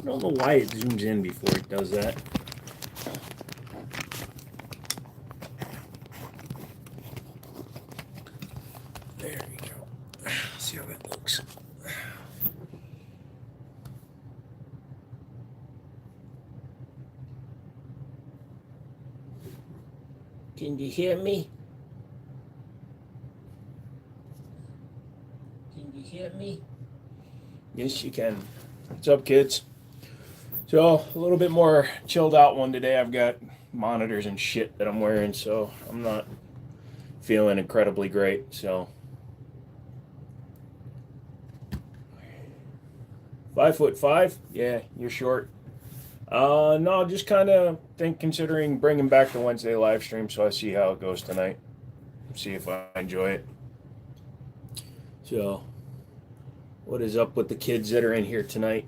I don't know why it zooms in before it does that. There you go. See how that looks. Can you hear me? Can you hear me? Yes, you can. What's up, kids? So, a little bit more chilled out one today. I've got monitors and shit that I'm wearing, so I'm not feeling incredibly great. So, 5'5"? Yeah, you're short. No, just kind of considering bringing back the Wednesday live stream, so I see how it goes tonight. See if I enjoy it. So, what is up with the kids that are in here tonight?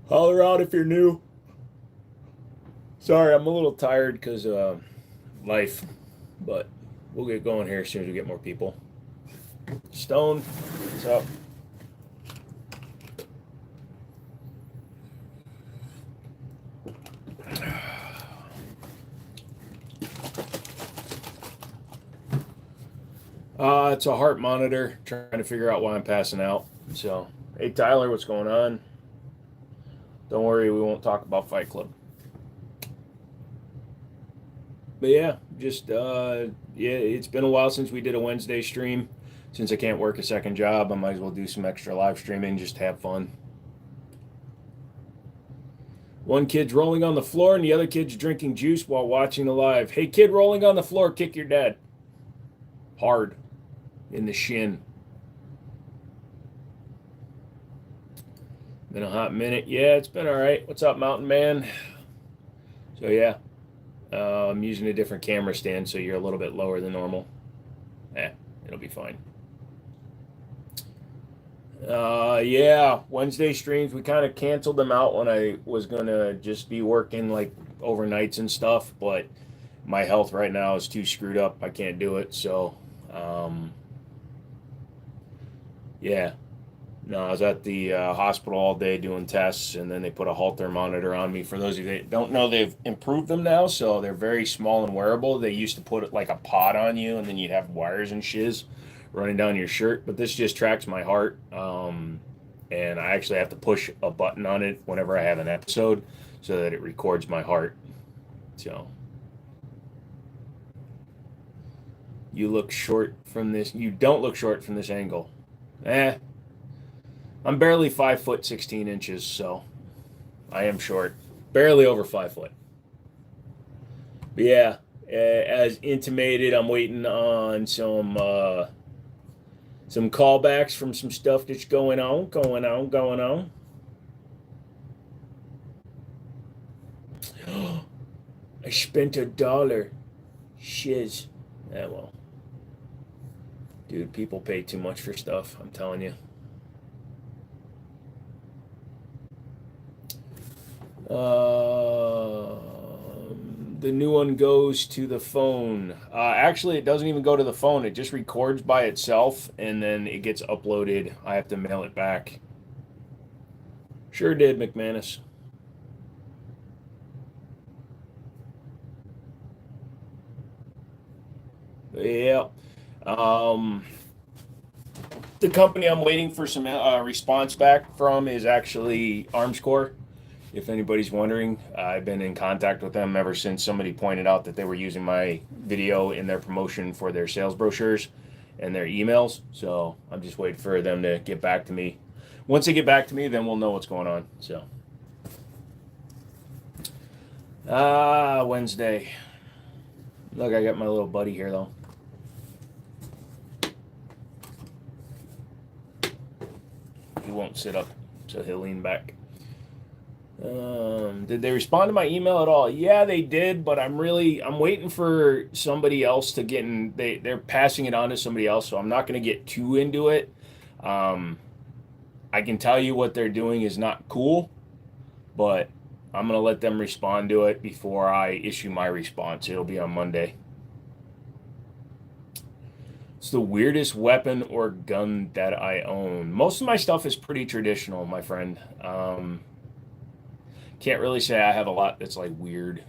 Holler out if you're new. Sorry, I'm a little tired because life, but we'll get going here as soon as we get more people. Stone, what's up? It's a heart monitor, trying to figure out why I'm passing out. So, hey Tyler, what's going on? Don't worry, we won't talk about Fight Club. But yeah, just it's been a while since we did a Wednesday stream. Since I can't work a second job, I might as well do some extra live streaming, just have fun. One kid's rolling on the floor and the other kid's drinking juice while watching the live. Hey kid rolling on the floor, kick your dad. Hard. In the shin. Been a hot minute. Yeah, it's been all right. What's up, Mountain Man? So yeah, I'm using a different camera stand, so you're a little bit lower than normal. It'll be fine. Yeah, Wednesday streams, we kind of canceled them out when I was gonna just be working like overnights and stuff, but my health right now is too screwed up. I can't do it. So, yeah. No, I was at the hospital all day doing tests, and then they put a Holter monitor on me. For those of you that don't know, they've improved them now, so they're very small and wearable. They used to put it like a pod on you, and then you'd have wires and shiz running down your shirt. But this just tracks my heart, and I actually have to push a button on it whenever I have an episode, so that it records my heart. So you look short from this. You don't look short from this angle. I'm barely 5 foot 16 inches, so I am short, barely over 5 foot. But yeah, as intimated, I'm waiting on some callbacks from some stuff that's going on. I spent $1. Shiz. Yeah, well, dude, people pay too much for stuff. I'm telling you. The new one goes to the phone. Actually, it doesn't even go to the phone. It just records by itself, and then it gets uploaded. I have to mail it back. Sure did, McManus. Yeah. The company I'm waiting for some response back from is actually Armscore. If anybody's wondering, I've been in contact with them ever since somebody pointed out that they were using my video in their promotion for their sales brochures and their emails. So I'm just waiting for them to get back to me. Once they get back to me, then we'll know what's going on. So, Wednesday. Look, I got my little buddy here though. He won't sit up, so he'll lean back. Did they respond to my email at all? Yeah, they did, but I'm waiting for somebody else to get in. They're passing it on to somebody else, so I'm not going to get too into it. I can tell you what they're doing is not cool, but I'm going to let them respond to it before I issue my response. It'll be on Monday. It's the weirdest weapon or gun that I own. Most of my stuff is pretty traditional, my friend. Can't really say I have a lot that's like weird.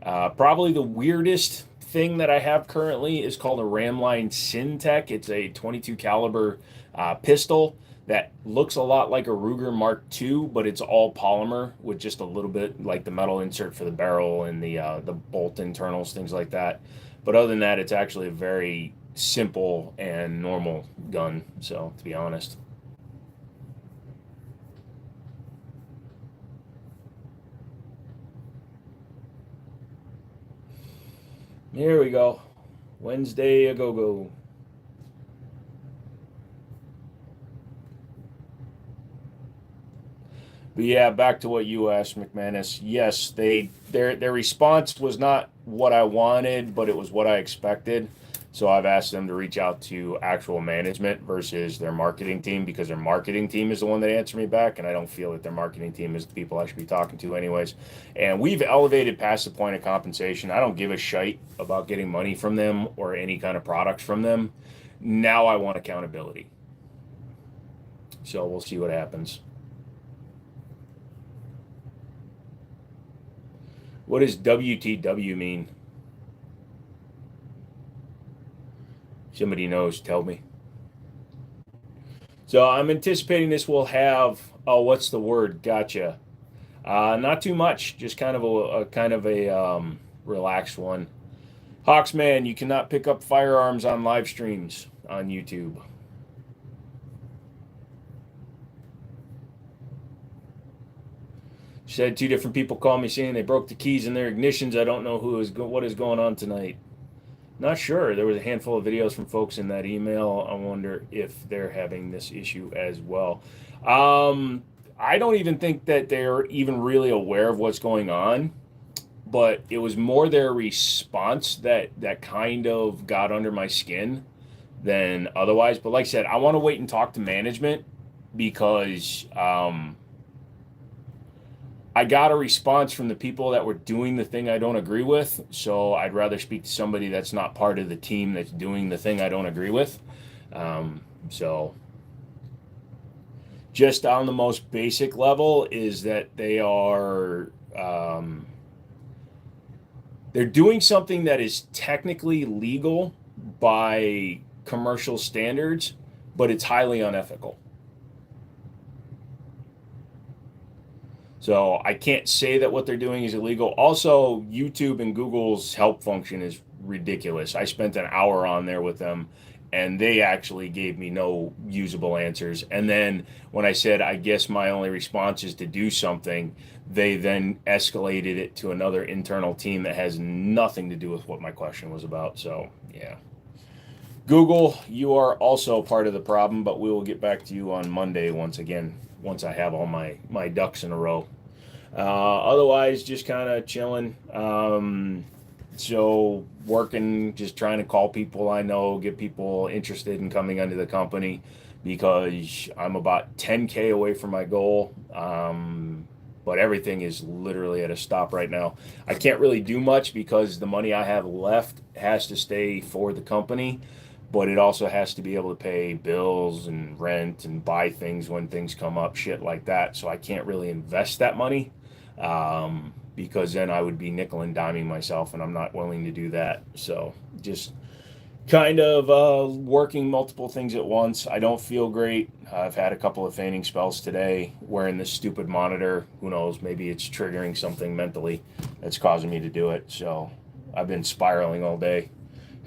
Probably the weirdest thing that I have currently is called a Ramline Syntech. It's a 22 caliber pistol that looks a lot like a Ruger Mark II, but it's all polymer with just a little bit like the metal insert for the barrel and the bolt internals, things like that. But other than that, it's actually a very simple and normal gun. So to be honest, here we go. Wednesday a go go. But yeah, back to what you asked, McManus. Yes, their response was not what I wanted, but it was what I expected. So I've asked them to reach out to actual management versus their marketing team because their marketing team is the one that answered me back, and I don't feel that their marketing team is the people I should be talking to, anyways. And we've elevated past the point of compensation. I don't give a shite about getting money from them or any kind of products from them. Now I want accountability. So we'll see what happens. What does WTW mean? Somebody knows, tell me. So I'm anticipating this will have, oh, what's the word? Gotcha. Not too much, just kind of a relaxed one. Hawksman, you cannot pick up firearms on live streams on YouTube. She said two different people called me saying they broke the keys in their ignitions. I don't know what is going on tonight. Not sure. There was a handful of videos from folks in that email. I wonder if they're having this issue as well. I don't even think that they're even really aware of what's going on, but it was more their response that kind of got under my skin than otherwise. But like I said, I want to wait and talk to management because I got a response from the people that were doing the thing I don't agree with. So I'd rather speak to somebody that's not part of the team that's doing the thing I don't agree with. So just on the most basic level is that they're doing something that is technically legal by commercial standards, but it's highly unethical. So I can't say that what they're doing is illegal. Also, YouTube and Google's help function is ridiculous. I spent an hour on there with them and they actually gave me no usable answers. And then when I said, I guess my only response is to do something, they then escalated it to another internal team that has nothing to do with what my question was about. So, yeah. Google, you are also part of the problem, but we will get back to you on Monday once again, once I have all my ducks in a row. Otherwise, just kind of chilling. So working, just trying to call people I know, get people interested in coming under the company because I'm about 10K away from my goal. But everything is literally at a stop right now. I can't really do much because the money I have left has to stay for the company, but it also has to be able to pay bills and rent and buy things when things come up, shit like that. So I can't really invest that money because then I would be nickel and diming myself, and I'm not willing to do that. So just kind of working multiple things at once. I don't feel great. I've had a couple of fainting spells today wearing this stupid monitor. Who knows? Maybe it's triggering something mentally that's causing me to do it. So I've been spiraling all day.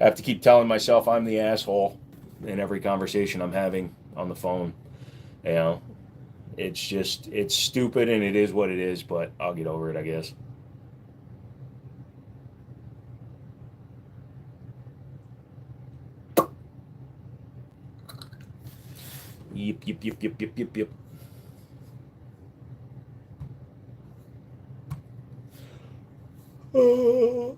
I have to keep telling myself I'm the asshole in every conversation I'm having on the phone. You know, it's stupid and it is what it is, but I'll get over it, I guess. Yep, yep, yep, yep, yep, yep, yep. Oh.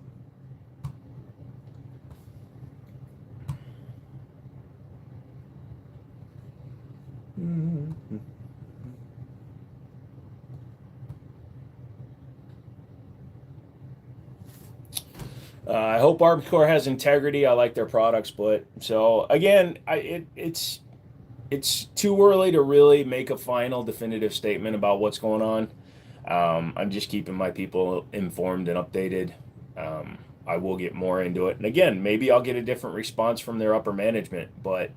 I hope Armcorp has integrity. I like their products, but so again, it's too early to really make a final definitive statement about what's going on. I'm just keeping my people informed and updated. I will get more into it, and again, maybe I'll get a different response from their upper management, but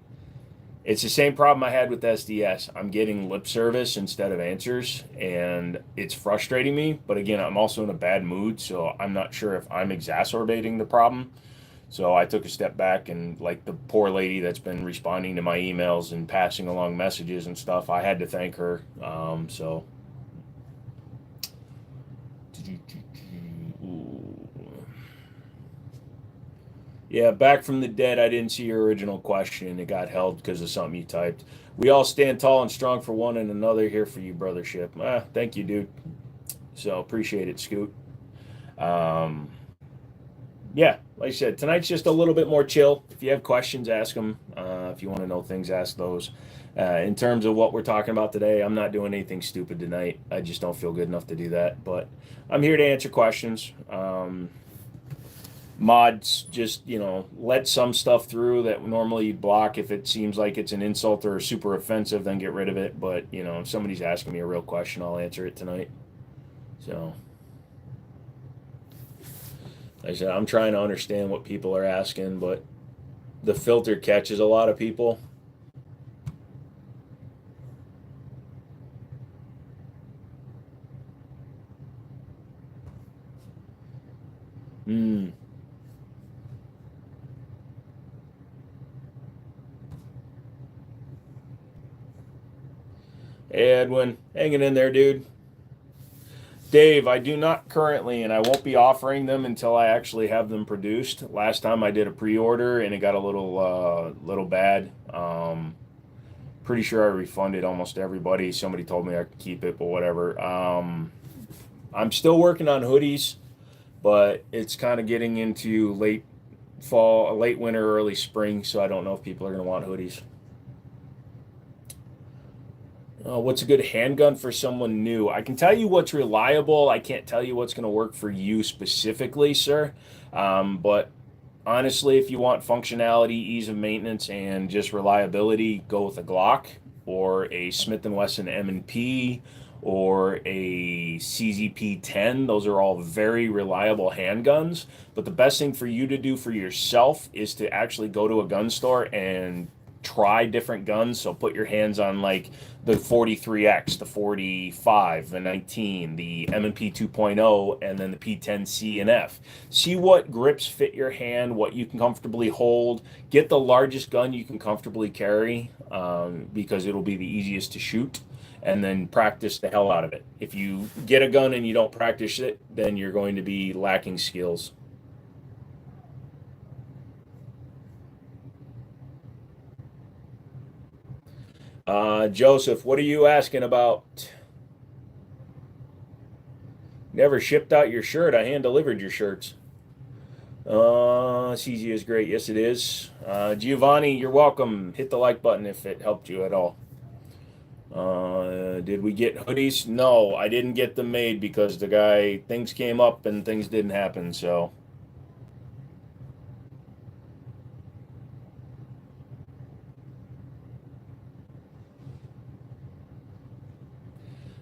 it's the same problem I had with SDS. I'm getting lip service instead of answers, and it's frustrating me. But again, I'm also in a bad mood, so I'm not sure if I'm exacerbating the problem. So I took a step back, and like the poor lady that's been responding to my emails and passing along messages and stuff, I had to thank her. So yeah, back from the dead. I didn't see your original question. It got held because of something you typed. We all stand tall and strong for one and another here for you, brothership. Thank you, dude. So appreciate it, Scoot. Um, yeah, like I said, tonight's just a little bit more chill. If you have questions, ask them. If you want to know things, ask those. In terms of what we're talking about today, I'm not doing anything stupid tonight. I just don't feel good enough to do that. But I'm here to answer questions. Mods just let some stuff through that normally you'd block if it seems like it's an insult or super offensive, then get rid of it. But if somebody's asking me a real question, I'll answer it tonight. So like I said, I'm trying to understand what people are asking, but the filter catches a lot of people. Hmm. Hey, Edwin, hanging in there, dude. Dave, I do not currently, and I won't be offering them until I actually have them produced. Last time I did a pre-order, and it got a little bad. Pretty sure I refunded almost everybody. Somebody told me I could keep it, but whatever. I'm still working on hoodies, but it's kind of getting into late fall, late winter, early spring, so I don't know if people are going to want hoodies. What's a good handgun for someone new? I can tell you what's reliable. I can't tell you what's going to work for you specifically, sir. But honestly, if you want functionality, ease of maintenance, and just reliability, go with a Glock or a Smith & Wesson M&P or a CZP 10. Those are all very reliable handguns. But the best thing for you to do for yourself is to actually go to a gun store and try different guns. So put your hands on like the 43X, the 45, the 19, the M&P 2.0, and then the P10C and F. See what grips fit your hand, what you can comfortably hold. Get the largest gun you can comfortably carry because it'll be the easiest to shoot. And then practice the hell out of it. If you get a gun and you don't practice it, then you're going to be lacking skills. Joseph, what are you asking about? Never shipped out your shirt. I hand delivered your shirts. CZ is great. Yes, it is. Giovanni, you're welcome. Hit the like button if it helped you at all. Did we get hoodies? No, I didn't get them made because things came up and things didn't happen. So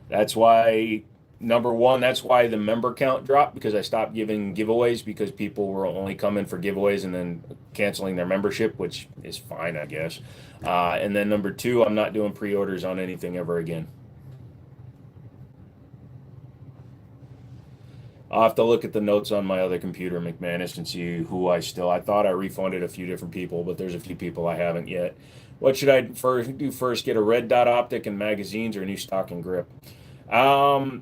that's why, number one, that's why the member count dropped because I stopped giving giveaways because people were only coming for giveaways and then canceling their membership, which is fine, I guess. And then number two, I'm not doing pre-orders on anything ever again. I'll have to look at the notes on my other computer, McManus, and see who I thought I refunded a few different people, but there's a few people I haven't yet. What should I do first? Get a red dot optic and magazines or a new stock and grip?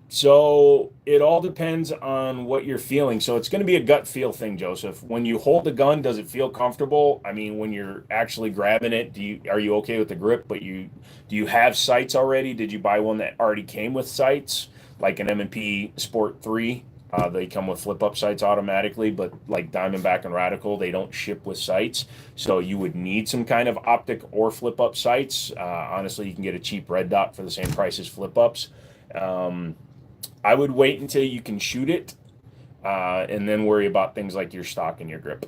So it all depends on what you're feeling. So it's going to be a gut feel thing, Joseph. When you hold the gun, does it feel comfortable? I mean, when you're actually grabbing it, are you okay with the grip? But do you have sights already? Did you buy one that already came with sights, like an M&P Sport 3? They come with flip-up sights automatically, but like Diamondback and Radical, they don't ship with sights. So you would need some kind of optic or flip-up sights. Honestly, you can get a cheap red dot for the same price as flip-ups. I would wait until you can shoot it. and then worry about things like your stock and your grip,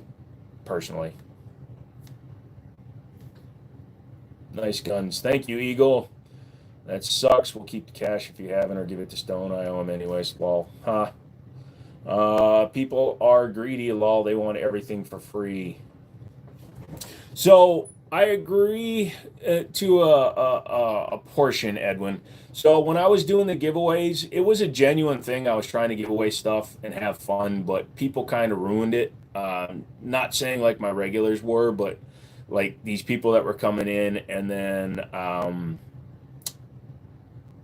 personally. Nice guns. Thank you, Eagle. That sucks. We'll keep the cash if you haven't, or give it to Stone. I owe him anyways. Lol. Huh. People are greedy, lol. They want everything for free. So I agree to a portion, Edwin. So when I was doing the giveaways, it was a genuine thing. I was trying to give away stuff and have fun, but people kind of ruined it. Not saying like my regulars were, but like these people that were coming in, and then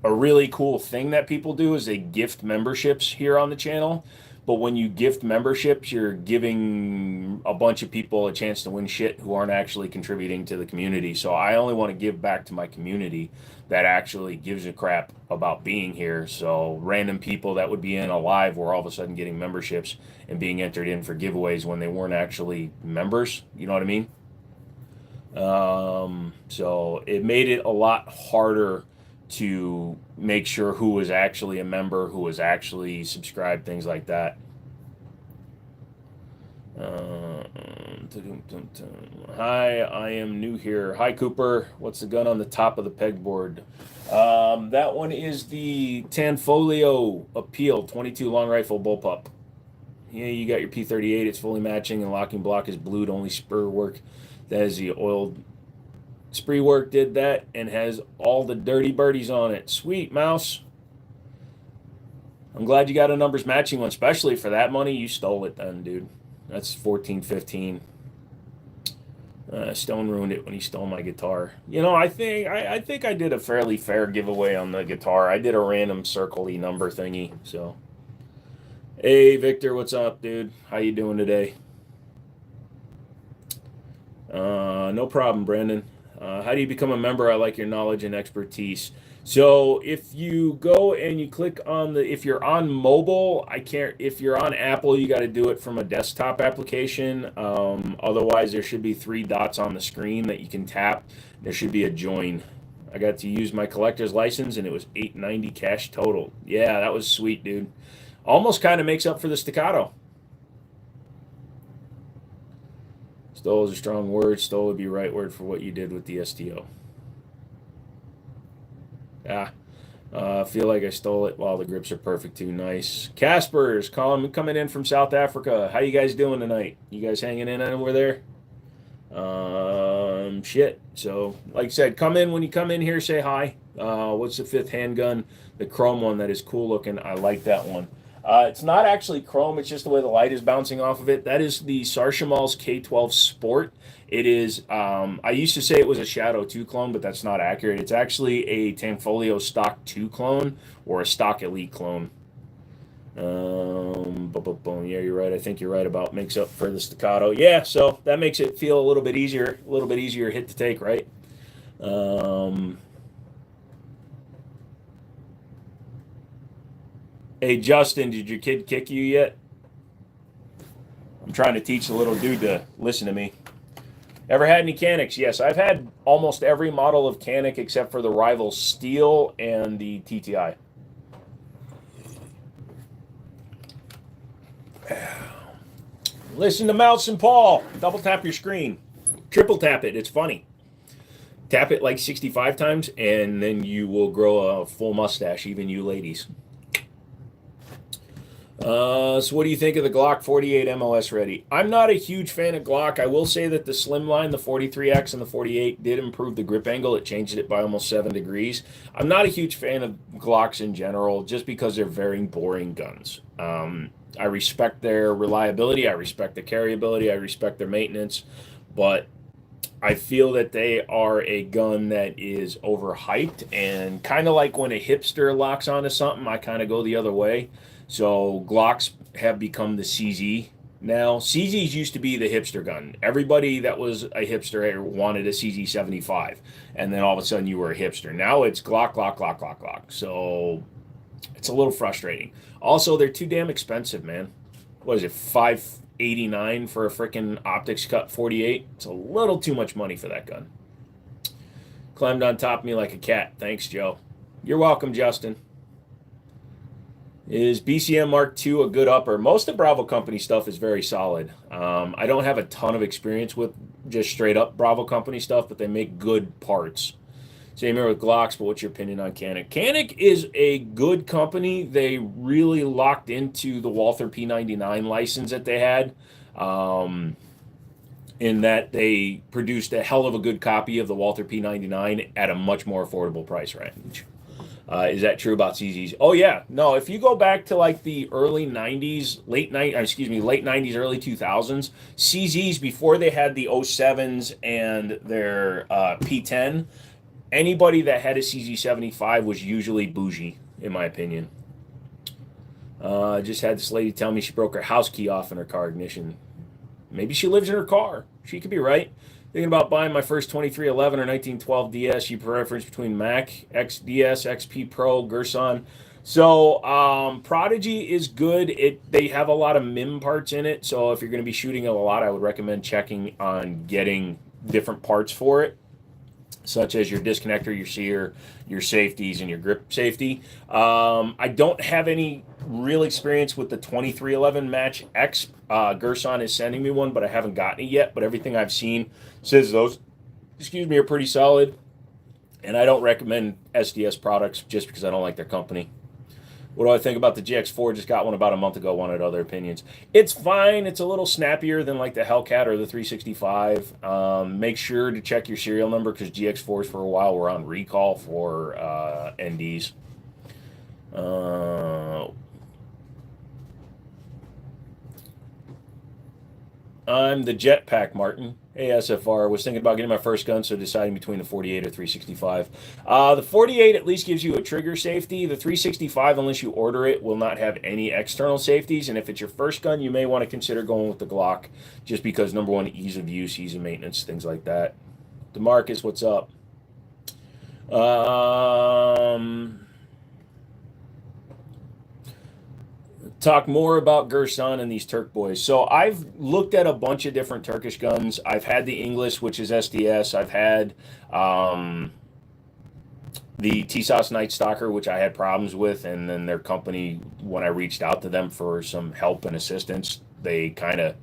a really cool thing that people do is they gift memberships here on the channel. But when you gift memberships, you're giving a bunch of people a chance to win shit who aren't actually contributing to the community. So I only want to give back to my community that actually gives a crap about being here. So random people that would be in a live were all of a sudden getting memberships and being entered in for giveaways when they weren't actually members. You know what I mean? So it made it a lot harder to make sure who was actually a member, who was actually subscribed, things like that. Hi, I am new here. Hi, Cooper. What's the gun on the top of the pegboard? That one is the Tanfoglio Appeal 22 long rifle bullpup. Yeah, you got your P38. It's fully matching, and locking block is blued. Only spur work. That is the oiled spree work did that and has all the dirty birdies on it. Sweet, Mouse. I'm glad you got a numbers matching one, especially for that money. You stole it then, dude. That's 14, 15. Stone ruined it when he stole my guitar. You know, I think I did a fairly fair giveaway on the guitar. I did a random circle-y number thingy. So, hey, Victor, what's up, dude? How you doing today? No problem, Brandon. How do you become a member? I like your knowledge and expertise. So if you go and you click on if you're on mobile, if you're on Apple, you got to do it from a desktop application. Otherwise, there should be 3 dots on the screen that you can tap. There should be a join. I got to use my collector's license, and it was $890 cash total. Yeah, that was sweet, dude. Almost kind of makes up for the staccato. Stole is a strong word. Stole would be right word for what you did with the STO. Feel like I stole it. Wow, the grips are perfect too. Nice. Casper's coming in from South Africa. How you guys doing tonight? You guys hanging in over there? Shit. So, like I said, come in. When you come in here, say hi. What's the 5th handgun? The chrome one that is cool looking. I like that one. It's not actually chrome, it's just the way the light is bouncing off of it. That is the Sarshamals K12 Sport. It is, I used to say it was a Shadow 2 clone, but that's not accurate. It's actually a Tanfoglio Stock 2 clone or a Stock Elite clone. Yeah, you're right. I think you're right about makes up for the staccato. Yeah, so that makes it feel a little bit easier hit to take, right? Hey, Justin, did your kid kick you yet? I'm trying to teach the little dude to listen to me. Ever had any Canics? Yes, I've had almost every model of Canic except for the Rival Steel and the TTI. Listen to Mouse and Paul. Double tap your screen. Triple tap it. It's funny. Tap it like 65 times, and then you will grow a full mustache, even you ladies. So what do you think of the Glock 48 MOS ready? I'm not a huge fan of Glock. I will say that the Slimline, the 43X and the 48 did improve the grip angle. It changed it by almost 7 degrees. I'm not a huge fan of Glocks in general just because they're very boring guns. I respect their reliability. I respect their carryability. I respect their maintenance. But I feel that they are a gun that is overhyped, and kind of like when a hipster locks onto something, I kind of go the other way. So Glocks have become the CZ now. CZs used to be the hipster gun. Everybody that was a hipster wanted a CZ 75, and then all of a sudden you were a hipster. Now it's Glock, Glock, Glock, Glock, Glock. So it's a little frustrating. Also, they're too damn expensive, man. What is it, $589 for a freaking optics cut 48? It's a little too much money for that gun. Climbed on top of me like a cat. Thanks, Joe. You're welcome, Justin. Is BCM Mark II a good upper? Most of Bravo Company stuff is very solid. I don't have a ton of experience with just straight up Bravo Company stuff, but they make good parts. Same here with Glocks, but what's your opinion on Canik? Canik is a good company. They really locked into the Walther P99 license that they had, in that they produced a hell of a good copy of the Walther P99 at a much more affordable price range. Is that true about CZs? Oh yeah, no. If you go back to like the early '90s, late '90s, early 2000s, CZs before they had the 07s and their P10, anybody that had a CZ75 was usually bougie, in my opinion. Just had this lady tell me she broke her house key off in her car ignition. Maybe she lives in her car. She could be right. Thinking about buying my first 2311 or 1912 DS. You preference between Mac, XDS, XP Pro, Gerson. So Prodigy is good. They have a lot of MIM parts in it. So if you're going to be shooting it a lot, I would recommend checking on getting different parts for it, such as your disconnector, your sear, your safeties, and your grip safety. I don't have any real experience with the 2311 Match X. Gerson is sending me one, but I haven't gotten it yet. But everything I've seen says those, are pretty solid. And I don't recommend SDS products just because I don't like their company. What do I think about the GX4? Just got one about a month ago. Wanted other opinions. It's fine. It's a little snappier than like the Hellcat or the 365. Make sure to check your serial number because GX4s for a while were on recall for NDs. I'm the Jetpack Martin. Hey, SFR. Was thinking about getting my first gun, so deciding between the 48 or 365. The 48 at least gives you a trigger safety. The 365, unless you order it, will not have any external safeties. And if it's your first gun, you may want to consider going with the Glock, just because, number one, ease of use, ease of maintenance, things like that. DeMarcus, what's up? Talk more about Gerson and these Turk boys. So I've looked at a bunch of different Turkish guns. I've had the English, which is SDS. I've had the TSOS Night Stalker, which I had problems with, and then their company, when I reached out to them for some help and assistance, they kind of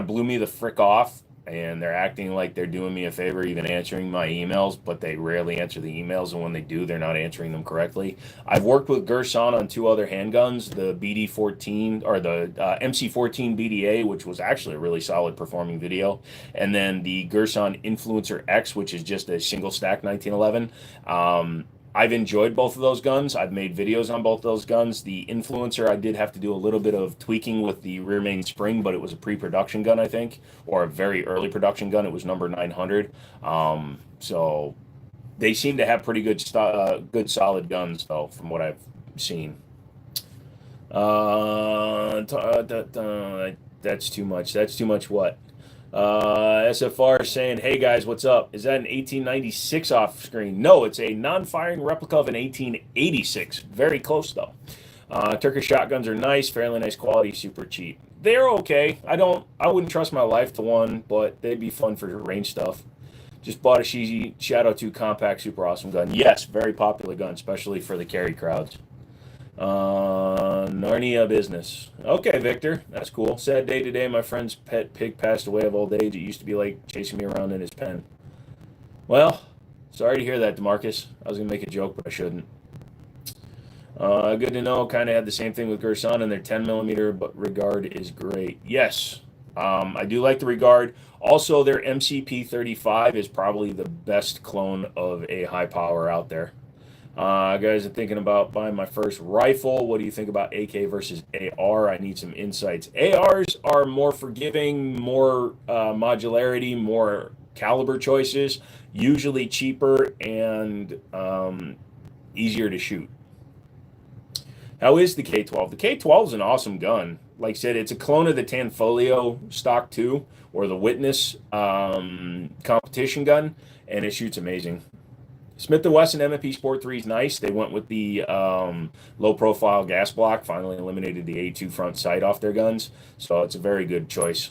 blew me the frick off, and they're acting like they're doing me a favor, even answering my emails, but they rarely answer the emails, and when they do, they're not answering them correctly. I've worked with Gerson on 2 other handguns, the BD14 or the MC14 BDA, which was actually a really solid performing video, and then the Gerson Influencer X, which is just a single stack 1911. I've enjoyed both of those guns. I've made videos on both those guns. The Influencer, I did have to do a little bit of tweaking with the rear main spring, but it was a pre-production gun, I think, or a very early production gun. It was number 900. So they seem to have pretty good solid guns, though, from what I've seen. That's too much. That's too much what? SFR saying, hey guys, what's up? Is that an 1896 off screen? No, it's a non-firing replica of an 1886. Very close though. Turkish shotguns are nice, fairly nice quality, super cheap. They're okay. I wouldn't trust my life to one, but they'd be fun for range stuff. Just bought a Shizi Shadow 2 compact, super awesome gun. Yes, very popular gun, especially for the carry crowds. Narnia business. Okay, Victor, that's cool. Sad day today. My friend's pet pig passed away of old age. It used to be like chasing me around in his pen. Well, sorry to hear that, DeMarcus. I was gonna make a joke, but I shouldn't. Good to know. Kind of had the same thing with Gerson, and their 10mm, but Regard is great. Yes, I do like the Regard. Also, their MCP35 is probably the best clone of a high power out there. Guys, I'm thinking about buying my first rifle. What do you think about AK versus AR? I need some insights. ARs are more forgiving, more modularity, more caliber choices, usually cheaper and easier to shoot. How is the K12? The K12 is an awesome gun. Like I said, it's a clone of the Tanfoglio Stock 2 or the Witness competition gun, and it shoots amazing. Smith & Wesson M&P Sport 3 is nice. They went with the low-profile gas block, finally eliminated the A2 front sight off their guns, so it's a very good choice.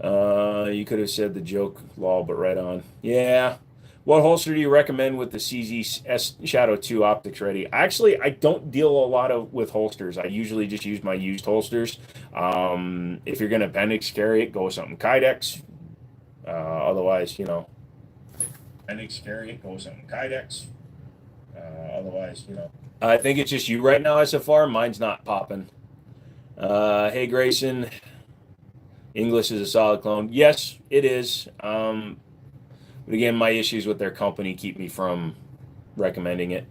You could have said the joke, lol, but right on. Yeah, What holster do you recommend with the CZ S Shadow 2 optics ready? Actually, I don't deal a lot with holsters. I usually just use my used holsters. If you're going to appendix carry it, go with something Kydex. Otherwise, appendix carry it, go with something Kydex. Otherwise, I think it's just you right now, SFR. Mine's not popping. Hey, Grayson. English is a solid clone. Yes, it is. But again, my issues with their company keep me from recommending it.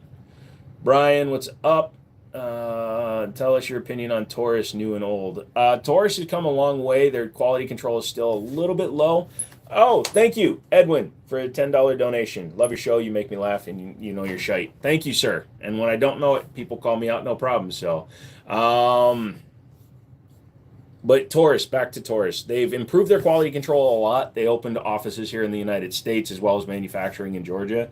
Brian, what's up? Tell us your opinion on Taurus, new and old. Taurus has come a long way. Their quality control is still a little bit low. Oh, thank you, Edwin, for a $10 donation. Love your show. You make me laugh, and you know your shite. Thank you, sir. And when I don't know it, people call me out. No problem. So, but Taurus, back to Taurus. They've improved their quality control a lot. They opened offices here in the United States as well as manufacturing in Georgia.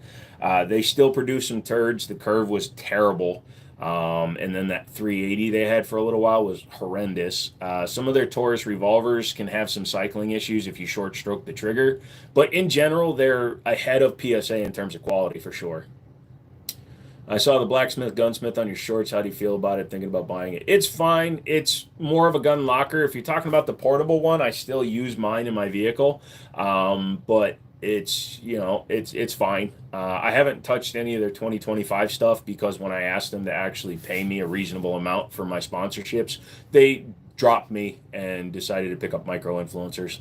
They still produce some turds. The curve was terrible. And then that 380 they had for a little while was horrendous. Some of their Taurus revolvers can have some cycling issues if you short stroke the trigger. But in general, they're ahead of PSA in terms of quality for sure. I saw the Blacksmith Gunsmith on your shorts. How do you feel about it? Thinking about buying it? It's fine. It's more of a gun locker. If you're talking about the portable one, I still use mine in my vehicle. But it's fine. I haven't touched any of their 2025 stuff because when I asked them to actually pay me a reasonable amount for my sponsorships, they dropped me and decided to pick up micro influencers.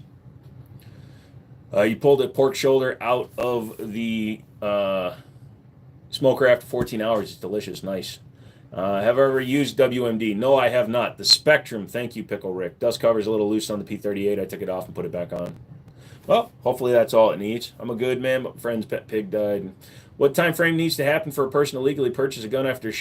You pulled a pork shoulder out of the smoker after 14 hours. It's delicious. Nice. Have I ever used WMD? No, I have not. The Spectrum. Thank you, Pickle Rick. Dust cover is a little loose on the P38. I took it off and put it back on. Well, hopefully that's all it needs. I'm a good man, but my friend's pet pig died. What time frame needs to happen for a person to legally purchase a gun after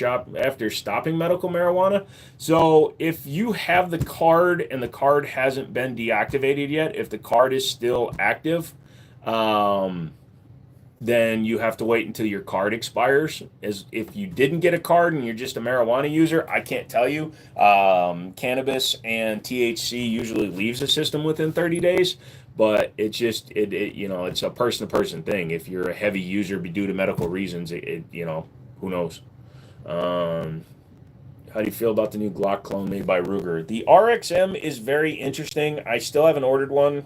stopping medical marijuana? So if you have the card and the card hasn't been deactivated yet, if the card is still active, then you have to wait until your card expires. As if you didn't get a card and you're just a marijuana user, I can't tell you. Cannabis and THC usually leaves the system within 30 days, but it's just it's a person-to-person thing. If you're a heavy user due to medical reasons, who knows. How do you feel about the new Glock clone made by Ruger? The RXM is very interesting. I still haven't ordered one.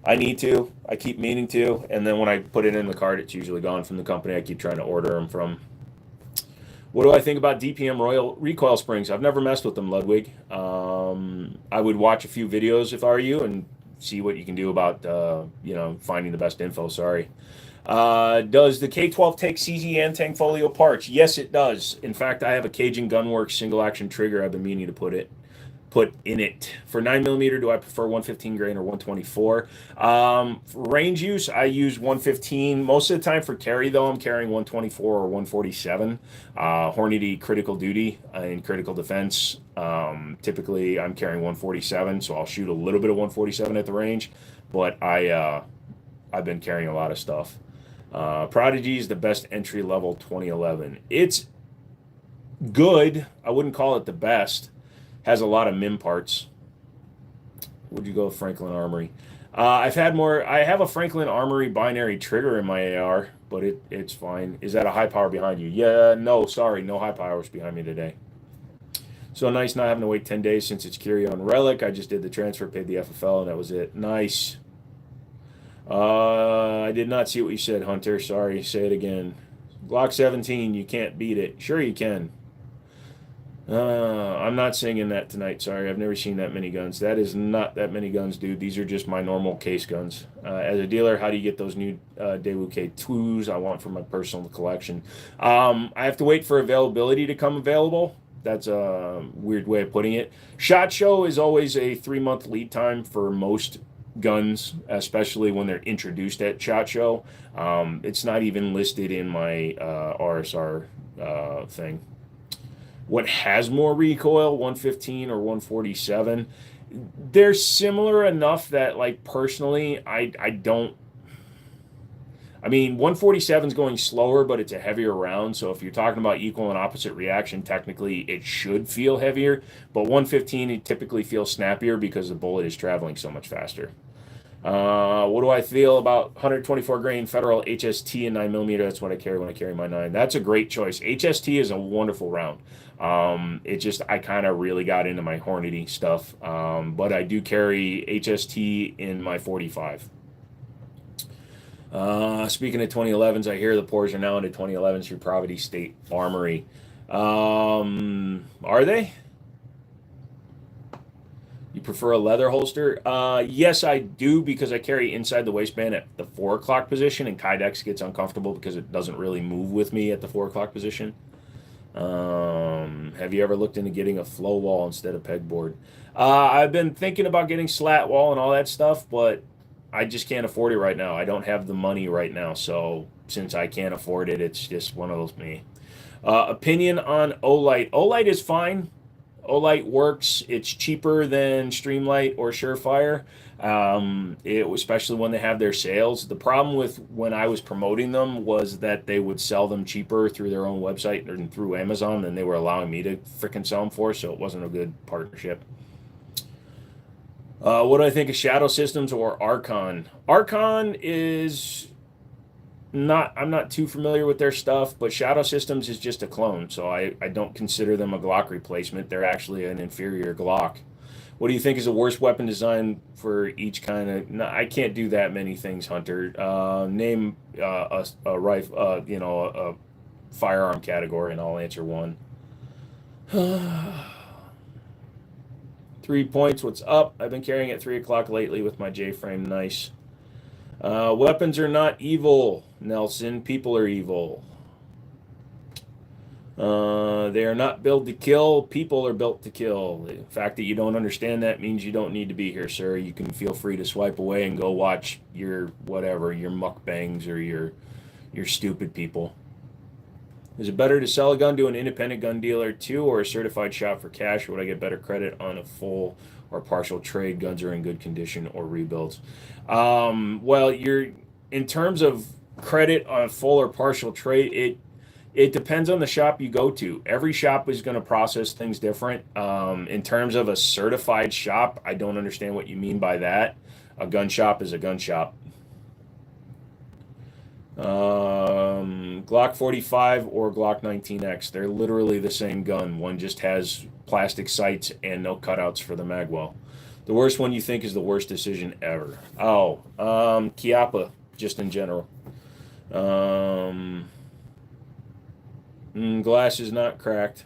I need to. I keep meaning to. And then when I put it in the cart, it's usually gone from the company I keep trying to order them from. What do I think about DPM Royal recoil springs? I've never messed with them, Ludwig. I would watch a few videos if I were you and see what you can do about, finding the best info. Sorry. Does the K12 take CZ and Tangfolio parts? Yes, it does. In fact, I have a Cajun Gunworks single action trigger I've been meaning to put in it. For 9mm, do I prefer 115 grain or 124? For range use, I use 115. Most of the time for carry, though, I'm carrying 124 or 147. Hornady critical duty in critical defense. Typically, I'm carrying 147, so I'll shoot a little bit of 147 at the range. But I've been carrying a lot of stuff. Prodigy is the best entry level 2011. It's good. I wouldn't call it the best. Has a lot of MIM parts. Would you go with Franklin Armory? I have a Franklin Armory binary trigger in my AR, but it's fine. Is that a high power behind you? Yeah, no, sorry, no high powers behind me today. So nice not having to wait 10 days since it's Curio and Relic. I just did the transfer, paid the FFL, and that was it. Nice. I did not see what you said, Hunter. Sorry, say it again. Glock 17, you can't beat it. Sure you can. I'm not singing that tonight. Sorry, I've never seen that many guns. That is not that many guns, dude. These are just my normal case guns. As a dealer, how do you get those new Daewoo K2s I want for my personal collection? I have to wait for availability to come available. That's a weird way of putting it. SHOT Show is always a 3-month lead time for most guns, especially when they're introduced at SHOT Show. It's not even listed in my RSR thing. What has more recoil, 115 or 147? They're similar enough that, like, personally, I don't. I mean, 147 is going slower, but it's a heavier round. So if you're talking about equal and opposite reaction, technically it should feel heavier. But 115, it typically feels snappier because the bullet is traveling so much faster. What do I feel about 124 grain Federal HST and 9 millimeter? That's what I carry when I carry my 9. That's a great choice. HST is a wonderful round. It just, I kind of really got into my Hornady stuff. But I do carry HST in my 45. Speaking of 2011s, I hear the pours are now into 2011s through Providence State Armory. Are they? You prefer a leather holster? Yes, I do, because I carry inside the waistband at the 4 o'clock position, and Kydex gets uncomfortable because it doesn't really move with me at the 4 o'clock position. Have you ever looked into getting a flow wall instead of pegboard? I've been thinking about getting slat wall and all that stuff, but I just can't afford it right now. I don't have the money right now, so since I can't afford it, it's just one of those me. Opinion on Olight. Olight is fine. Olight works. It's cheaper than Streamlight or Surefire. Especially when they have their sales. The problem with when I was promoting them was that they would sell them cheaper through their own website and through Amazon than they were allowing me to freaking sell them for, so it wasn't a good partnership. What do I think of Shadow Systems or Archon? Archon is not, I'm not too familiar with their stuff, but Shadow Systems is just a clone, so I don't consider them a Glock replacement. They're actually an inferior Glock. What do you think is the worst weapon design for each kind of? No, I can't do that many things, Hunter. Name a rifle, a firearm category, and I'll answer one. 3 points. What's up? I've been carrying at 3 o'clock lately with my J-frame. Nice. Weapons are not evil, Nelson. People are evil. They are not built to kill. People are built to kill. The fact that you don't understand that means you don't need to be here, sir. You can feel free to swipe away and go watch your whatever, your mukbangs or your stupid people. Is it better to sell a gun to an independent gun dealer too, or a certified shop for cash? Or would I get better credit on a full or partial trade? Guns are in good condition or rebuilds. Well, you're in terms of credit on full or partial trade. It depends on the shop you go to. Every shop is going to process things different. In terms of a certified shop, I don't understand what you mean by that. A gun shop is a gun shop. Glock 45 or Glock 19X. They're literally the same gun. One just has plastic sights and no cutouts for the magwell. The worst one you think is the worst decision ever? Oh, Chiappa, just in general. Glass is not cracked.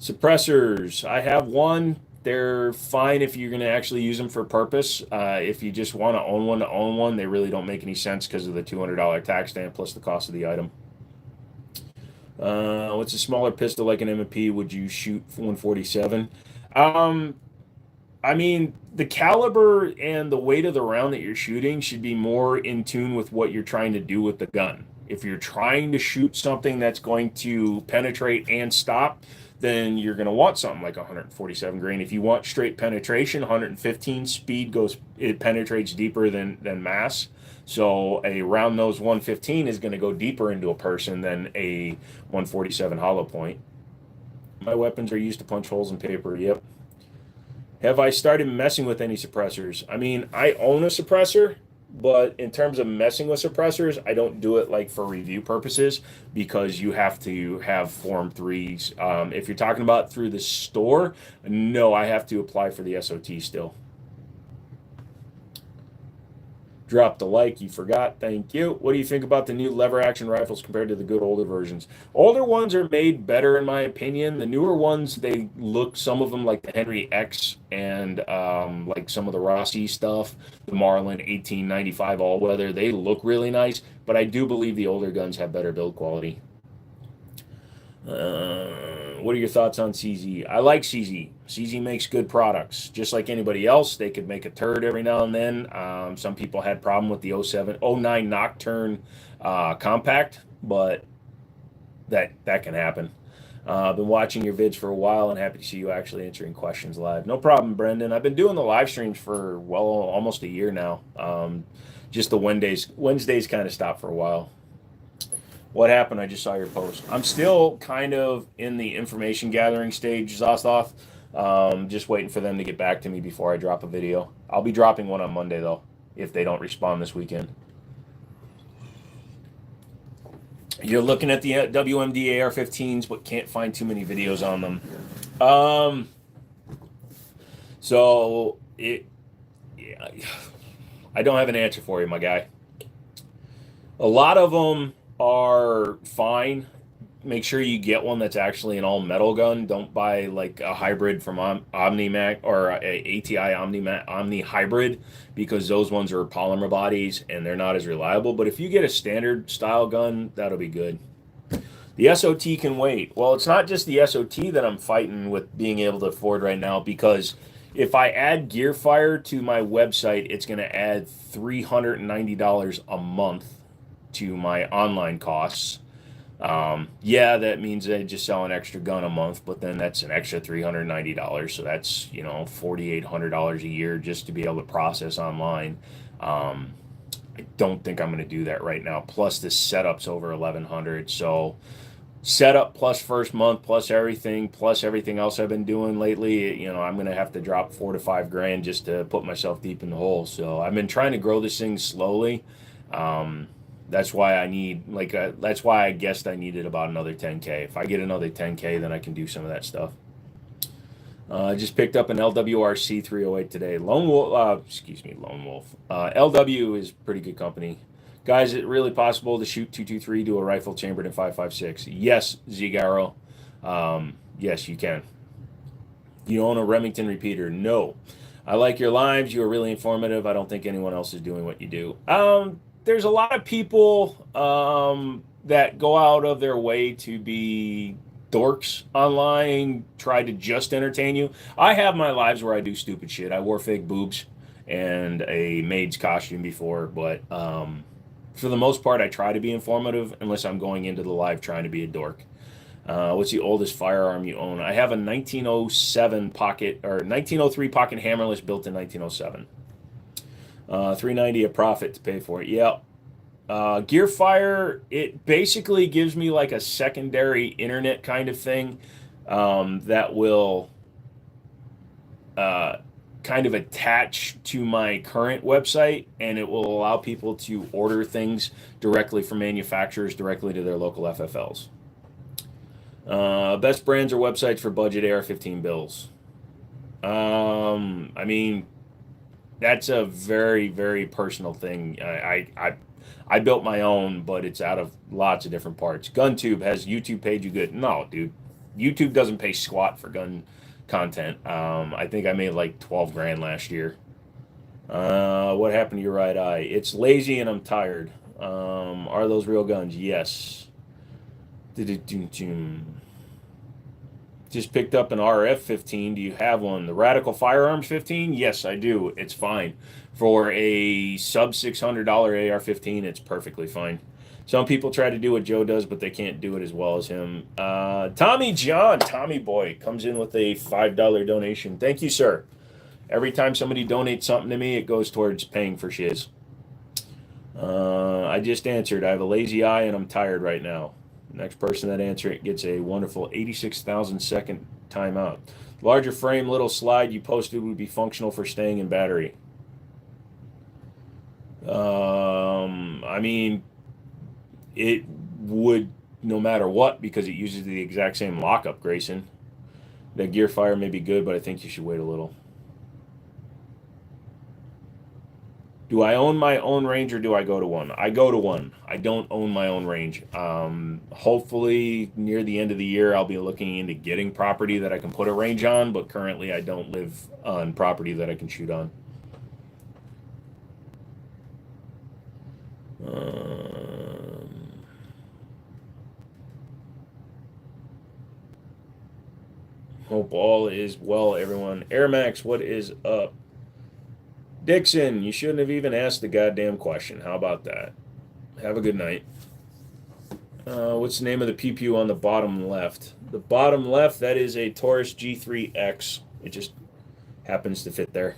Suppressors. I have one. They're fine if you're going to actually use them for purpose. If you just want to own one, they really don't make any sense because of the $200 tax stamp plus the cost of the item. What's a smaller pistol like an M&P would you shoot 147? I mean, the caliber and the weight of the round that you're shooting should be more in tune with what you're trying to do with the gun. If you're trying to shoot something that's going to penetrate and stop, then you're going to want something like 147 grain. If you want straight penetration, 115 speed it penetrates deeper than mass. So a round nose 115 is going to go deeper into a person than a 147 hollow point. My weapons are used to punch holes in paper. Yep. Have I started messing with any suppressors? I mean, I own a suppressor, but in terms of messing with suppressors, I don't do it like for review purposes because you have to have Form 3s. If you're talking about through the store, no, I have to apply for the SOT still. Drop the like, you forgot. Thank you. What do you think about the new lever action rifles compared to the good older versions? Older ones are made better, in my opinion. The newer ones, they look, some of them like the Henry X and like some of the Rossi stuff, the Marlin 1895 all-weather. They look really nice, but I do believe the older guns have better build quality. What are your thoughts on CZ? I like CZ. CZ makes good products. Just like anybody else, they could make a turd every now and then. Some people had problem with the 09 Nocturne compact, but that can happen. I've been watching your vids for a while and happy to see you actually answering questions live. No problem, Brendan. I've been doing the live streams for, well, almost a year now. Just the Wednesdays kind of stopped for a while. What happened? I just saw your post. I'm still kind of in the information gathering stage, Zostoth. Just waiting for them to get back to me before I drop a video. I'll be dropping one on Monday, though. if they don't respond this weekend. You're looking at the WMD AR-15s, but can't find too many videos on them. So yeah, I don't have an answer for you, my guy. A lot of them are fine. Make sure you get one that's actually an all metal gun. Don't buy like a hybrid from OmniMac or a ATI Omni hybrid, because those ones are polymer bodies and they're not as reliable. But if you get a standard style gun, that'll be good. The SOT can wait. Well, it's not just the SOT that I'm fighting with being able to afford right now, because if I add Gearfire to my website, it's going to add $390 a month to my online costs. Yeah, that means I just sell an extra gun a month, but then that's an extra $390. So that's, $4,800 a year just to be able to process online. I don't think I'm going to do that right now. Plus the setup's over $1,100. So setup plus first month plus everything else I've been doing lately, I'm going to have to drop $4,000 to $5,000 just to put myself deep in the hole. So I've been trying to grow this thing slowly. That's why that's why I guessed I needed about another 10K. If I get another 10K, then I can do some of that stuff. I just picked up an LWRC 308 today. Lone Wolf. LW is pretty good company. Guys, is it really possible to shoot 223 to a rifle chambered in 5.56? Yes, Zigaro. Yes, you can. You own a Remington repeater? No. I like your lives. You are really informative. I don't think anyone else is doing what you do. There's a lot of people that go out of their way to be dorks online, try to just entertain you. I have my lives where I do stupid shit. I wore fake boobs and a maid's costume before, but for the most part, I try to be informative unless I'm going into the live trying to be a dork. What's the oldest firearm you own? I have a 1907 pocket, or 1903 pocket hammerless built in 1907. $390 a profit to pay for it. Yeah. Gearfire, it basically gives me like a secondary internet kind of thing that will kind of attach to my current website, and it will allow people to order things directly from manufacturers directly to their local FFLs. Best brands or websites for budget AR-15 bills. I mean, that's a very, very personal thing. I built my own, but it's out of lots of different parts. GunTube, has YouTube paid you good? No, dude. YouTube doesn't pay squat for gun content. I think I made like $12,000 last year. What happened to your right eye? It's lazy and I'm tired. Are those real guns? Yes. Just picked up an RF-15. Do you have one? The Radical Firearms 15? Yes, I do. It's fine. For a sub $600 AR-15, it's perfectly fine. Some people try to do what Joe does, but they can't do it as well as him. Tommy John, Tommy Boy, comes in with a $5 donation. Thank you, sir. Every time somebody donates something to me, it goes towards paying for shiz. I just answered. I have a lazy eye and I'm tired right now. Next person that answers it gets a wonderful 86,000 second timeout. Larger frame, little slide you posted would be functional for staying in battery. I mean, it would no matter what, because it uses the exact same lockup, Grayson. The Gearfire may be good, but I think you should wait a little. Do I own my own range or do I go to one? I go to one. I don't own my own range. Hopefully near the end of the year, I'll be looking into getting property that I can put a range on, but currently I don't live on property that I can shoot on. Hope all is well, everyone. Airmax, what is up? Dixon, you shouldn't have even asked the goddamn question. How about that? Have a good night. What's the name of the PPU on the bottom left? The bottom left, that is a Taurus G3X. It just happens to fit there.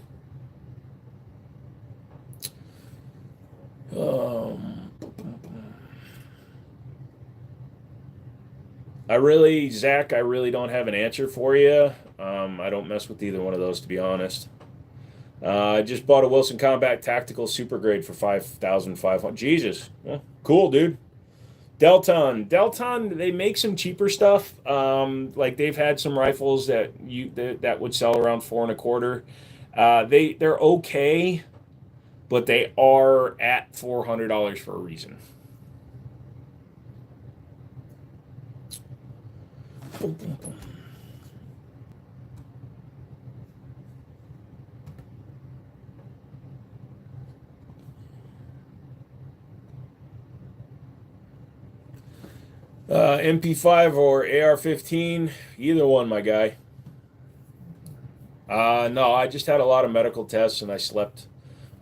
Zach, I really don't have an answer for you. I don't mess with either one of those, to be honest. I just bought a Wilson Combat Tactical Super Grade for 5,500. Jesus, well, cool, dude. Delton, they make some cheaper stuff. Like they've had some rifles that would sell around 4 and a quarter. They're okay, but they are at $400 for a reason. Boom, boom, boom. MP5 or AR-15, either one, my guy. No, I just had a lot of medical tests and I slept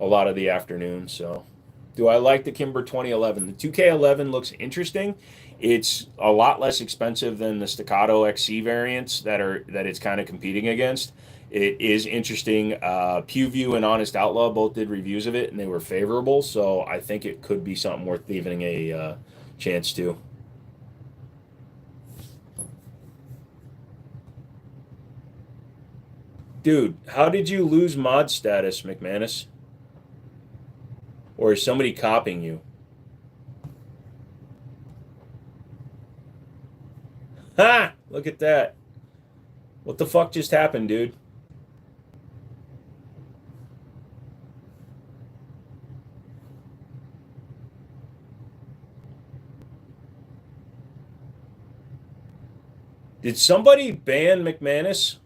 a lot of the afternoon. So, do I like the Kimber 2011? The 2K11 looks interesting. It's a lot less expensive than the Staccato XC variants that it's kind of competing against. It is interesting. PewView and Honest Outlaw both did reviews of it and they were favorable. So I think it could be something worth giving a chance to. Dude, how did you lose mod status, McManus? Or is somebody copying you? Ha! Look at that. What the fuck just happened, dude? Did somebody ban McManus?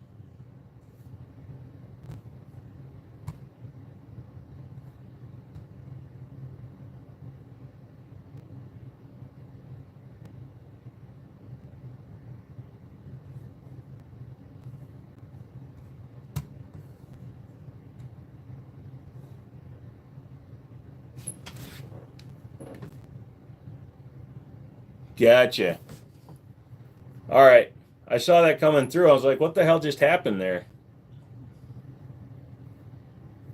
Gotcha. All right. I saw that coming through. I was like, what the hell just happened there?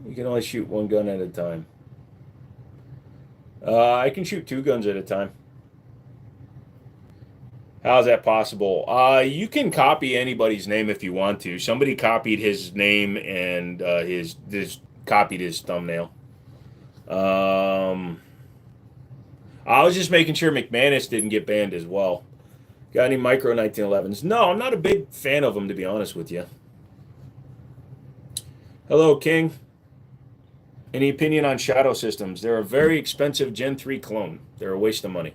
You can only shoot one gun at a time. I can shoot two guns at a time. How's that possible? You can copy anybody's name if you want to. Somebody copied his name and his copied his thumbnail. Um, I was just making sure McManus didn't get banned as well. Got any micro 1911s? No, I'm not a big fan of them, to be honest with you. Hello, King. Any opinion on Shadow Systems? They're a very expensive Gen 3 clone. They're a waste of money.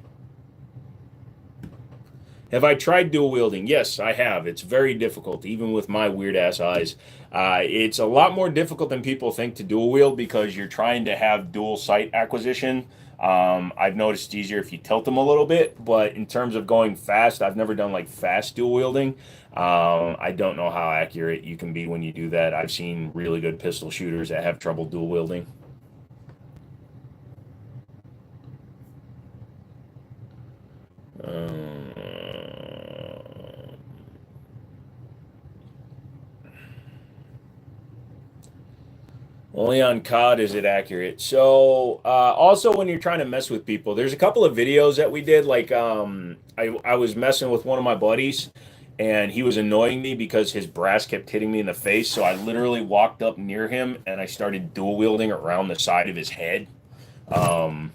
Have I tried dual wielding? Yes, I have. It's very difficult, even with my weird ass eyes. It's a lot more difficult than people think to dual wield because you're trying to have dual sight acquisition. I've noticed it's easier if you tilt them a little bit, but in terms of going fast, I've never done like fast dual wielding. I don't know how accurate you can be when you do that. I've seen really good pistol shooters that have trouble dual wielding. Um, Only on COD is it accurate. So, also when you're trying to mess with people, there's a couple of videos that we did. Like, I was messing with one of my buddies, and he was annoying me because his brass kept hitting me in the face. So I literally walked up near him and I started dual wielding around the side of his head. Um,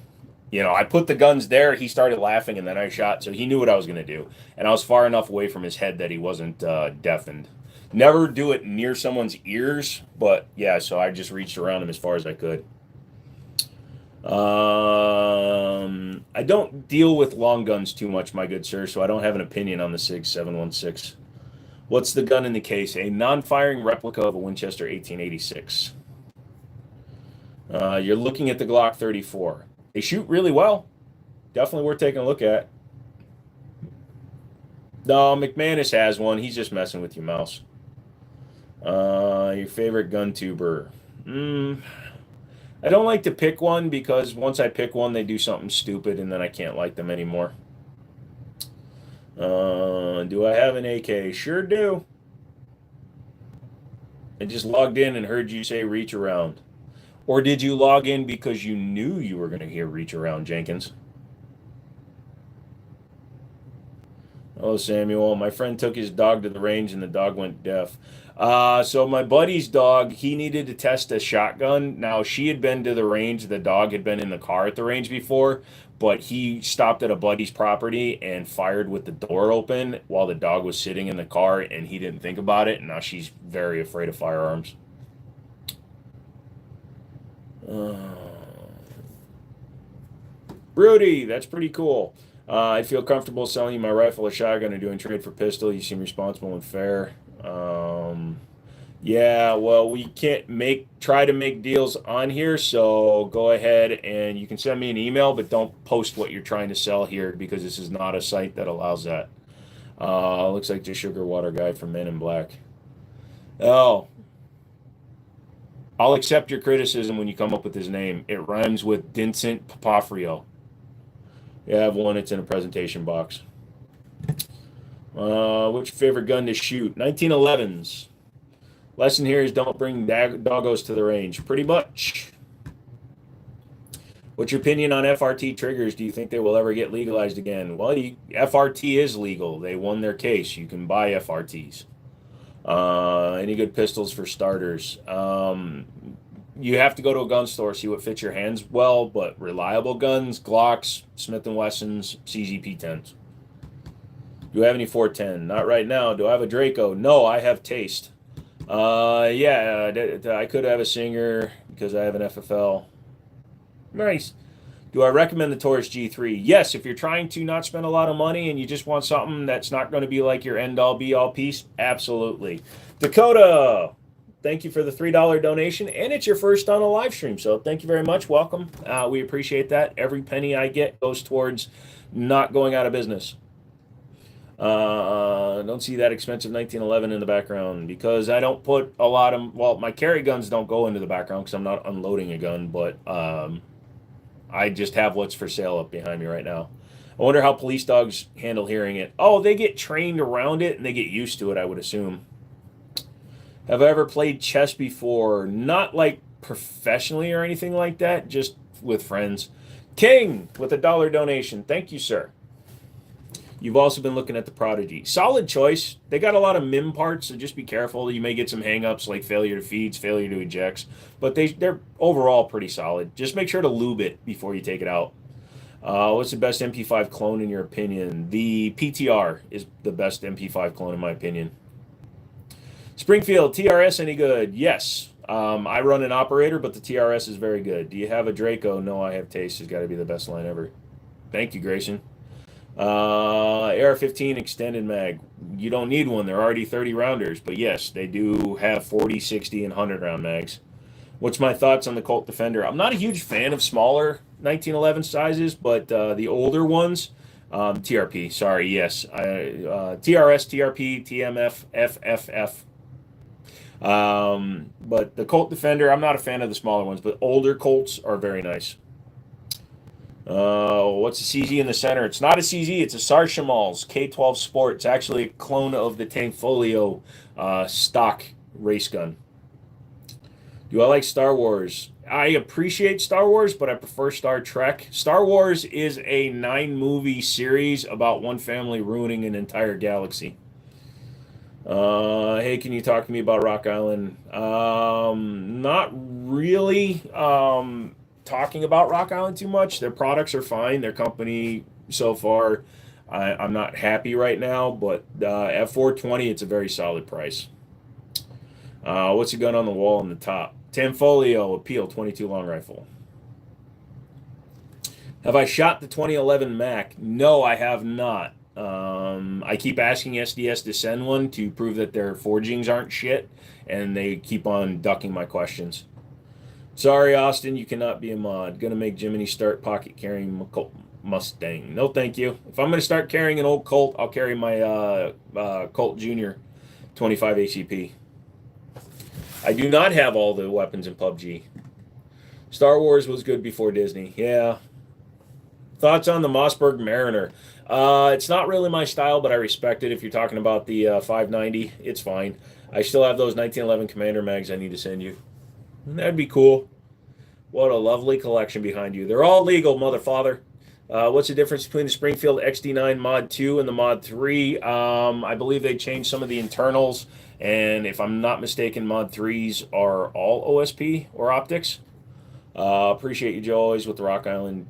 I put the guns there. He started laughing, and then I shot. So he knew what I was going to do, and I was far enough away from his head that he wasn't deafened. Never do it near someone's ears, but yeah, so I just reached around him as far as I could. I don't deal with long guns too much, my good sir, so I don't have an opinion on the SIG 716. What's the gun in the case? A non-firing replica of a Winchester 1886. You're looking at the Glock 34. They shoot really well. Definitely worth taking a look at. No, McManus has one. He's just messing with you, mouse. Your favorite gun tuber? I don't like to pick one because once I pick one, they do something stupid and then I can't like them anymore. Do I have an AK? Sure do. I just logged in and heard you say reach around. Or did you log in because you knew you were going to hear reach around, Jenkins? Oh, Samuel, my friend took his dog to the range and the dog went deaf. So my buddy's dog, he needed to test a shotgun. Now she had been to the range, the dog had been in the car at the range before, but he stopped at a buddy's property and fired with the door open while the dog was sitting in the car and he didn't think about it. And now she's very afraid of firearms. Uh, Rudy, that's pretty cool. I feel comfortable selling you my rifle or shotgun or doing trade for pistol. You seem responsible and fair. Yeah, well, we can't try to make deals on here, so go ahead and you can send me an email, but don't post what you're trying to sell here because this is not a site that allows that. Looks like just sugar water guy from Men in Black. Oh, I'll accept your criticism when you come up with his name. It rhymes with Vincent Papafrio. Yeah, I have one. It's in a presentation box. What's your favorite gun to shoot? 1911s. Lesson here is don't bring doggos to the range. Pretty much. What's your opinion on FRT triggers? Do you think they will ever get legalized again? Well, FRT is legal. They won their case. You can buy FRTs. Any good pistols for starters? You have to go to a gun store, see what fits your hands well, but reliable guns, Glocks, Smith & Wessons, CZP-10s. Do I have any 410? Not right now. Do I have a Draco? No, I have taste. Yeah, I could have a Singer because I have an FFL. Nice. Do I recommend the Taurus G3? Yes, if you're trying to not spend a lot of money and you just want something that's not going to be like your end-all be-all piece, absolutely. Dakota, thank you for the $3 donation, and it's your first on a live stream, so thank you very much. Welcome. We appreciate that. Every penny I get goes towards not going out of business. Don't see that expensive 1911 in the background because I don't put a lot of, well, my carry guns don't go into the background because I'm not unloading a gun, but I just have what's for sale up behind me right now. I wonder how police dogs handle hearing it. Oh, they get trained around it and they get used to it, I would assume. Have I ever played chess before? Not like professionally or anything like that, just with friends. King with a $1 donation. Thank you, sir. You've also been looking at the Prodigy. Solid choice. They got a lot of MIM parts, so just be careful. You may get some hangups like failure to feeds, failure to ejects, but they're overall pretty solid. Just make sure to lube it before you take it out. What's the best MP5 clone in your opinion? The PTR is the best MP5 clone in my opinion. Springfield, TRS any good? Yes. I run an operator, but the TRS is very good. Do you have a Draco? No, I have taste. It's got to be the best line ever. Thank you, Grayson. AR-15 extended mag. You don't need one. They're already 30 rounders, but yes, they do have 40, 60, and 100 round mags. What's my thoughts on the Colt Defender? I'm not a huge fan of smaller 1911 sizes, but the older ones, TRP, sorry, yes, TRS, TRP, TMF, FFF. But the Colt Defender, I'm not a fan of the smaller ones, but older Colts are very nice. What's the CZ in the center? It's not a CZ, it's a Sarshamals K12 Sport. It's actually a clone of the Tanfoglio stock race gun. Do I like Star Wars? I appreciate Star Wars, but I prefer Star Trek. Star Wars is a 9-movie series about one family ruining an entire galaxy. Hey, can you talk to me about Rock Island? Not really. Talking about Rock Island too much. Their products are fine. Their company so far, I'm not happy right now, but at $420, it's a very solid price. What's the gun on the wall in the top? Tanfoglio Appeal 22 long rifle. Have I shot the 2011 Mac? No, I have not. I keep asking SDS to send one to prove that their forgings aren't shit, and they keep on ducking my questions. Sorry, Austin, you cannot be a mod. Gonna make Jiminy start pocket carrying Colt Mustang. No, thank you. If I'm gonna start carrying an old Colt, I'll carry my Colt Junior 25 ACP. I do not have all the weapons in PUBG. Star Wars was good before Disney. Yeah. Thoughts on the Mossberg Mariner? It's not really my style, but I respect it. If you're talking about the 590, it's fine. I still have those 1911 Commander mags I need to send you. That'd be cool. What a lovely collection behind you. They're all legal, mother father. What's the difference between the Springfield XD9 Mod 2 and the Mod 3? I believe they changed some of the internals, and if I'm not mistaken, Mod 3s are all OSP or optics. Appreciate you, Joe, always with the Rock Island.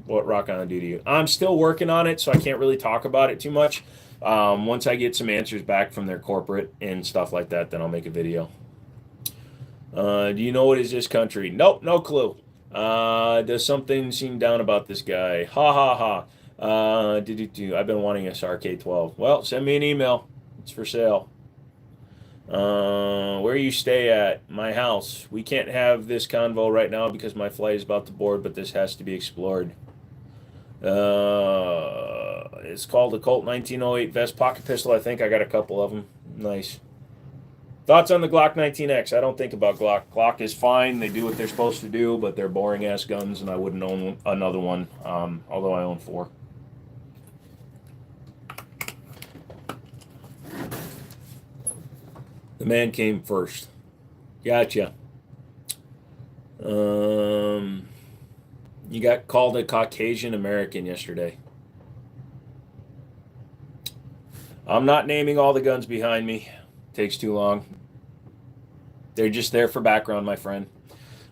What Rock Island do to you? I'm still working on it, so I can't really talk about it too much. Once I get some answers back from their corporate and stuff like that, then I'll make a video. Do you know what is this country? Nope, no clue. Does something seem down about this guy? Ha ha ha. I've been wanting a SRK-12. Well, send me an email. It's for sale. Where you stay at? My house. We can't have this convo right now because my flight is about to board, but this has to be explored. It's called the Colt 1908 Vest Pocket Pistol. I think I got a couple of them. Nice. Thoughts on the Glock 19X? I don't think about Glock. Glock is fine. They do what they're supposed to do, but they're boring ass guns, and I wouldn't own another one. Although I own 4. The man came first. Gotcha. You got called a Caucasian American yesterday. I'm not naming all the guns behind me. Takes too long. They're just there for background, my friend.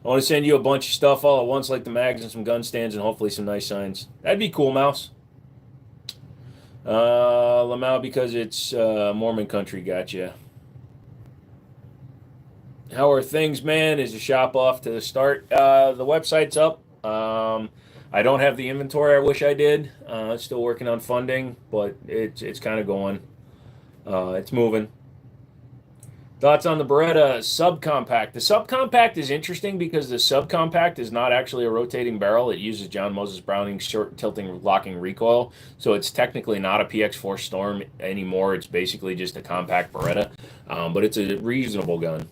I want to send you a bunch of stuff all at once, like the mags and some gun stands and hopefully some nice signs. That'd be cool, Mouse. Lamau, because it's Mormon country. Gotcha. How are things, man? Is the shop off to the start? The website's up. I don't have the inventory I wish I did. Still working on funding, but it's kind of going. It's moving. Thoughts on the Beretta subcompact? The subcompact is interesting because the subcompact is not actually a rotating barrel. It uses John Moses Browning short tilting locking recoil, so it's technically not a PX4 Storm anymore. It's basically just a compact Beretta, but it's a reasonable gun.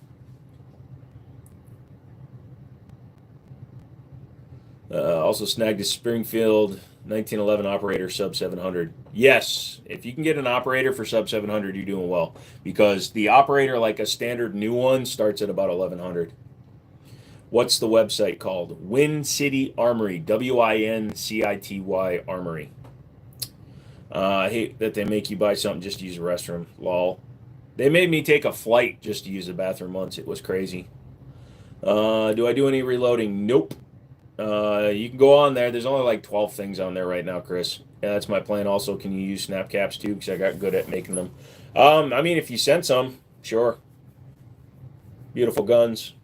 Also snagged a Springfield 1911 operator sub 700. Yes, if you can get an operator for sub 700, you're doing well, because the operator, like a standard new one, starts at about 1100. What's the website called? Win City Armory. WINCITY Armory. I hate that they make you buy something just to use the restroom. Lol. They made me take a flight just to use the bathroom once. It was crazy. Do I do any reloading? Nope. You can go on there. There's only like 12 things on there right now, Chris. Yeah, that's my plan. Also, can you use snap caps too? Because I got good at making them. I mean, if you sent some, sure. Beautiful guns.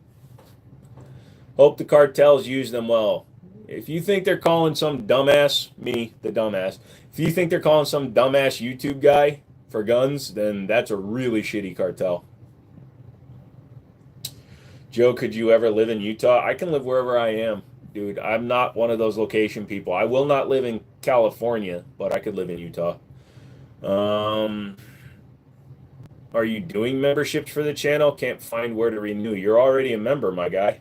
Hope the cartels use them well. If you think they're calling some dumbass, me, the dumbass, if you think they're calling some dumbass YouTube guy for guns, then that's a really shitty cartel. Joe, could you ever live in Utah? I can live wherever I am. Dude, I'm not one of those location people. I will not live in California, but I could live in Utah. Are you doing memberships for the channel? Can't find where to renew. You're already a member, my guy.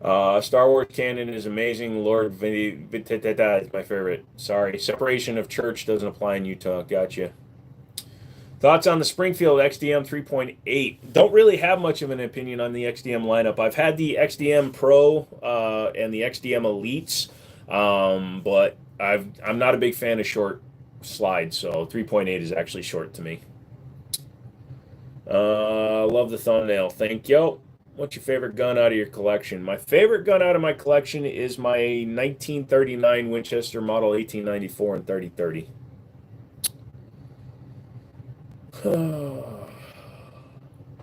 Star Wars canon is amazing. Lord is my favorite. Sorry. Separation of church doesn't apply in Utah. Gotcha. Thoughts on the Springfield XDM 3.8? Don't really have much of an opinion on the XDM lineup. I've had the XDM Pro and the XDM Elites, but I'm not a big fan of short slides, so 3.8 is actually short to me. Love the thumbnail. Thank you. What's your favorite gun out of your collection? My favorite gun out of my collection is my 1939 Winchester Model 1894 and 3030.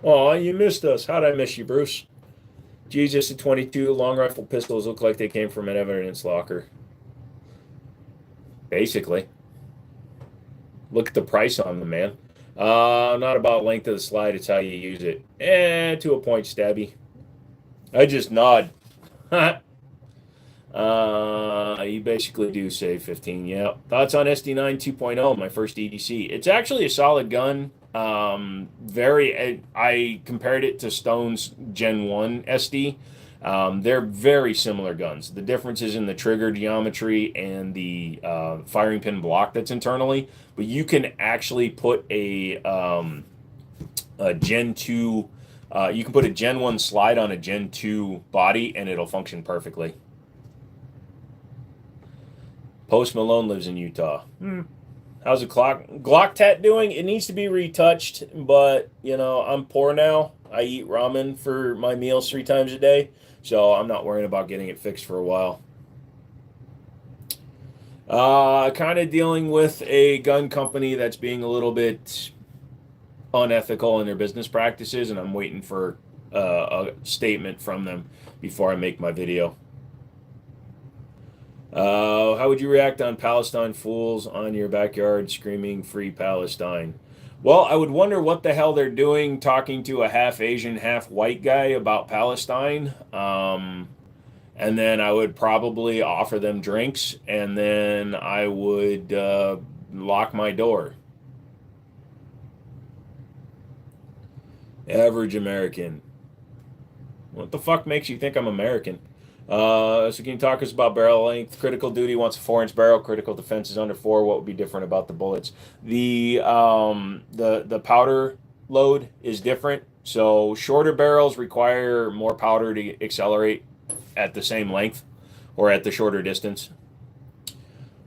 Oh, you missed us. How'd I miss you, Bruce? Jesus, the 22 long rifle pistols look like they came from an evidence locker. Basically. Look at the price on them, man. Not about length of the slide, it's how you use it. To a point, Stabby. I just nod. You basically do save 15. Yeah. Thoughts on SD9 2.0, my first EDC? It's actually a solid gun. I compared it to Stone's Gen 1 SD. They're very similar guns. The difference is in the trigger geometry and the firing pin block that's internally. But you can actually put a Gen 2, you can put a Gen 1 slide on a Gen 2 body and it'll function perfectly. Post Malone lives in Utah. How's the Glock tat doing? It needs to be retouched, but I'm poor now. I eat ramen for my meals 3 times a day, so I'm not worrying about getting it fixed for a while. Kind of dealing with a gun company that's being a little bit unethical in their business practices, and I'm waiting for a statement from them before I make my video. How would you react on Palestine fools on your backyard screaming "Free Palestine"? Well, I would wonder what the hell they're doing talking to a half Asian, half white guy about Palestine. And then I would probably offer them drinks, and then I would lock my door. Average American. What the fuck makes you think I'm American? So can you talk us about barrel length? Critical duty wants a 4-inch barrel. Critical defense is under 4. What would be different about the bullets? The powder load is different. So shorter barrels require more powder to accelerate at the same length or at the shorter distance.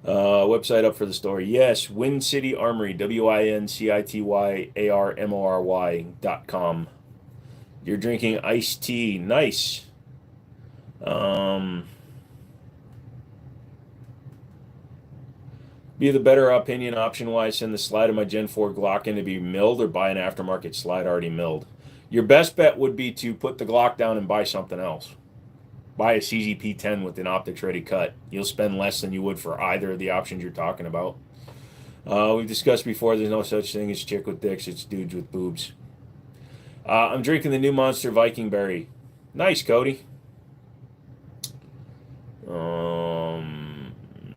Website up for the story. Yes, Wind City Armory, WINCITYARMORY.com. You're drinking iced tea. Nice. Be the better opinion option wise, send the slide of my Gen 4 Glock in to be milled or buy an aftermarket slide already milled. Your best bet would be to put the Glock down and buy something else. Buy a CZP-10 with an optics ready cut. You'll spend less than you would for either of the options you're talking about. We've discussed before, there's no such thing as chick with dicks, it's dudes with boobs. I'm drinking the new Monster Viking Berry. Nice, Cody.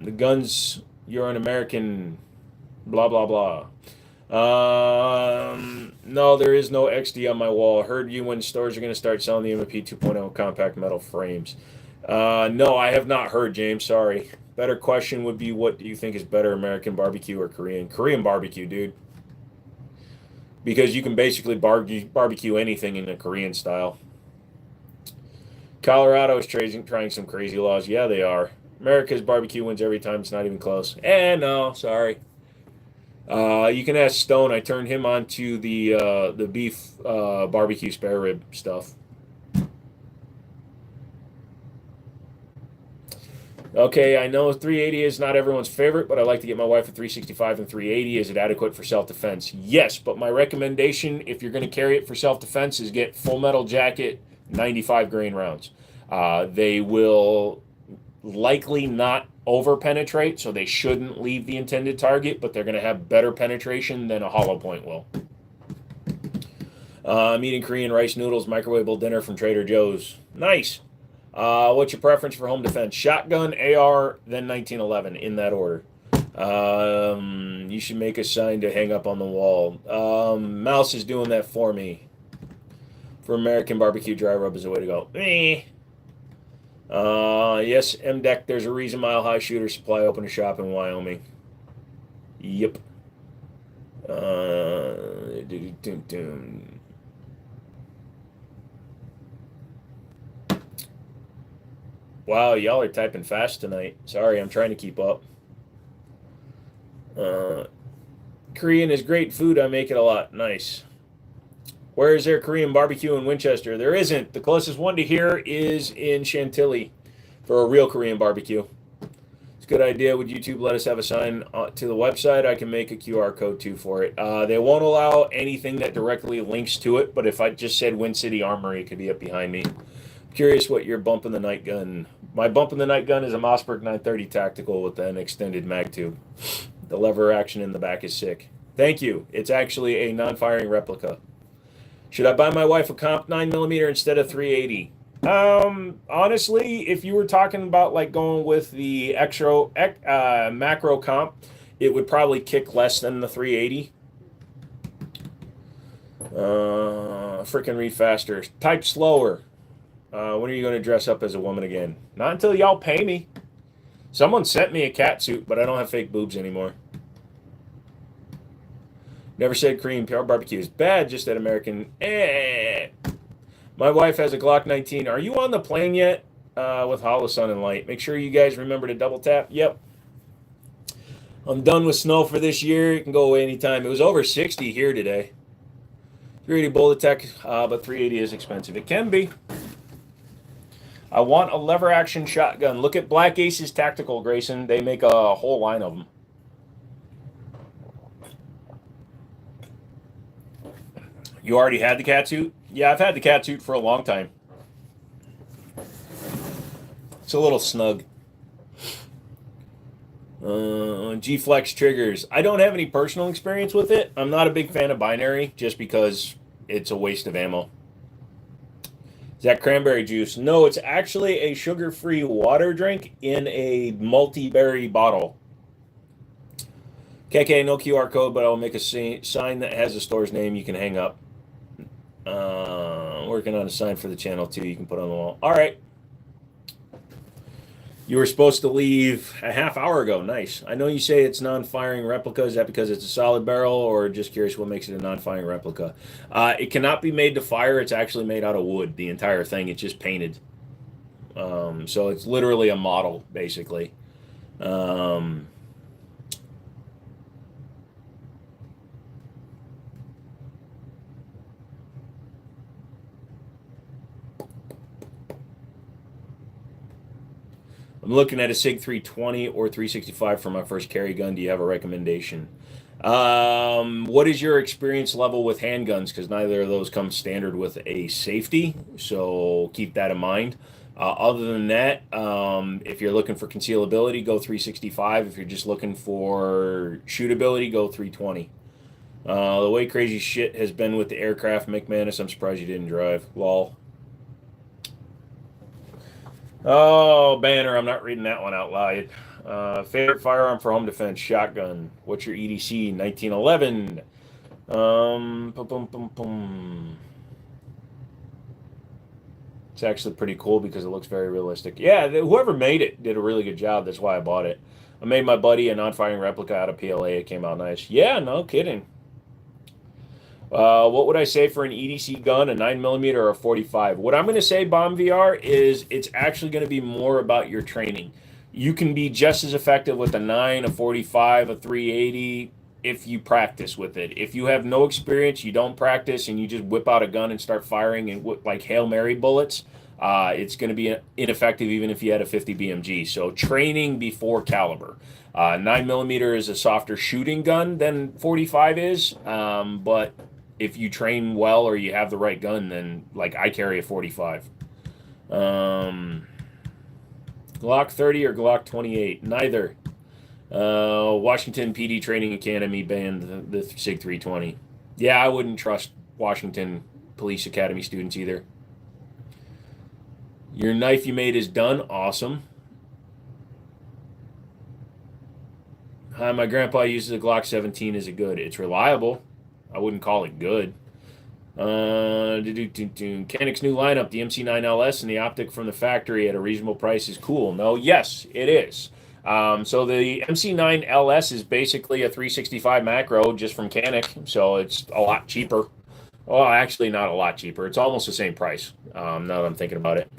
The guns, you're an American, blah, blah, blah. No, there is no XD on my wall. Heard you when stores are going to start selling the M&P 2.0 compact metal frames. No, I have not heard, James. Sorry. Better question would be, what do you think is better, American barbecue or Korean? Korean barbecue, dude. Because you can basically barbecue anything in the Korean style. Colorado is trying some crazy laws. Yeah, they are. America's barbecue wins every time. It's not even close. No, sorry. You can ask Stone. I turned him on to the beef barbecue spare rib stuff. Okay, I know 380 is not everyone's favorite, but I like to get my wife a 365 and 380. Is it adequate for self-defense? Yes, but my recommendation, if you're going to carry it for self-defense, is get Full Metal Jacket 95 grain rounds. They will likely not over penetrate, so they shouldn't leave the intended target, but they're going to have better penetration than a hollow point will. I'm eating Korean rice noodles, microwavable dinner from Trader Joe's. Nice. What's your preference for home defense? Shotgun, AR, then 1911, in that order. You should make a sign to hang up on the wall. Mouse is doing that for me. For American barbecue, dry rub is the way to go. Yes, MDEC, there's a reason Mile High Shooter Supply opened a shop in Wyoming. Yep. Wow, y'all are typing fast tonight. Sorry, I'm trying to keep up. Korean is great food. I make it a lot. Nice. Where is there Korean barbecue in Winchester? There isn't. The closest one to here is in Chantilly for a real Korean barbecue. It's a good idea. Would YouTube let us have a sign to the website? I can make a QR code too for it. They won't allow anything that directly links to it, but if I just said Wind City Armory, it could be up behind me. Curious what your bump in the night gun. My bump in the night gun is a Mossberg 930 tactical with an extended mag tube. The lever action in the back is sick. Thank you. It's actually a non-firing replica. Should I buy my wife a comp 9mm instead of 380? Honestly, if you were talking about like going with the macro comp, it would probably kick less than the 380. Freaking read faster. Type slower. When are you going to dress up as a woman again? Not until y'all pay me. Someone sent me a cat suit, but I don't have fake boobs anymore. Never said Korean barbecue is bad, just that American. My wife has a Glock 19. Are you on the plane yet? With Hollow Sun and Light. Make sure you guys remember to double tap. Yep. I'm done with snow for this year. It can go away anytime. It was over 60 here today. 380 Bulletech, but 380 is expensive. It can be. I want a lever action shotgun. Look at Black Aces Tactical, Grayson. They make a whole line of them. You already had the catsuit? Yeah, I've had the catsuit for a long time. It's a little snug. G-Flex triggers. I don't have any personal experience with it. I'm not a big fan of binary just because it's a waste of ammo. Is that cranberry juice? No, it's actually a sugar-free water drink in a multi-berry bottle. KK, no QR code, but I'll make a sign that has the store's name you can hang up. Working on a sign for the channel too you can put on the wall. All right. You were supposed to leave a half hour ago. Nice. I know you say it's non-firing replica. Is that because it's a solid barrel, or just curious what makes it a non-firing replica? It cannot be made to fire. It's actually made out of wood, the entire thing. It's just painted. So it's literally a model, basically. I'm looking at a SIG 320 or 365 for my first carry gun. Do you have a recommendation? What is your experience level with handguns? Because neither of those come standard with a safety, so keep that in mind. Other than that, if you're looking for concealability, go 365. If you're just looking for shootability, go 320. The way crazy shit has been with the aircraft, McManus, I'm surprised you didn't drive. Lol. Oh, Banner, I'm not reading that one out loud. Favorite firearm for home defense, shotgun. What's your EDC? 1911. It's actually pretty cool because it looks very realistic. Yeah, whoever made it did a really good job. That's why I bought it. I made my buddy a non-firing replica out of PLA. It came out nice. Yeah, no kidding. What would I say for an EDC gun, a 9mm or a 45? What I'm going to say, Bomb VR, is it's actually going to be more about your training. You can be just as effective with a 9, a 45, a 380 if you practice with it. If you have no experience, you don't practice, and you just whip out a gun and start firing and like Hail Mary bullets, it's going to be ineffective even if you had a 50 BMG. So training before caliber. 9mm is a softer shooting gun than 45 is, but if you train well or you have the right gun, then like I carry a 45. Glock 30 or Glock 28? Neither. Washington PD Training Academy banned the SIG 320. Yeah, I wouldn't trust Washington Police Academy students either. Your knife you made is done. Awesome. Hi, my grandpa uses a Glock 17. Is it good? It's reliable. I wouldn't call it good. Canik's new lineup, the MC9LS and the optic from the factory at a reasonable price is cool. No, yes, it is. So the MC9LS is basically a 365 macro just from Canik, so it's a lot cheaper. Well, actually, not a lot cheaper. It's almost the same price. Now that I'm thinking about it.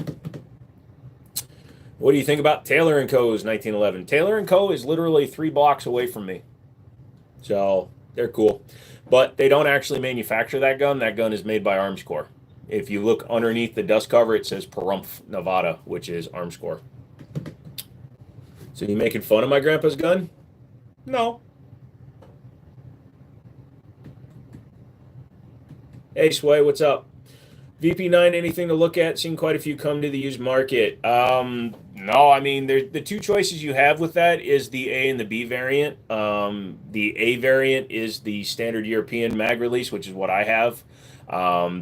What do you think about Taylor & Co.'s 1911? Taylor & Co. is literally 3 blocks away from me. So they're cool. But they don't actually manufacture that gun. That gun is made by Armscor. If you look underneath the dust cover, it says Pahrump, Nevada, which is Armscor. So you making fun of my grandpa's gun? No. Hey, Sway, what's up? VP9, anything to look at? Seen quite a few come to the used market. No, I mean, the two choices you have with that is the A and the B variant. The A variant is the standard European mag release, which is what I have.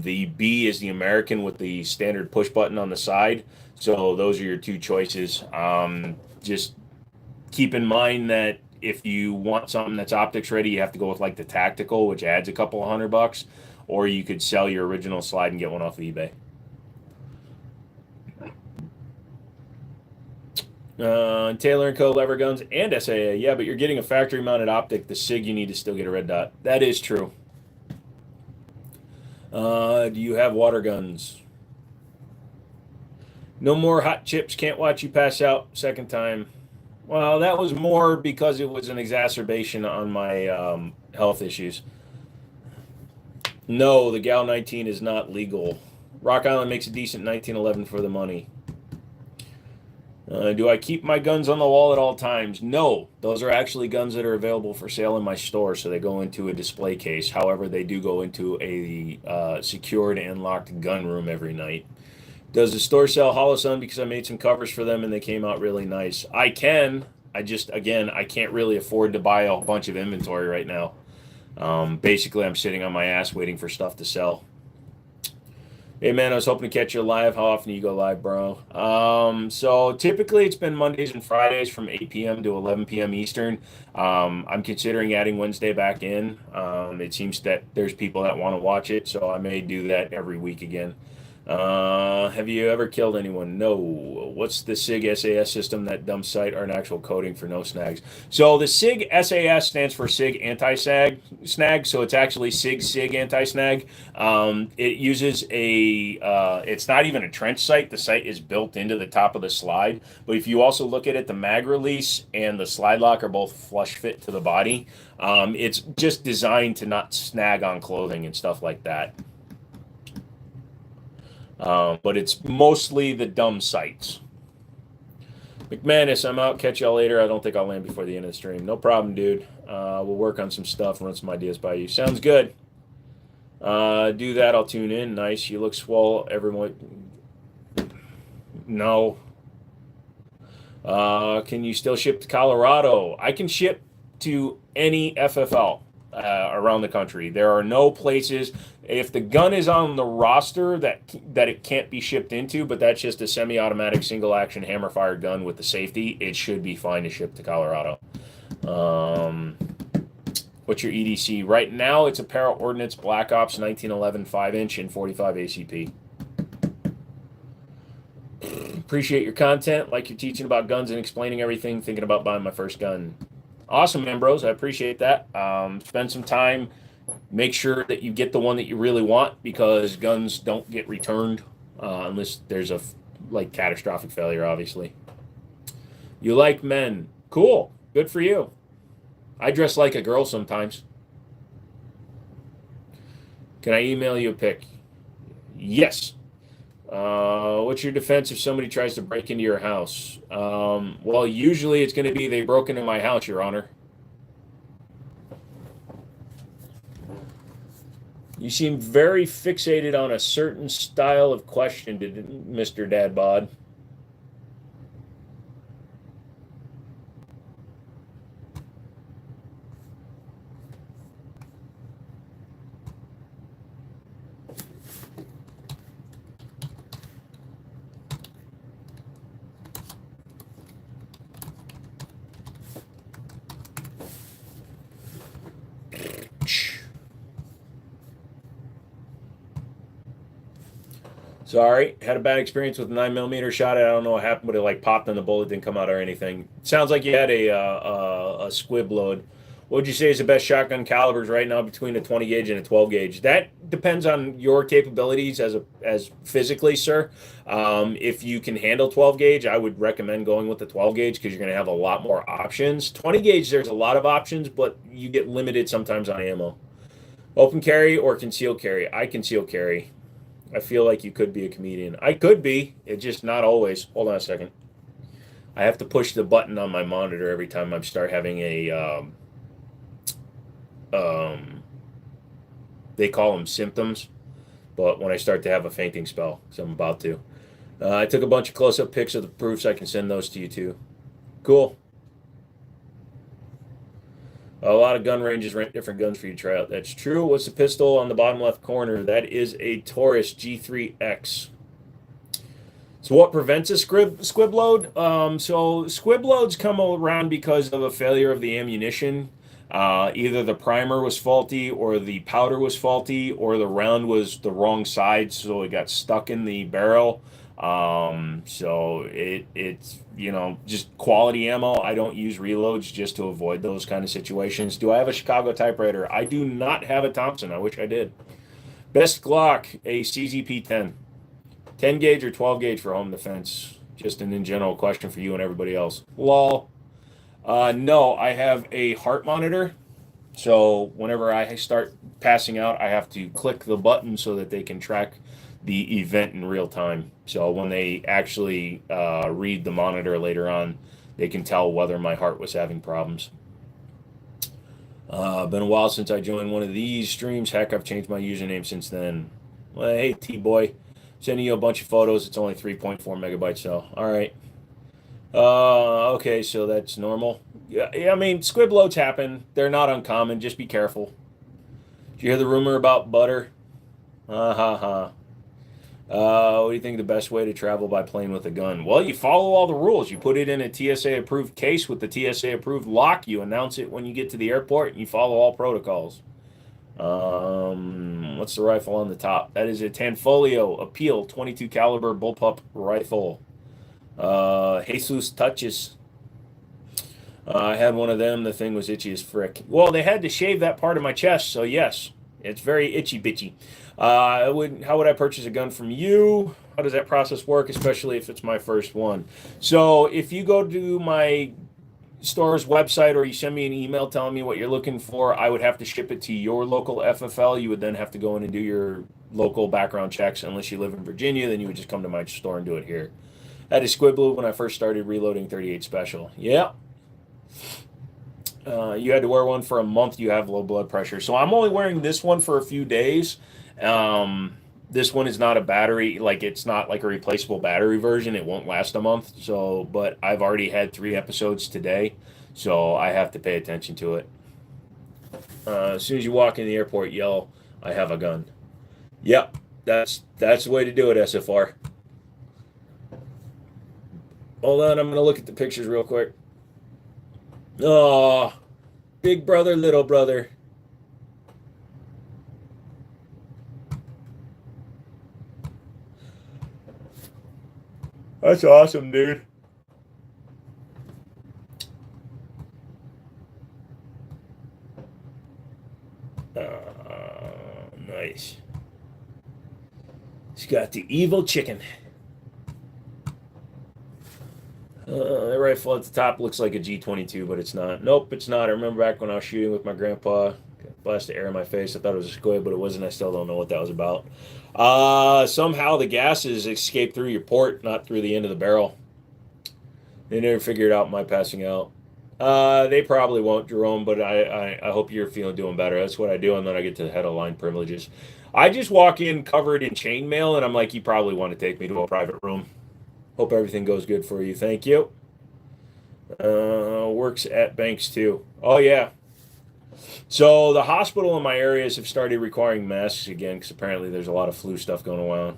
The B is the American with the standard push button on the side. So those are your two choices. Just keep in mind that if you want something that's optics ready, you have to go with like the tactical, which adds a couple of $100, or you could sell your original slide and get one off of eBay. Taylor & Co. lever guns and SAA. Yeah, but you're getting a factory mounted optic. The SIG, you need to still get a red dot. That is true. Do you have water guns? No more hot chips. Can't watch you pass out. Second time. Well, that was more because it was an exacerbation on my health issues. No, the Gal 19 is not legal. Rock Island makes a decent 1911 for the money. Do I keep my guns on the wall at all times? No, those are actually guns that are available for sale in my store, so they go into a display case. However, they do go into a secured and locked gun room every night. Does the store sell Holosun because I made some covers for them and they came out really nice? I can. I just, again, I can't really afford to buy a bunch of inventory right now. Basically, I'm sitting on my ass waiting for stuff to sell. Hey man, I was hoping to catch you live. How often do you go live, bro? So typically it's been Mondays and Fridays from 8 p.m. to 11 p.m. Eastern. I'm considering adding Wednesday back in. It seems that there's people that want to watch it, so I may do that every week again. Have you ever killed anyone? No. What's the SIG SAS system that dumps site or an actual coding for no snags? So the SIG SAS stands for SIG anti-snag. So it's actually SIG anti-snag. It uses it's not even a trench site. The site is built into the top of the slide. But if you also look at it, the mag release and the slide lock are both flush fit to the body. It's just designed to not snag on clothing and stuff like that. But it's mostly the dumb sites. McManus, I'm out. Catch y'all later. I don't think I'll land before the end of the stream. No problem, dude. We'll work on some stuff, run some ideas by you. Sounds good. Do that. I'll tune in. Nice. You look swole. Everyone. No. Can you still ship to Colorado? I can ship to any FFL around the country. There are no places. If the gun is on the roster that it can't be shipped into, but that's just a semi-automatic single-action hammer-fire gun with the safety, it should be fine to ship to Colorado. What's your EDC? Right now, it's a Para Ordnance Black Ops 1911 5-inch and 45 ACP. Appreciate your content. Like you're teaching about guns and explaining everything. Thinking about buying my first gun. Awesome, man, bros. I appreciate that. Spend some time. Make sure that you get the one that you really want because guns don't get returned unless there's a catastrophic failure, obviously. You like men. Cool. Good for you. I dress like a girl sometimes. Can I email you a pic? Yes. What's your defense if somebody tries to break into your house? Well, usually it's going to be they broke into my house, Your Honor. You seem very fixated on a certain style of question, Mr. Dadbod. Sorry, had a bad experience with a 9mm shot. I don't know what happened, but it popped and the bullet didn't come out or anything. Sounds like you had a squib load. What would you say is the best shotgun calibers right now between a 20 gauge and a 12 gauge? That depends on your capabilities as physically, sir. If you can handle 12 gauge, I would recommend going with the 12 gauge because you're going to have a lot more options. 20 gauge, there's a lot of options, but you get limited sometimes on ammo. Open carry or concealed carry? I conceal carry. I feel like you could be a comedian. I could be. It's just not always. Hold on a second. I have to push the button on my monitor every time I start having they call them symptoms, but when I start to have a fainting spell, so I'm about to. I took a bunch of close-up pics of the proofs. I can send those to you too. Cool. A lot of gun ranges rent different guns for you to try out. That's true. What's the pistol on the bottom left corner? That is a Taurus G3X. So what prevents a squib load? So squib loads come around because of a failure of the ammunition. Either the primer was faulty or the powder was faulty or the round was the wrong side, so it got stuck in the barrel. So it's just quality ammo. I don't use reloads just to avoid those kind of situations. Do I have a Chicago typewriter? I do not have a Thompson. I wish I did. Best Glock, a CZP 10. 10 gauge or 12 gauge for home defense? Just an in general question for you and everybody else. Lol. No, I have a heart monitor. So whenever I start passing out, I have to click the button so that they can track the event in real time. So when they actually read the monitor later on, they can tell whether my heart was having problems. Been a while since I joined one of these streams. Heck, I've changed my username since then. Well, hey, T-Boy. Sending you a bunch of photos. It's only 3.4 megabytes, so all right. Okay, so that's normal. Yeah, I mean, squib loads happen. They're not uncommon. Just be careful. Did you hear the rumor about butter? Ha ha. What do you think the best way to travel by plane with a gun? Well, you follow all the rules. You put it in a TSA approved case with the TSA approved lock. You announce it when you get to the airport, and you follow all protocols. What's the rifle on the top? That is a Tanfoglio Appeal 22 caliber bullpup rifle. Jesus touches. I had one of them. The thing was itchy as frick. Well, they had to shave that part of my chest, so yes, it's very itchy bitchy. How would I purchase a gun from you? How does that process work, especially if it's my first one? So if you go to my store's website or you send me an email telling me what you're looking for, I would have to ship it to your local FFL. You would then have to go in and do your local background checks. Unless you live in Virginia, then you would just come to my store and do it here. I had a Squibblue when I first started reloading 38 Special. Yeah. You had to wear one for a month. You have low blood pressure. So I'm only wearing this one for a few days. This one is not a battery, like it's not like a replaceable battery version. It won't last a month. So, but I've already had 3 episodes today, so I have to pay attention to it. As soon as you walk in the airport, yell, "I have a gun." Yep, that's the way to do it, SFR. Hold on, I'm gonna look at the pictures real quick. Oh, big brother, little brother. That's awesome, dude. Nice. He's got the evil chicken. That rifle at the top looks like a G22, but it's not. Nope, it's not. I remember back when I was shooting with my grandpa. Got blast of air in my face. I thought it was a squid, but it wasn't. I still don't know what that was about. Somehow the gases escaped through your port, not through the end of the barrel. They never figured out my passing out. They probably won't, Jerome, but I hope you're doing better. That's what I do, and then I get to the head of line privileges. I just walk in covered in chainmail, and I'm like, you probably want to take me to a private room. Hope everything goes good for you. Thank you. Works at banks too. Oh yeah. So the hospital in my areas have started requiring masks again because apparently there's a lot of flu stuff going around.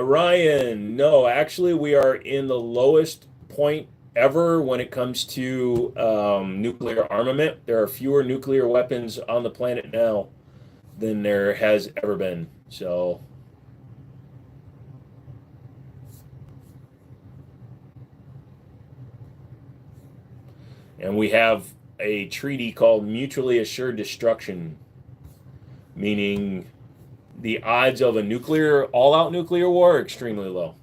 Ryan, no, actually we are in the lowest point ever when it comes to nuclear armament. There are fewer nuclear weapons on the planet now than there has ever been. So and we have a treaty called mutually assured destruction, meaning the odds of a all-out nuclear war are extremely low.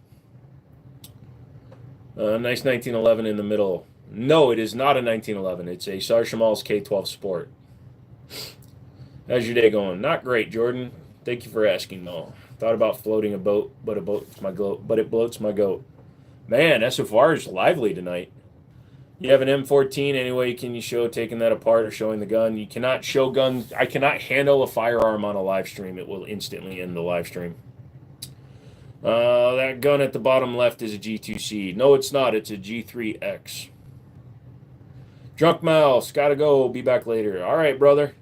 Nice 1911 in the middle. No, it is not a 1911. It's a Sarshamal's K-12 Sport. How's your day going? Not great, Jordan. Thank you for asking, though. Thought about floating a boat, but it bloats my goat. Man, SFR is lively tonight. You have an M14. Anyway, can you show taking that apart or showing the gun? You cannot show guns. I cannot handle a firearm on a live stream. It will instantly end the live stream. That gun at the bottom left is a G2C. No, it's not. It's a G3X. Drunk Mouse. Gotta go. Be back later. All right, brother.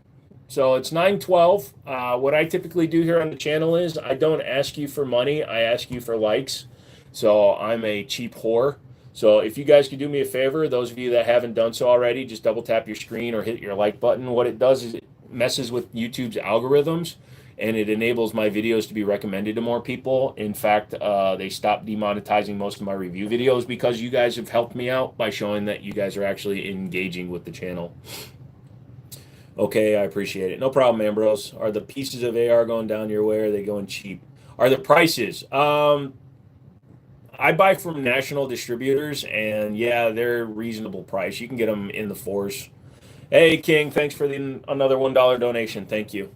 So it's 9:12. What I typically do here on the channel is I don't ask you for money. I ask you for likes. So I'm a cheap whore. So if you guys could do me a favor, those of you that haven't done so already, just double tap your screen or hit your like button. What it does is it messes with YouTube's algorithms and it enables my videos to be recommended to more people. In fact, they stopped demonetizing most of my review videos because you guys have helped me out by showing that you guys are actually engaging with the channel. Okay, I appreciate it. No problem, Ambrose. Are the pieces of AR going down your way or are they going cheap? Are the prices? I buy from national distributors, and yeah, they're reasonable price. You can get them in the fours. Hey, King, thanks for the another $1 donation. Thank you.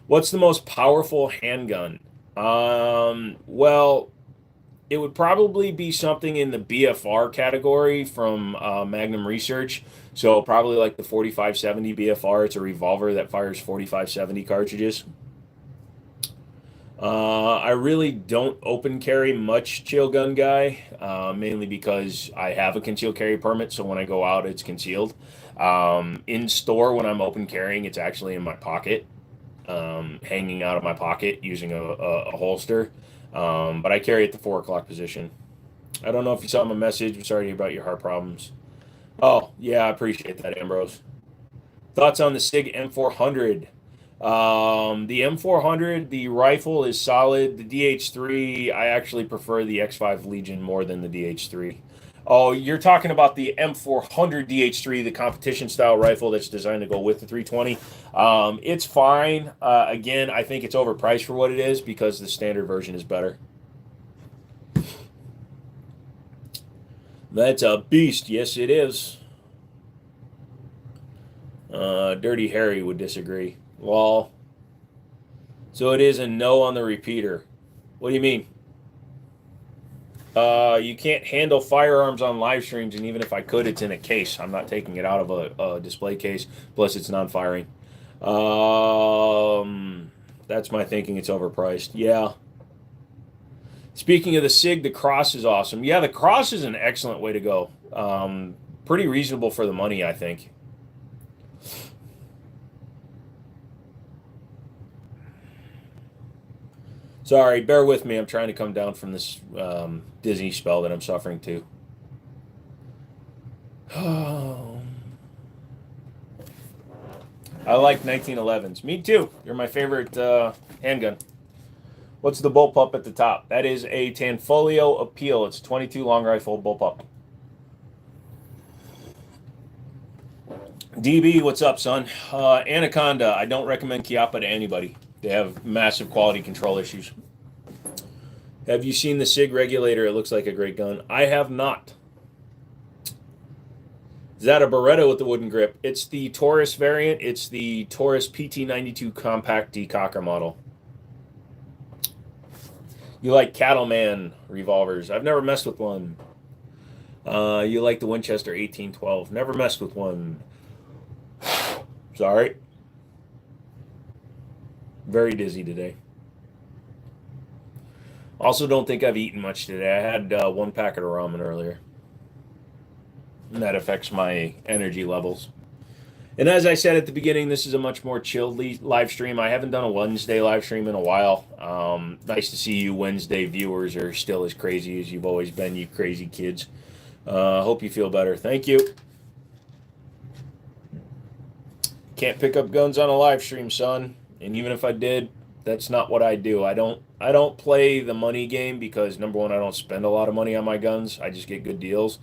What's the most powerful handgun? Well, it would probably be something in the BFR category from Magnum Research. So probably like the 4570 BFR. It's a revolver that fires 4570 cartridges. I really don't open carry much chill gun guy, mainly because I have a concealed carry permit. So when I go out, it's concealed. In store, when I'm open carrying, it's actually in my pocket, hanging out of my pocket using a holster. But I carry at the 4 o'clock position. I don't know if you saw my message. I'm sorry about your heart problems. Oh, yeah, I appreciate that, Ambrose. Thoughts on the SIG M400? The M400, the rifle is solid. The DH3, I actually prefer the X5 Legion more than the DH3. Oh, you're talking about the M400 DH3, the competition style rifle that's designed to go with the 320. It's fine. Again, I think it's overpriced for what it is because the standard version is better. That's a beast. Yes, it is. Dirty Harry would disagree. Well, so it is a no on the repeater. What do you mean? You can't handle firearms on live streams, and even if I could, it's in a case. I'm not taking it out of a display case. Plus, it's non-firing. That's my thinking. It's overpriced. Yeah. Speaking of the SIG, the Cross is awesome. Yeah, the Cross is an excellent way to go. Pretty reasonable for the money, I think. Sorry, bear with me. I'm trying to come down from this dizzy spell that I'm suffering to. I like 1911s. Me too. You're my favorite handgun. What's the bullpup at the top? That is a Tanfoglio Appeal. It's a 22 long rifle bullpup. DB, what's up, son? Anaconda. I don't recommend Chiappa to anybody. They have massive quality control issues. Have you seen the SIG regulator? It looks like a great gun. I have not. Is that a Beretta with the wooden grip? It's the Taurus variant. It's the Taurus PT92 compact decocker model. You like Cattleman revolvers. I've never messed with one. You like the Winchester 1812. Never messed with one. Sorry. Very dizzy today. Also, don't think I've eaten much today. I had 1 packet of ramen earlier. And that affects my energy levels. And as I said at the beginning, this is a much more chilled live stream. I haven't done a Wednesday live stream in a while. Nice to see you Wednesday viewers are still as crazy as you've always been, you crazy kids. Hope you feel better. Thank you. Can't pick up guns on a live stream, son. And even if I did, that's not what I do. I don't play the money game because, number one, I don't spend a lot of money on my guns. I just get good deals.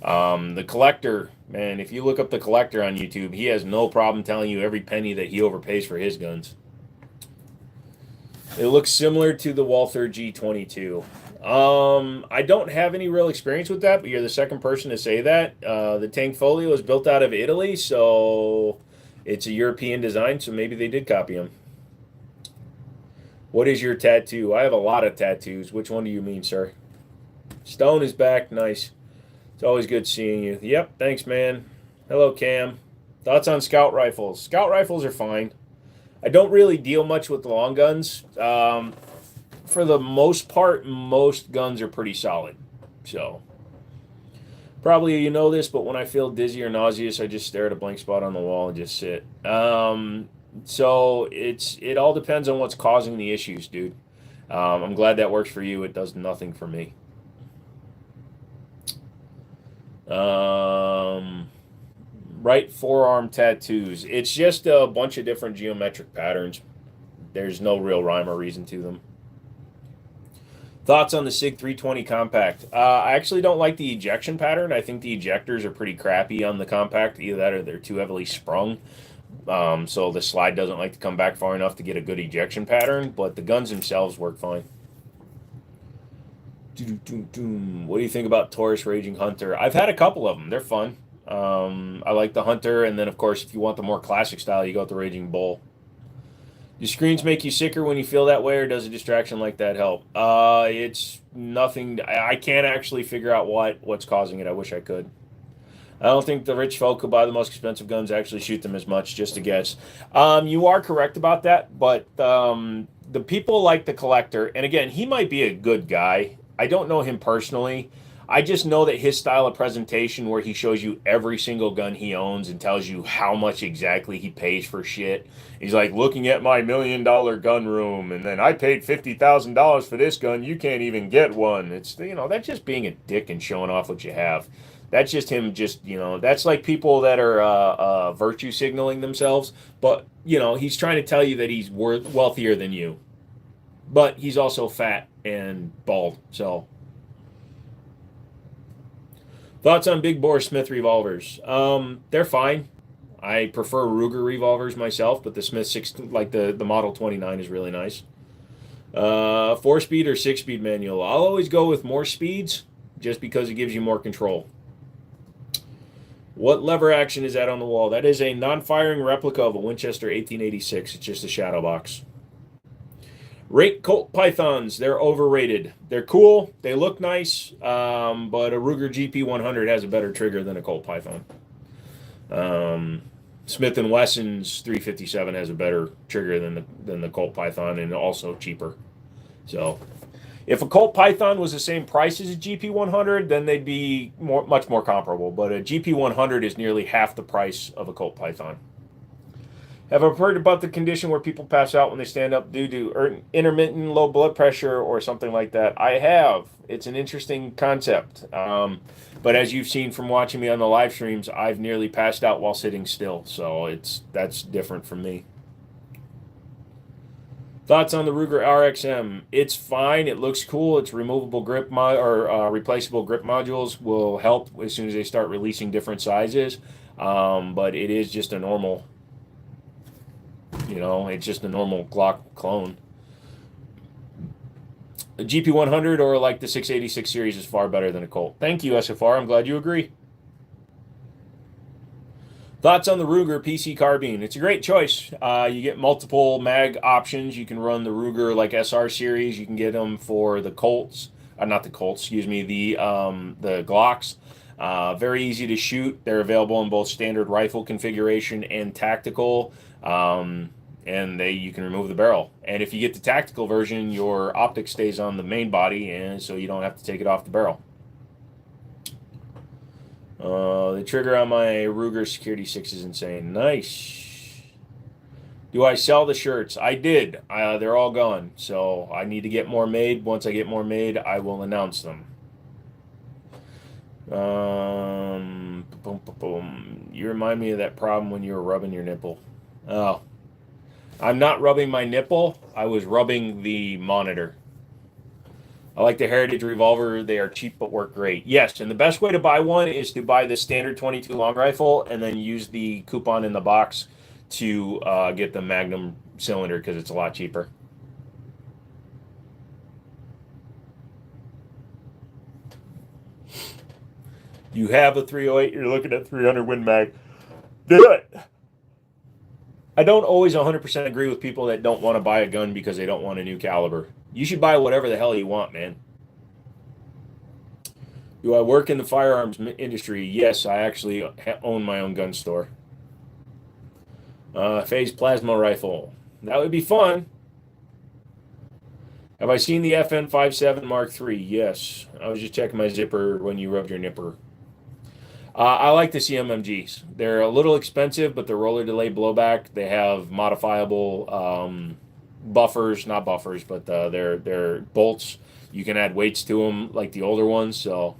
The Collector, man, if you look up the Collector on YouTube, he has no problem telling you every penny that he overpays for his guns. It looks similar to the Walther G22. I don't have any real experience with that, but you're the second person to say that. The Tanfoglio is built out of Italy, so it's a European design, so maybe they did copy them. What is your tattoo? I have a lot of tattoos. Which one do you mean, sir? Stone is back. Nice. It's always good seeing you. Yep, thanks, man. Hello, Cam. Thoughts on scout rifles? Scout rifles are fine. I don't really deal much with long guns. For the most part, most guns are pretty solid. So, probably you know this, but when I feel dizzy or nauseous, I just stare at a blank spot on the wall and just sit. So it all depends on what's causing the issues, dude. I'm glad that works for you. It does nothing for me. Right forearm tattoos. It's just a bunch of different geometric patterns. There's no real rhyme or reason to them. Thoughts on the SIG 320 compact? I actually don't like the ejection pattern. I think the ejectors are pretty crappy on the compact. Either that or they're too heavily sprung. So the slide doesn't like to come back far enough to get a good ejection pattern, but the guns themselves work fine. What do you think about Taurus Raging Hunter? I've had a couple of them. They're fun. I like the Hunter, and then of course, if you want the more classic style, you go with the Raging Bull. Do screens make you sicker when you feel that way, or does a distraction like that help? It's nothing. I can't actually figure out what's causing it. I wish I could. I don't think the rich folk who buy the most expensive guns actually shoot them as much. Just a guess. You are correct about that, but the people like the collector, and again, he might be a good guy. I don't know him personally. I just know that his style of presentation, where he shows you every single gun he owns and tells you how much exactly he pays for shit. He's like, looking at my $1 million gun room, and then I paid $50,000 for this gun. You can't even get one. It's, that's just being a dick and showing off what you have. That's just him. Just, that's like people that are virtue signaling themselves. But he's trying to tell you that he's wealthier than you. But he's also fat and bald. So, thoughts on big bore Smith revolvers? They're fine. I prefer Ruger revolvers myself, but the Smith 6, like the Model 29, is really nice. 4-speed or 6-speed manual? I'll always go with more speeds, just because it gives you more control. What lever action is that on the wall? That is a non-firing replica of a Winchester 1886. It's just a shadow box. Rate Colt Pythons. They're overrated. They're cool. They look nice, but a Ruger GP100 has a better trigger than a Colt Python. Smith & Wesson's 357 has a better trigger than the Colt Python, and also cheaper. So, if a Colt Python was the same price as a GP100, then they'd be much more comparable. But a GP100 is nearly half the price of a Colt Python. Have I heard about the condition where people pass out when they stand up due to intermittent low blood pressure or something like that? I have. It's an interesting concept. But as you've seen from watching me on the live streams, I've nearly passed out while sitting still. So that's different from me. Thoughts on the Ruger RXM? It's fine. It looks cool. Its removable grip replaceable grip modules will help as soon as they start releasing different sizes. But it is just a normal. It's just a normal Glock clone. The GP100 or like the 686 series is far better than a Colt. Thank you, SFR. I'm glad you agree. Thoughts on the Ruger PC carbine? It's a great choice. You get multiple mag options. You can run the Ruger like SR series. You can get them for the Colts. Not the Colts, excuse me, the Glocks. Very easy to shoot. They're available in both standard rifle configuration and tactical. And you can remove the barrel. And if you get the tactical version, your optic stays on the main body, and so you don't have to take it off the barrel. The trigger on my Ruger Security 6 is insane. Nice. Do I sell the shirts? I did. They're all gone. So I need to get more made. Once I get more made, I will announce them. You remind me of that problem when you were rubbing your nipple. Oh. I'm not rubbing my nipple. I was rubbing the monitor. I like the Heritage revolver. They are cheap but work great. Yes, and the best way to buy one is to buy the standard 22 long rifle and then use the coupon in the box to get the Magnum cylinder because it's a lot cheaper. You have a 308. You're looking at 300 Win Mag. Do it. I don't always 100% agree with people that don't want to buy a gun because they don't want a new caliber. You should buy whatever the hell you want, man. Do I work in the firearms industry? Yes, I actually own my own gun store. Phase plasma rifle. That would be fun. Have I seen the FN57 Mark III? Yes. I was just checking my zipper when you rubbed your nipper. I like the CMMGs. They're a little expensive, but they're roller delay blowback. They have modifiable buffers, not buffers, but they're bolts. You can add weights to them like the older ones. So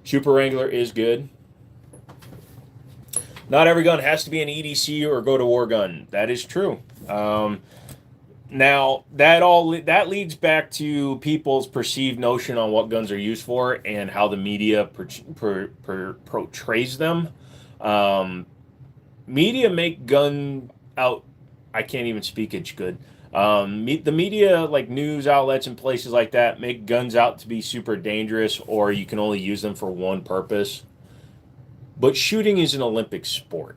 Super Wrangler is good. Not every gun has to be an EDC or go to war gun. That is true. Now that leads back to people's perceived notion on what guns are used for and how the media portrays them. Media make gun out. I can't even speak it good. The media, like news outlets and places like that, make guns out to be super dangerous, or you can only use them for one purpose. But shooting is an Olympic sport.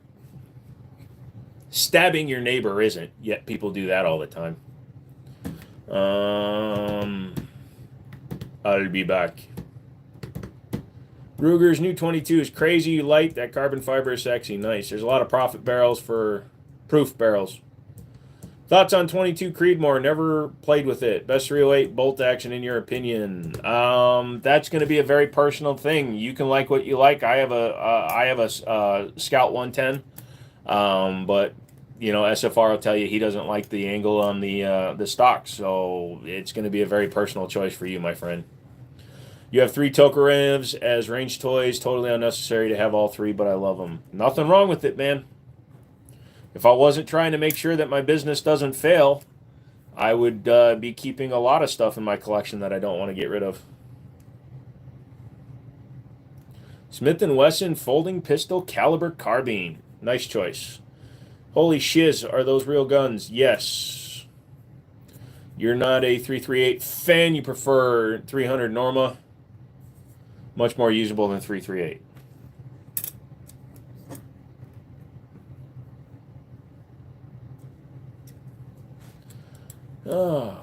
Stabbing your neighbor isn't, yet people do that all the time. I'll be back. Ruger's new 22 is crazy light. That carbon fiber is sexy. Nice. There's a lot of profit barrels for proof barrels. Thoughts on 22 Creedmoor? Never played with it. Best 308 bolt action in your opinion? That's going to be a very personal thing. You can like what you like. I have a Scout 110, but you know SFR will tell you he doesn't like the angle on the stock, so it's going to be a very personal choice for you, my friend. You have 3 Tokarevs as range toys. Totally unnecessary to have all 3, but I love them. Nothing wrong with it, man. If I wasn't trying to make sure that my business doesn't fail, I would be keeping a lot of stuff in my collection that I don't want to get rid of. Smith & Wesson folding pistol caliber carbine. Nice choice. Holy shiz, are those real guns? Yes. You're not a 338 fan. You prefer 300 Norma. Much more usable than 338. Oh.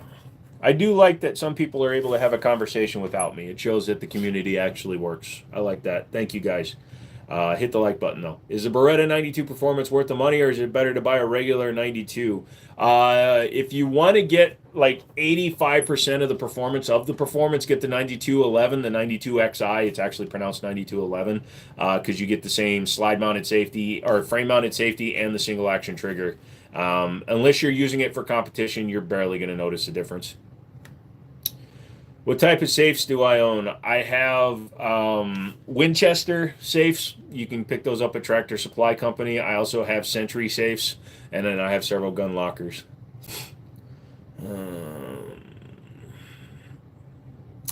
I do like that some people are able to have a conversation without me. It shows that the community actually works. I like that. Thank you, guys. Hit the like button, though. Is the Beretta 92 Performance worth the money, or is it better to buy a regular 92? If you want to get like 85% of the performance, get the 9211, the 92XI. It's actually pronounced 9211 because you get the same slide-mounted safety or frame-mounted safety and the single-action trigger. Unless you're using it for competition, you're barely going to notice the difference. What type of safes do I own? I have Winchester safes. You can pick those up at Tractor Supply Company. I also have Sentry safes, and then I have several gun lockers.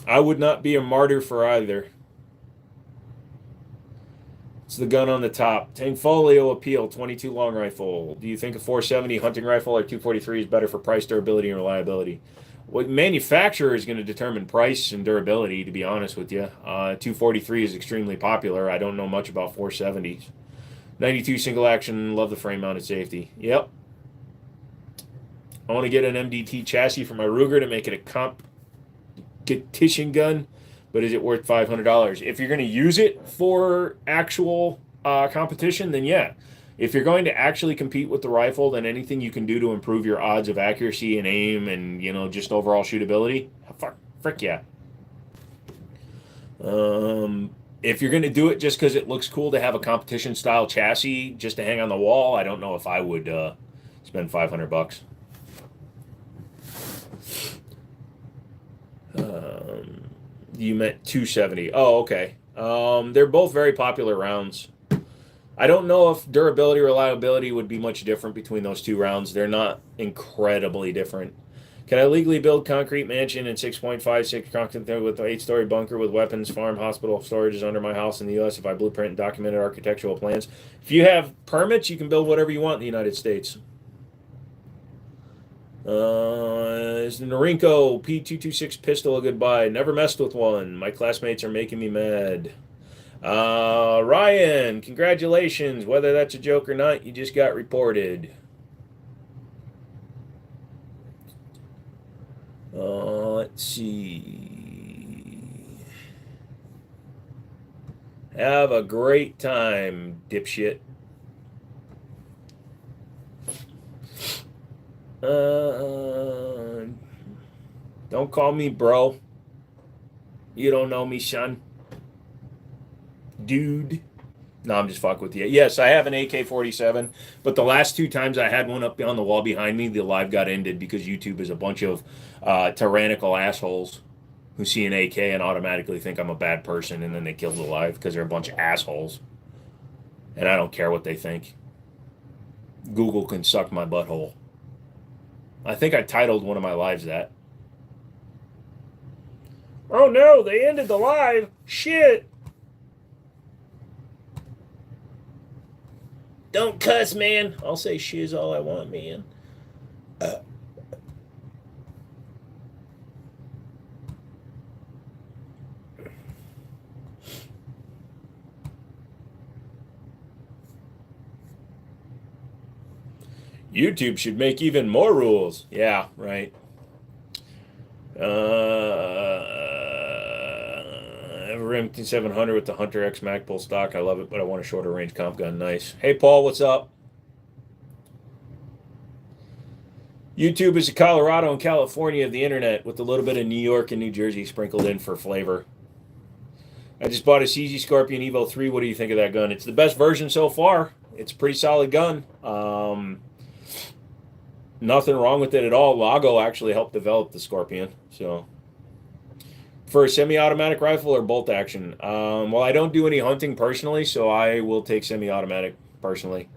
I would not be a martyr for either. It's the gun on the top. Tanfoglio Appeal 22 long rifle. Do you think a 470 hunting rifle or 243 is better for price, durability, and reliability? What manufacturer is going to determine price and durability, to be honest with you. 243 is extremely popular. I don't know much about 470s. 92 single action, love the frame mounted safety. Yep. I want to get an MDT chassis for my Ruger to make it a competition gun, but is it worth $500? If you're going to use it for actual competition, then yeah. If you're going to actually compete with the rifle, then anything you can do to improve your odds of accuracy and aim and, you know, just overall shootability, frick yeah. If you're going to do it just because it looks cool to have a competition style chassis just to hang on the wall, I don't know if I would spend $500. You meant 270. Oh, okay. They're both very popular rounds. I don't know if durability, reliability would be much different between those two rounds. They're not incredibly different. Can I legally build concrete mansion in 6.56 concrete with an 8-story bunker with weapons, farm, hospital, storage is under my house in the U.S. if I blueprint and documented architectural plans? If you have permits, you can build whatever you want in the United States. Is the Norinco P226 pistol a good buy? Never messed with one. My classmates are making me mad. Ryan, congratulations. Whether that's a joke or not, you just got reported. Let's see. Have a great time, dipshit. Don't call me bro. You don't know me, son. Dude. No, I'm just fucking with you. Yes, I have an AK-47, but the last 2 times I had one up on the wall behind me, the live got ended because YouTube is a bunch of tyrannical assholes who see an AK and automatically think I'm a bad person, and then they kill the live because they're a bunch of assholes. And I don't care what they think. Google can suck my butthole. I think I titled one of my lives that. Oh no, they ended the live. Shit. Don't cuss, man. I'll say shiz all I want, man. YouTube should make even more rules. Yeah, right. I have a Remington 700 with the Hunter X Magpul stock. I love it, but I want a shorter range comp gun. Nice. Hey, Paul, what's up? YouTube is the Colorado and California of the internet with a little bit of New York and New Jersey sprinkled in for flavor. I just bought a CZ Scorpion Evo 3. What do you think of that gun? It's the best version so far. It's a pretty solid gun. Nothing wrong with it at all. Lago actually helped develop the Scorpion. So, for a semi-automatic rifle or bolt action? Well, I don't do any hunting personally, so I will take semi-automatic personally.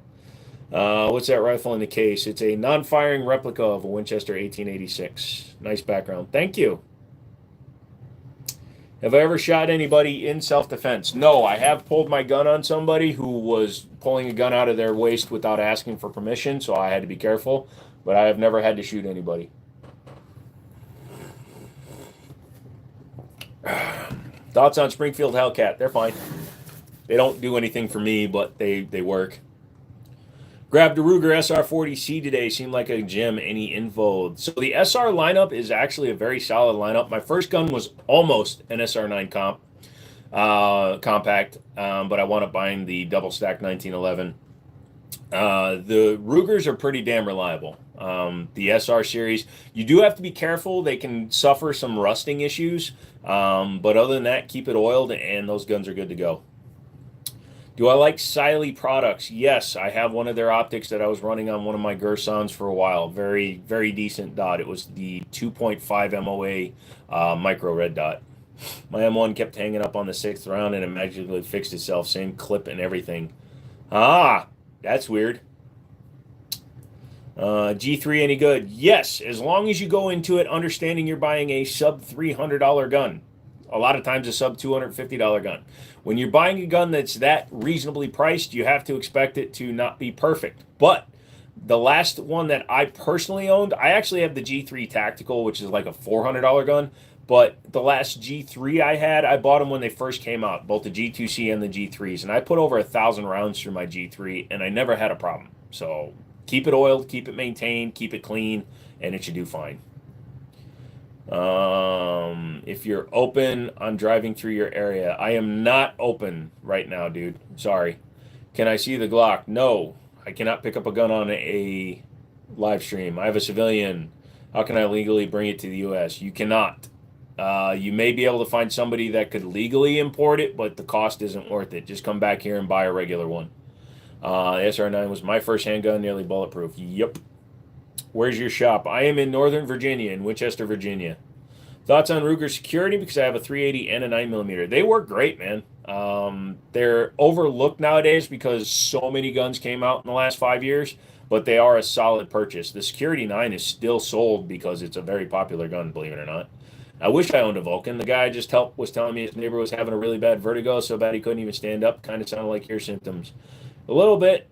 What's that rifle in the case? It's a non-firing replica of a Winchester 1886. Nice background. Thank you. Have I ever shot anybody in self-defense? No, I have pulled my gun on somebody who was pulling a gun out of their waist without asking for permission, so I had to be careful. But I have never had to shoot anybody. Thoughts on Springfield Hellcat? They're fine. They don't do anything for me, but they work. Grabbed a Ruger SR40C today. Seemed like a gem. Any info? So the SR lineup is actually a very solid lineup. My first gun was almost an SR9 compact, but I wound up buying the double stack 1911. The Rugers are pretty damn reliable. The SR series, you do have to be careful. They can suffer some rusting issues, but other than that, keep it oiled, and those guns are good to go. Do I like Siley products? Yes, I have one of their optics that I was running on one of my Gersons for a while. Very, very decent dot. It was the 2.5 MOA micro red dot. My M1 kept hanging up on the 6th round, and it magically fixed itself. Same clip and everything. Ah, that's weird. G3 any good? Yes, as long as you go into it understanding you're buying a sub $300 gun. A lot of times a sub $250 gun. When you're buying a gun that's that reasonably priced, you have to expect it to not be perfect. But the last one that I personally owned, I actually have the G3 Tactical, which is like a $400 gun. But the last G3 I had, I bought them when they first came out, both the G2C and the G3s. And I put over 1,000 rounds through my G3, and I never had a problem. So keep it oiled, keep it maintained, keep it clean, and it should do fine. If you're open on driving through your area, I am not open right now, dude. Sorry. Can I see the Glock? No, I cannot pick up a gun on a live stream. I have a civilian. How can I legally bring it to the U.S.? You cannot. You may be able to find somebody that could legally import it, but the cost isn't worth it. Just come back here and buy a regular one. SR9 was my first handgun, nearly bulletproof. Yep. Where's your shop? I am in Northern Virginia, in Winchester, Virginia. Thoughts on Ruger security? Because I have a 380 and a 9mm. They work great, man. They're overlooked nowadays because so many guns came out in the last 5 years, but they are a solid purchase. The Security 9 is still sold because it's a very popular gun, believe it or not. I wish I owned a Vulcan. The guy I just helped was telling me his neighbor was having a really bad vertigo, so bad he couldn't even stand up. Kind of sounded like your symptoms. A little bit.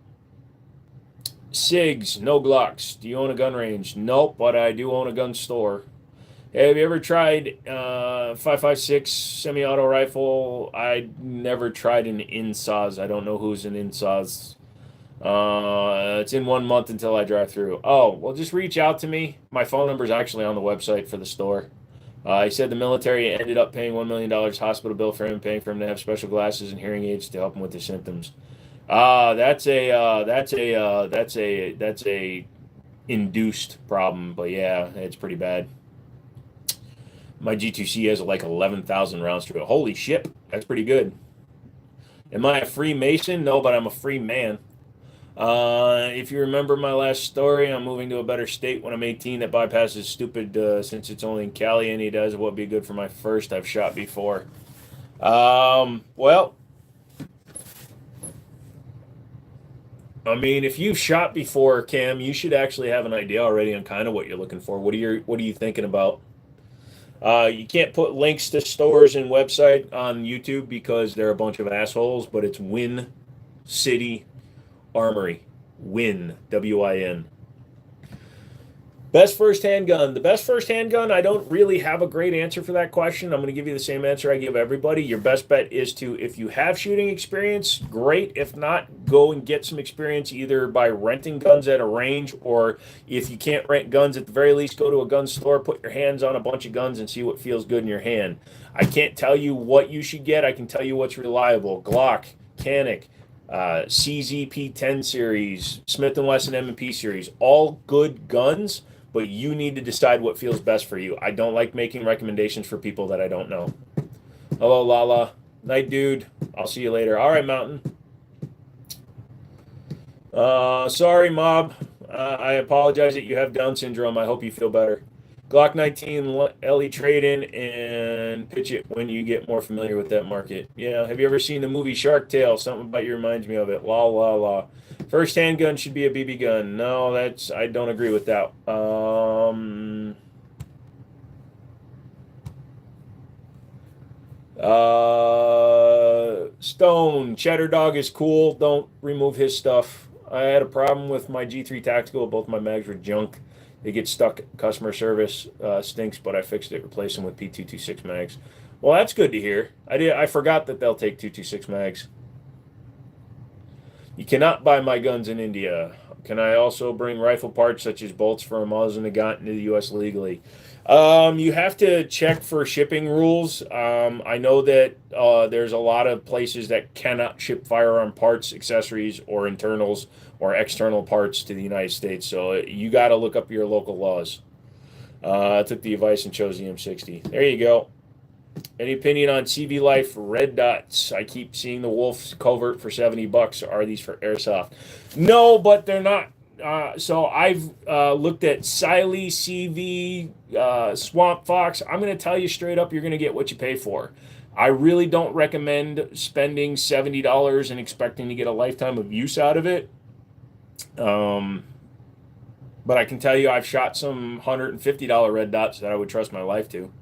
SIGs, no Glocks. Do you own a gun range? Nope, but I do own a gun store. Hey, have you ever tried 5.56 semi-auto rifle? I never tried an INSAS. I don't know who's an INSAS. It's in 1 month until I drive through. Oh, well, just reach out to me. My phone number is actually on the website for the store. He said the military ended up paying $1 million hospital bill for him, paying for him to have special glasses and hearing aids to help him with his symptoms. That's a induced problem, but yeah, it's pretty bad. My G2C has like 11,000 rounds to it. Holy shit, that's pretty good. Am I a Freemason? No, but I'm a free man. If you remember my last story, I'm moving to a better state when I'm 18. That bypass is stupid since it's only in Cali, and he does what would be good for my first. I've shot before. Well, I mean, if you've shot before, Cam, you should actually have an idea already on kind of what you're looking for. What are you thinking about? You can't put links to stores and website on YouTube because they're a bunch of assholes, but it's Win City Armory. Win, W-I-N. Best first handgun. The best first handgun, I don't really have a great answer for that question. I'm going to give you the same answer I give everybody. Your best bet is to, if you have shooting experience, great. If not, go and get some experience either by renting guns at a range, or if you can't rent guns, at the very least, go to a gun store, put your hands on a bunch of guns, and see what feels good in your hand. I can't tell you what you should get. I can tell you what's reliable. Glock, Canik, CZP-10 series, Smith & Wesson M&P series, all good guns, but you need to decide what feels best for you. I don't like making recommendations for people that I don't know. Hello, Lala. Night, dude. I'll see you later. All right, Mountain. Sorry, Mob. I apologize that you have Down syndrome. I hope you feel better. Glock 19, Ellie trade-in, and pitch it when you get more familiar with that market. Yeah, have you ever seen the movie Shark Tale? Something about you reminds me of it. La, la, la. First handgun should be a BB gun. No, I don't agree with that. Stone, Cheddar Dog is cool. Don't remove his stuff. I had a problem with my G3 Tactical. Both my mags were junk. They get stuck. Customer service stinks, but I fixed it. Replaced them with P226 mags. Well, that's good to hear. I forgot that they'll take 226 mags. You cannot buy my guns in India. Can I also bring rifle parts such as bolts for a Mosin Nagant into the U.S. legally? You have to check for shipping rules. I know that there's a lot of places that cannot ship firearm parts, accessories, or internals or external parts to the United States. So you got to look up your local laws. I took the advice and chose the M60. There you go. Any opinion on CV Life red dots? I keep seeing the Wolf covert for $70. Are these for airsoft? No, but they're not. So I've looked at Siley, CV, Swamp Fox. I'm going to tell you straight up, you're going to get what you pay for. I really don't recommend spending $70 and expecting to get a lifetime of use out of it. But I can tell you I've shot some $150 red dots that I would trust my life to.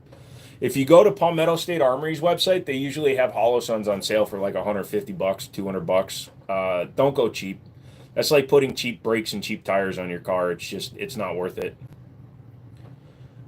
If you go to Palmetto State Armory's website, they usually have Holosuns on sale for like $150, $200. Don't go cheap. That's like putting cheap brakes and cheap tires on your car. It's not worth it.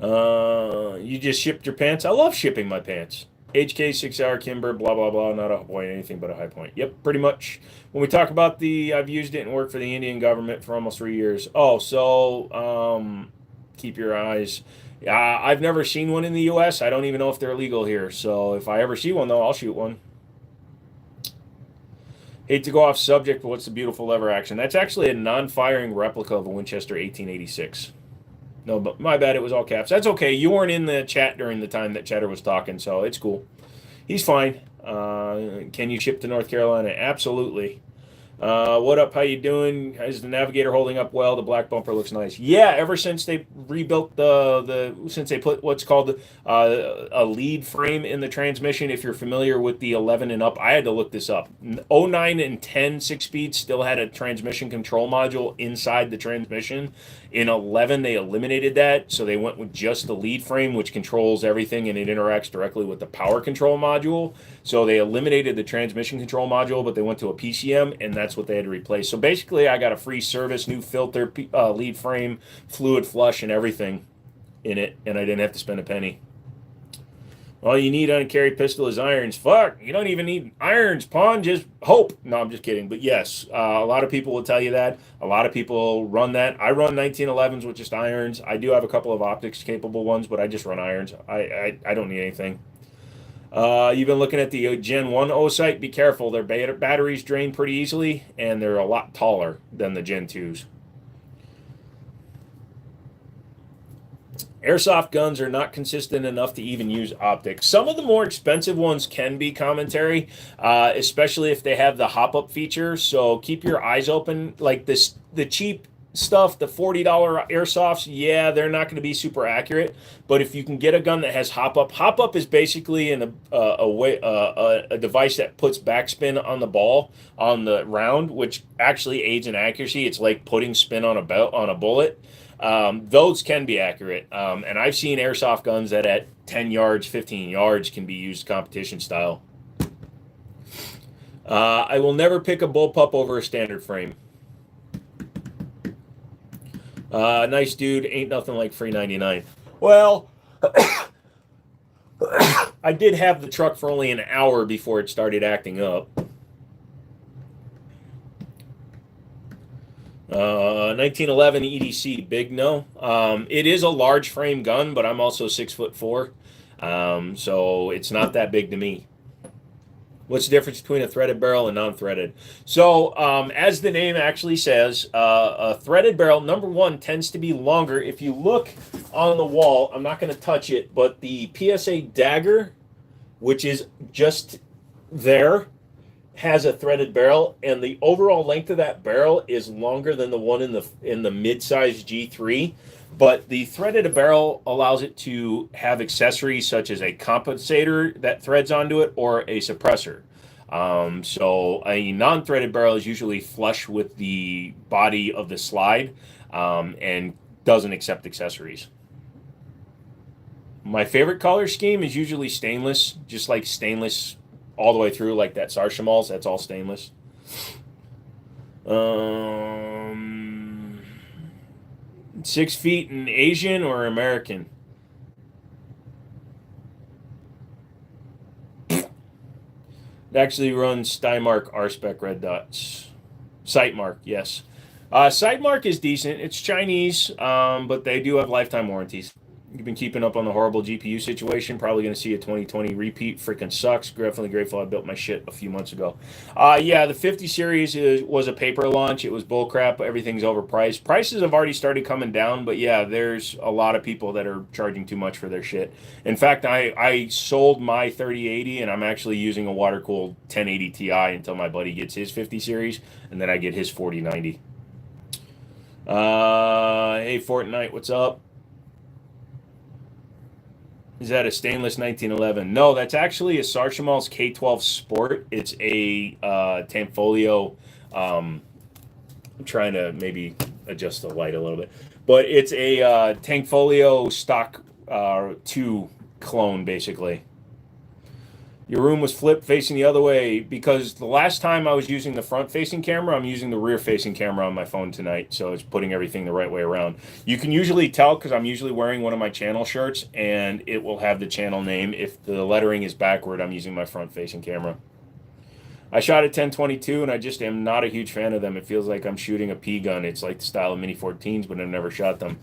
You just shipped your pants? I love shipping my pants. HK 6-hour Kimber, blah, blah, blah, not a point, anything but a high point. Yep, pretty much. When we talk about I've used it and worked for the Indian government for almost 3 years. Oh, so keep your eyes. I've never seen one in the U.S. I don't even know if they're legal here. So if I ever see one, though, I'll shoot one. Hate to go off subject, but what's the beautiful lever action? That's actually a non-firing replica of a Winchester 1886. No, but my bad, it was all caps. That's okay. You weren't in the chat during the time that Cheddar was talking, so it's cool. He's fine. Can you ship to North Carolina? Absolutely. What up? How you doing? Is the Navigator holding up well? The black bumper looks nice. Yeah, ever since they rebuilt since they put what's called a lead frame in the transmission. If you're familiar with the 11 and up, I had to look this up. 09 and 10 6-speed still had a transmission control module inside the transmission. In 11, they eliminated that, so they went with just the lead frame, which controls everything, and it interacts directly with the power control module. So they eliminated the transmission control module, but they went to a PCM, and that's what they had to replace. So basically, I got a free service, new filter, lead frame, fluid flush, and everything in it, and I didn't have to spend a penny. All you need on a carry pistol is irons. Fuck, you don't even need irons, pawn, just hope. No, I'm just kidding. But yes, a lot of people will tell you that. A lot of people run that. I run 1911s with just irons. I do have a couple of optics capable ones, but I just run irons. I don't need anything. You've been looking at the Gen 1 O-Sight. Be careful. Their batteries drain pretty easily, and they're a lot taller than the Gen 2s. Airsoft guns are not consistent enough to even use optics. Some of the more expensive ones can be commentary, especially if they have the hop-up feature. So keep your eyes open. Like the cheap stuff, the $40 Airsofts, yeah, they're not going to be super accurate. But if you can get a gun that has hop-up is basically a device that puts backspin on the ball, on the round, which actually aids in accuracy. It's like putting spin on a bullet. Those can be accurate. And I've seen airsoft guns that at 10 yards, 15 yards can be used competition style. I will never pick a bullpup over a standard frame. Nice dude. Ain't nothing like free 99. Well, I did have the truck for only an hour before it started acting up. 1911 EDC, big no. It is a large frame gun, but I'm also 6'4", so it's not that big to me. What's the difference between a threaded barrel and non-threaded? So, as the name actually says, a threaded barrel, number one, tends to be longer. If you look on the wall, I'm not going to touch it, but the PSA dagger, which is just there, has a threaded barrel, and the overall length of that barrel is longer than the one in the mid-size G3. But the threaded barrel allows it to have accessories such as a compensator that threads onto it or a suppressor. So a non-threaded barrel is usually flush with the body of the slide, and doesn't accept accessories. My favorite color scheme is usually stainless, just like stainless all the way through, like that Sarshamals. That's all stainless. 6 feet in Asian or American? It actually runs Steinmark R-Spec red dots. Sightmark, yes. Sightmark is decent. It's Chinese, but they do have lifetime warranties. You've been keeping up on the horrible GPU situation. Probably going to see a 2020 repeat. Freaking sucks. Definitely grateful I built my shit a few months ago. Yeah, the 50 series was a paper launch. It was bullcrap. Everything's overpriced. Prices have already started coming down, but yeah, there's a lot of people that are charging too much for their shit. In fact, I sold my 3080, and I'm actually using a water-cooled 1080 Ti until my buddy gets his 50 series, and then I get his 4090. Hey, Fortnite, what's up? Is that a stainless 1911? No, that's actually a Sarshamals K12 Sport. It's a Tanfoglio. I'm trying to maybe adjust the light a little bit, but it's a Tanfoglio Stock 2 clone, basically. Your room was flipped facing the other way because the last time I was using the front-facing camera, I'm using the rear-facing camera on my phone tonight, so it's putting everything the right way around. You can usually tell because I'm usually wearing one of my channel shirts, and it will have the channel name. If the lettering is backward, I'm using my front-facing camera. I shot at 1022, and I just am not a huge fan of them. It feels like I'm shooting a P gun. It's like the style of Mini 14s, but I've never shot them.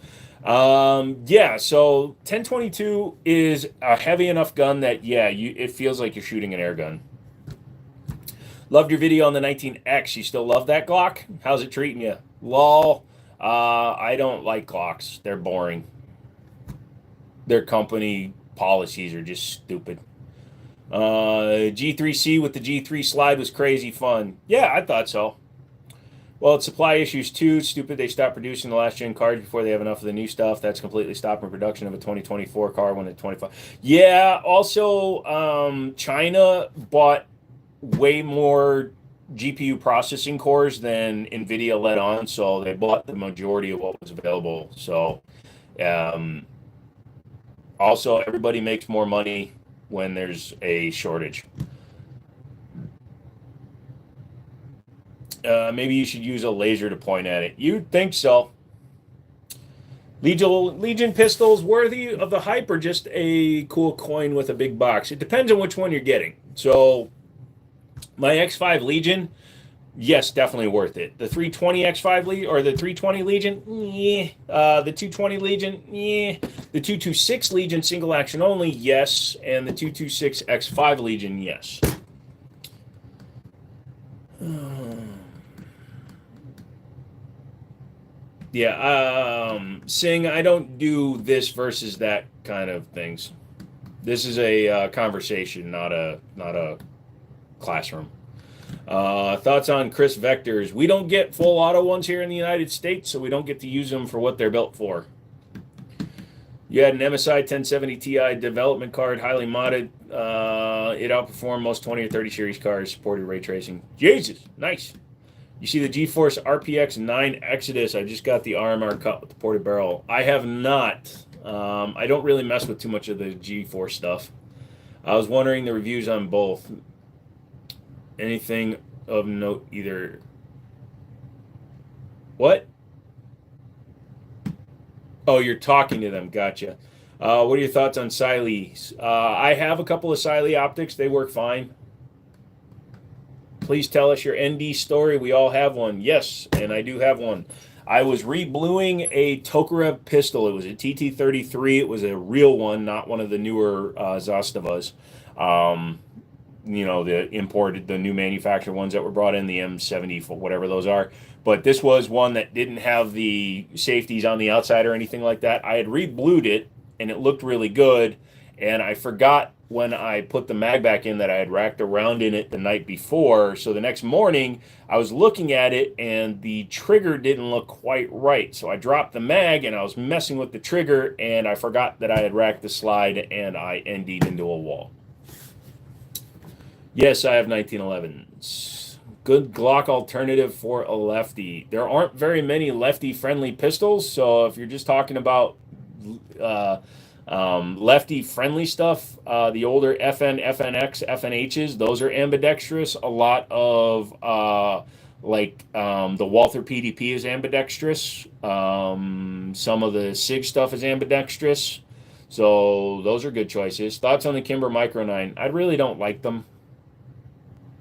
Yeah, so 1022 is a heavy enough gun that, yeah, it feels like you're shooting an air gun. Loved your video on the 19X. You still love that Glock? How's it treating you? Lol. I don't like Glocks. They're boring. Their company policies are just stupid. G3C with the G3 slide was crazy fun. Yeah, I thought so. Well, it's supply issues too. Stupid they stopped producing the last gen cards before they have enough of the new stuff. That's completely stopping production of a 2024 car when it's 25. Yeah, also China bought way more GPU processing cores than NVIDIA let on, so they bought the majority of what was available. So also everybody makes more money when there's a shortage. Maybe you should use a laser to point at it. You'd think so. Legion pistols worthy of the hype or just a cool coin with a big box? It depends on which one you're getting. So my X5 Legion, yes, definitely worth it. The 320 X5 Legion or the 320 Legion, yeah. The 220 Legion, yeah. The 226 Legion single action only, yes. And the 226 X5 Legion, yes. Yeah, Sing, I don't do this versus that kind of things. This is a conversation, not a classroom. Thoughts on Chris Vectors? We don't get full auto ones here in the United States, so we don't get to use them for what they're built for. You had an MSI 1070 Ti development card, highly modded. It outperformed most 20 or 30 series cars, supported ray tracing. Jesus, nice. You see the GeForce RPX 9 Exodus. I just got the RMR cut with the ported barrel. I have not. I don't really mess with too much of the GeForce stuff. I was wondering the reviews on both. Anything of note either. What? Oh, you're talking to them. Gotcha. What are your thoughts on Siley? I have a couple of Siley optics. They work fine. Please tell us your ND story. We all have one. Yes, and I do have one. I was rebluing a Tokarev pistol. It was a TT33. It was a real one, not one of the newer Zastavas. Um, the imported, the new manufactured ones that were brought in, the M70, whatever those are. But this was one that didn't have the safeties on the outside or anything like that. I had reblued it, and it looked really good. And I forgot when I put the mag back in that I had racked around in it the night before. So the next morning, I was looking at it, and the trigger didn't look quite right. So I dropped the mag, and I was messing with the trigger, and I forgot that I had racked the slide, and I ND'd into a wall. Yes, I have 1911s. Good Glock alternative for a lefty. There aren't very many lefty-friendly pistols, so if you're just talking about lefty-friendly stuff, the older FN, FNX, FNHs, those are ambidextrous. A lot of the Walther PDP is ambidextrous. Some of the SIG stuff is ambidextrous. So those are good choices. Thoughts on the Kimber Micro 9? I really don't like them.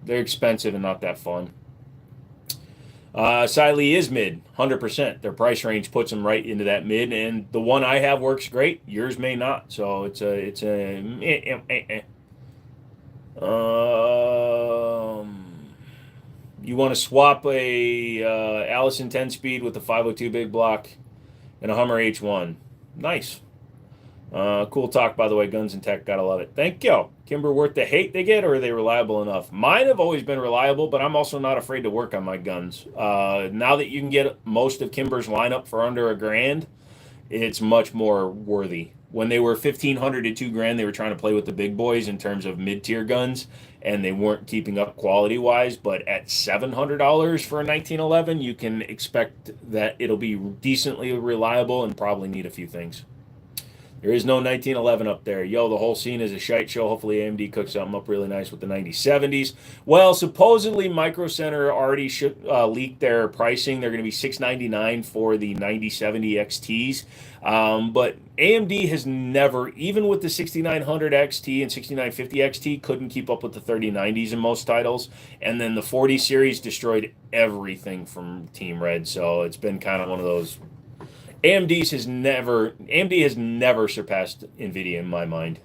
They're expensive and not that fun. Siley is mid, 100%. Their price range puts them right into that mid, and the one I have works great. Yours may not, so it's a. You want to swap a Allison 10-speed with the 502 big block and a Hummer H1. Nice. Cool talk, by the way. Guns and Tech, gotta love it. Thank you. Kimber worth the hate they get, or are they reliable enough? Mine have always been reliable, but I'm also not afraid to work on my guns. Now that you can get most of Kimber's lineup for under $1,000, it's much more worthy. When they were $1,500 to $2,000, they were trying to play with the big boys in terms of mid-tier guns, and they weren't keeping up quality-wise. But at $700 for a 1911, you can expect that it'll be decently reliable and probably need a few things. There is no 1911 up there. Yo, the whole scene is a shite show. Hopefully AMD cooks something up really nice with the 9070s. Well, supposedly Micro Center already leaked their pricing. They're going to be $699 for the 9070 XTs. But AMD has never, even with the 6900 XT and 6950 XT, couldn't keep up with the 3090s in most titles. And then the 40 series destroyed everything from Team Red. So it's been kind of one of those. AMD has never surpassed NVIDIA in my mind.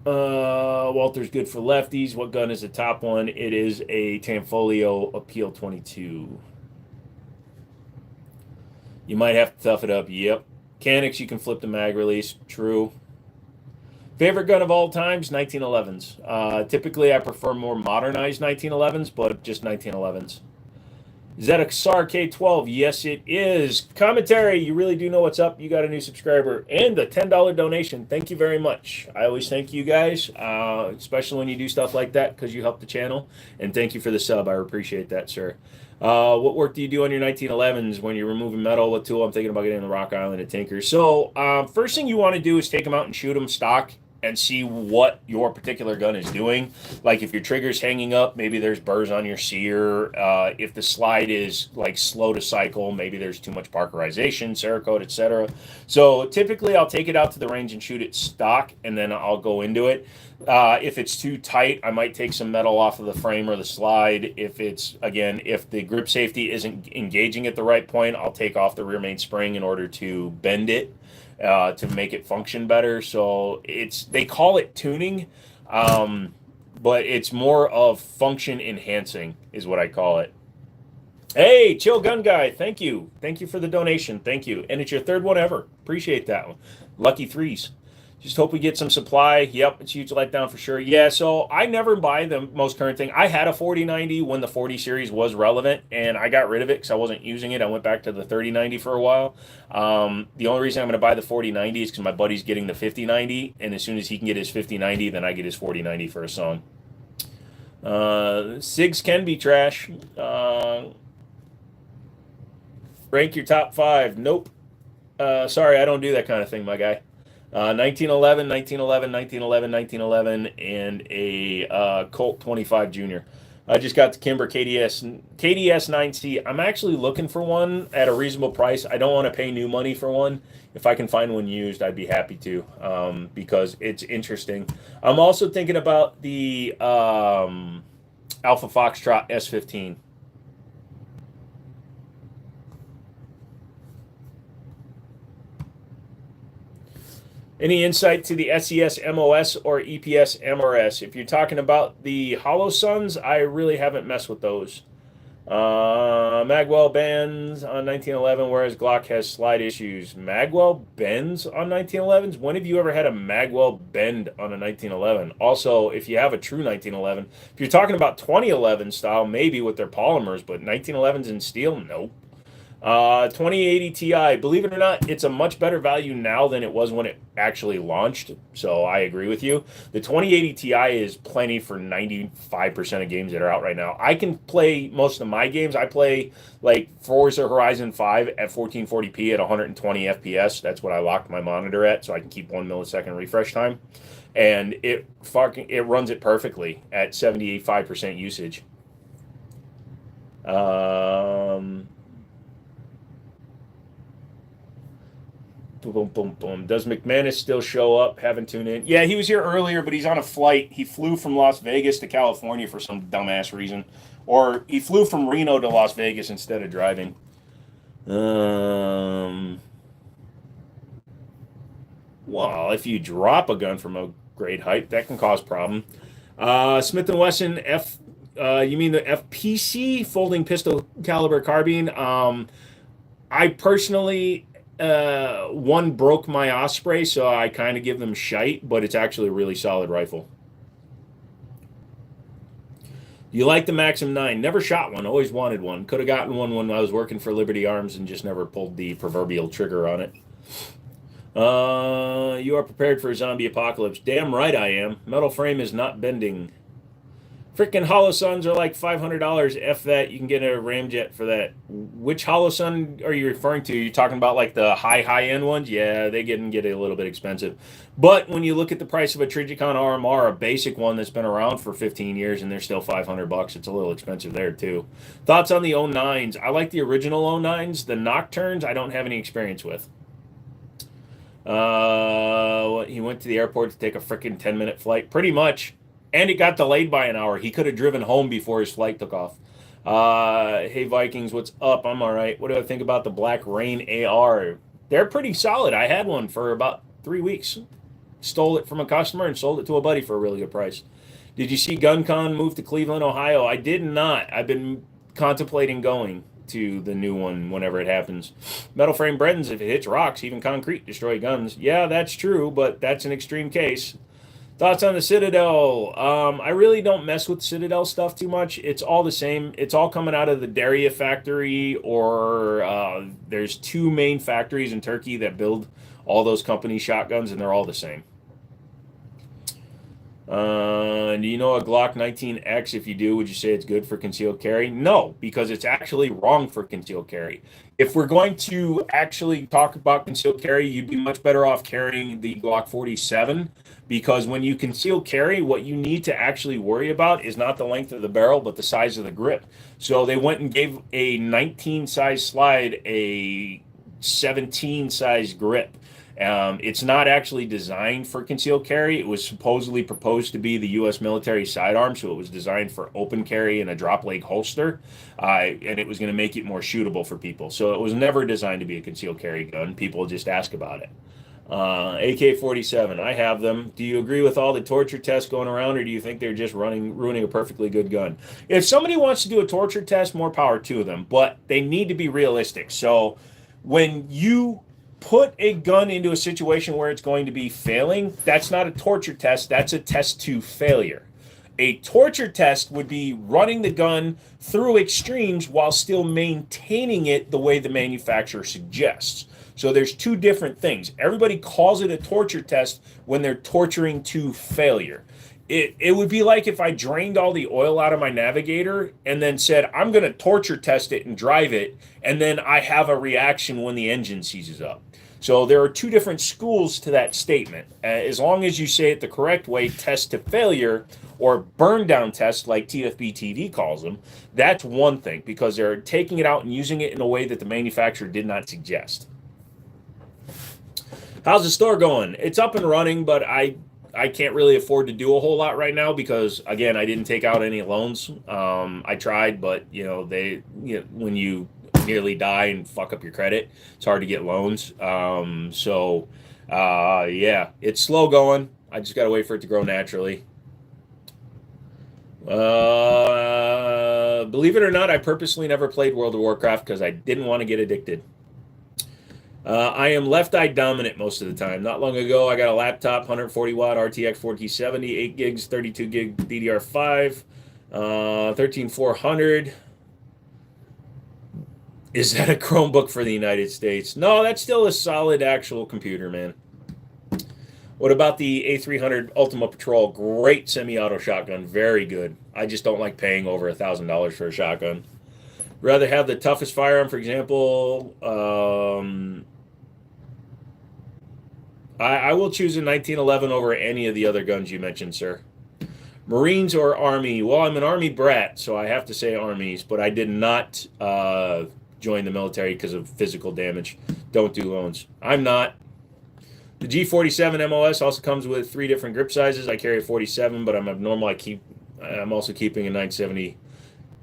Walter's good for lefties. What gun is the top one? It is a Tanfoglio Appeal 22. You might have to tough it up. Yep. Mechanics, you can flip the mag release. True. Favorite gun of all times? 1911s. Typically, I prefer more modernized 1911s, but just 1911s. Is that a SAR K12? Yes, it is. Commentary, you really do know what's up. You got a new subscriber and a $10 donation. Thank you very much. I always thank you guys, especially when you do stuff like that because you help the channel. And thank you for the sub. I appreciate that, sir. What work do you do on your 1911s when you're removing metal? What tool? I'm thinking about getting the Rock Island at Tinker. So first thing you want to do is take them out and shoot them stock and see what your particular gun is doing. Like if your trigger's hanging up, maybe there's burrs on your sear. If the slide is like slow to cycle, maybe there's too much Parkerization, Cerakote, etc. So typically I'll take it out to the range and shoot it stock, and then I'll go into it. If it's too tight, I might take some metal off of the frame or the slide. If the grip safety isn't engaging at the right point, I'll take off the rear main spring in order to bend it. To make it function better. So they call it tuning, but it's more of function enhancing is what I call it. Hey, Chill Gun Guy, thank you. Thank you for the donation. Thank you. And it's your third one ever. Appreciate that one. Lucky threes. Just hope we get some supply. Yep, it's a huge letdown for sure. Yeah, so I never buy the most current thing. I had a 4090 when the 40 series was relevant, and I got rid of it because I wasn't using it. I went back to the 3090 for a while. The only reason I'm going to buy the 4090 is because my buddy's getting the 5090, and as soon as he can get his 5090, then I get his 4090 for a song. SIGs can be trash. Rank your top 5. Nope. Sorry, I don't do that kind of thing, my guy. 1911, 1911, 1911, 1911, and a Colt 25 Junior. I just got the Kimber KDS 9C. I'm actually looking for one at a reasonable price. I don't want to pay new money for one. If I can find one used, I'd be happy to, because it's interesting. I'm also thinking about the Alpha Foxtrot S15. Any insight to the SES MOS or EPS MRS? If you're talking about the Holosuns, I really haven't messed with those. Magwell bends on 1911, whereas Glock has slide issues. Magwell bends on 1911s? When have you ever had a Magwell bend on a 1911? Also, if you have a true 1911, if you're talking about 2011 style, maybe with their polymers, but 1911s in steel, nope. 2080 Ti, believe it or not, it's a much better value now than it was when it actually launched. So I agree with you. The 2080 Ti is plenty for 95% of games that are out right now. I can play most of my games. I play like Forza Horizon 5 at 1440p at 120 FPS. That's what I locked my monitor at, so I can keep 1 millisecond refresh time. And it runs it perfectly at 75% usage. Boom, boom, boom. Does McManus still show up? Haven't tuned in. Yeah, he was here earlier, but he's on a flight. He flew from Las Vegas to California for some dumbass reason. Or he flew from Reno to Las Vegas instead of driving. Well, if you drop a gun from a great height, that can cause problem. Smith & Wesson F... you mean the FPC folding pistol caliber carbine? I personally... one broke my Osprey, so I kind of give them shite, but it's actually a really solid rifle. You like the Maxim 9? Never shot one, always wanted one. Could have gotten one when I was working for Liberty Arms and just never pulled the proverbial trigger on it. You are prepared for a zombie apocalypse. Damn right I am. Metal frame is not bending. Freaking Holosuns are like $500. F that. You can get a Ramjet for that. Which Holosun are you referring to? You're talking about like the high end ones? Yeah, they get a little bit expensive. But when you look at the price of a Trijicon RMR, a basic one that's been around for 15 years, and they're still $500, it's a little expensive there too. Thoughts on the 09s? I like the original 09s. The Nocturnes, I don't have any experience with. He went to the airport to take a freaking 10-minute flight. Pretty much. And it got delayed by an hour. He could have driven home before his flight took off. Hey, Vikings, what's up? I'm all right. What do I think about the Black Rain AR? They're pretty solid. I had one for about 3 weeks. Stole it from a customer and sold it to a buddy for a really good price. Did you see GunCon move to Cleveland, Ohio? I did not. I've been contemplating going to the new one whenever it happens. Metal frame Bredens, if it hits rocks, even concrete, destroy guns. Yeah, that's true, but that's an extreme case. Thoughts on the Citadel? I really don't mess with Citadel stuff too much. It's all the same. It's all coming out of the Daria factory, or there's 2 main factories in Turkey that build all those company shotguns, and they're all the same. Do you know a Glock 19X? If you do, would you say it's good for concealed carry? No, because it's actually wrong for concealed carry. If we're going to actually talk about concealed carry, you'd be much better off carrying the Glock 47, because when you conceal carry, what you need to actually worry about is not the length of the barrel, but the size of the grip. So they went and gave a 19 size slide a 17 size grip. It's not actually designed for concealed carry. It was supposedly proposed to be the U.S. military sidearm, so it was designed for open carry and a drop leg holster, and it was going to make it more shootable for people. So it was never designed to be a concealed carry gun. People just ask about it. AK-47, I have them. Do you agree with all the torture tests going around, or do you think they're just ruining a perfectly good gun? If somebody wants to do a torture test, more power to them, but they need to be realistic. So when you put a gun into a situation where it's going to be failing, that's not a torture test, that's a test to failure. A torture test would be running the gun through extremes while still maintaining it the way the manufacturer suggests. So there's 2 different things. Everybody calls it a torture test when they're torturing to failure. It would be like if I drained all the oil out of my Navigator and then said, I'm going to torture test it and drive it, and then I have a reaction when the engine seizes up. So there are two different schools to that statement. As long as you say it the correct way, test to failure or burn down test, like TFB-TV calls them, that's one thing, because they're taking it out and using it in a way that the manufacturer did not suggest. How's the store going? It's up and running, but I can't really afford to do a whole lot right now because, again, I didn't take out any loans. I tried, but when you nearly die and fuck up your credit, it's hard to get loans. Yeah, it's slow going. I just got to wait for it to grow naturally. Believe it or not, I purposely never played World of Warcraft because I didn't want to get addicted. I am left-eye dominant most of the time. Not long ago, I got a laptop, 140 watt RTX 4070, 8 gigs, 32 gig DDR5, 13400. Is that a Chromebook for the United States? No, that's still a solid actual computer, man. What about the A300 Ultima Patrol? Great semi-auto shotgun, very good. I just don't like paying over $1,000 for a shotgun. Rather have the toughest firearm, for example. I will choose a 1911 over any of the other guns you mentioned, sir. Marines or Army? Well, I'm an Army brat, so I have to say Armies, but I did not join the military because of physical damage. Don't do loans. I'm not. The G47 MOS also comes with 3 different grip sizes. I carry a 47, but I'm abnormal. I'm also keeping a 970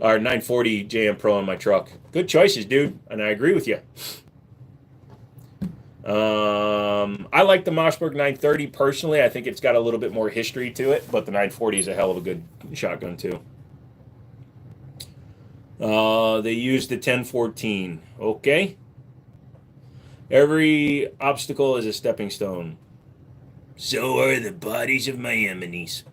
or 940 JM Pro in my truck. Good choices, dude, and I agree with you. I like the Mossberg 930 personally. I think it's got a little bit more history to it, but the 940 is a hell of a good shotgun too. They used the 1014. Okay. Every obstacle is a stepping stone. So are the bodies of my enemies.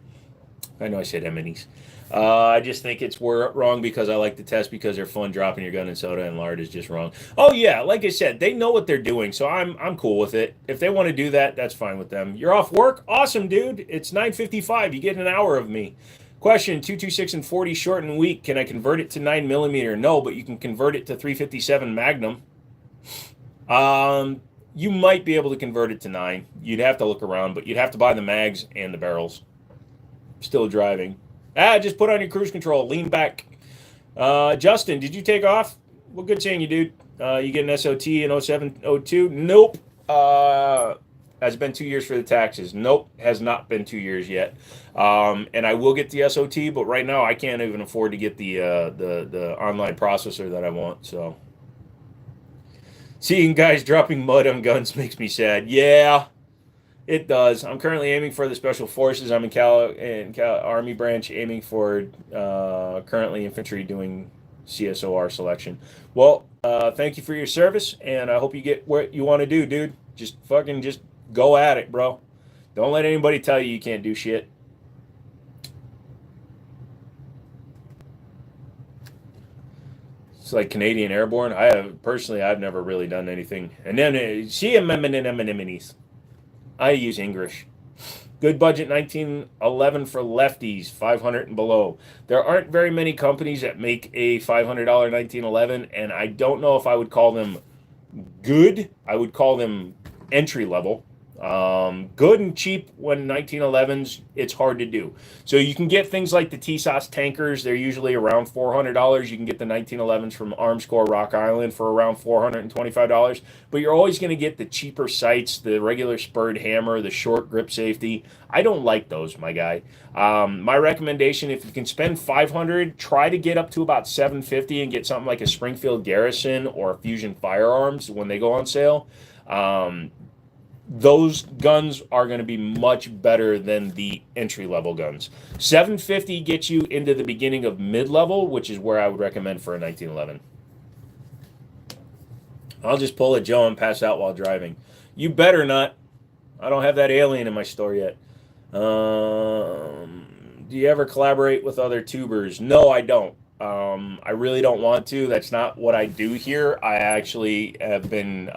I know I said enemies. I just think it's wrong because I like to test because they're fun. Dropping your gun in soda and lard is just wrong. Oh yeah, like I said, they know what they're doing, so I'm cool with it. If they want to do that, that's fine with them. You're off work? Awesome, dude. It's 9:55. You get an hour of me. Question: 226 and 40 short and weak. Can I convert it to 9mm? No, but you can convert it to 357 Magnum. You might be able to convert it to 9. You'd have to look around, but you'd have to buy the mags and the barrels. Still driving. Just put on your cruise control. Lean back. Justin, did you take off? Well, good seeing you, dude. You get an SOT in 07, 02? Nope. Has it been 2 years for the taxes? Nope. Has not been 2 years yet. And I will get the SOT, but right now I can't even afford to get the online processor that I want. So seeing guys dropping mud on guns makes me sad. Yeah. It does. I'm currently aiming for the Special Forces. I'm in Cal Army branch, aiming for currently infantry, doing CSOR selection. Well, thank you for your service, and I hope you get what you want to do, dude. Just go at it, bro. Don't let anybody tell you can't do shit. It's like Canadian Airborne. I've never really done anything. And then see anemones. I use English. Good budget 1911 for lefties, 500 and below. There aren't very many companies that make a $500 1911, and I don't know if I would call them good. I would call them entry level. Good and cheap when 1911s, it's hard to do. So you can get things like the TSOS tankers. They're usually around $400. You can get the 1911s from Armscore Rock Island for around $425. But you're always going to get the cheaper sights, the regular spurred hammer, the short grip safety. I don't like those, my guy. My recommendation, if you can spend $500, try to get up to about $750 and get something like a Springfield Garrison or a Fusion Firearms when they go on sale. Those guns are going to be much better than the entry-level guns. $750 gets you into the beginning of mid-level, which is where I would recommend for a 1911. I'll just pull a Joe and pass out while driving. You better not. I don't have that alien in my store yet. Do you ever collaborate with other tubers? No, I don't. I really don't want to. That's not what I do here. I actually have been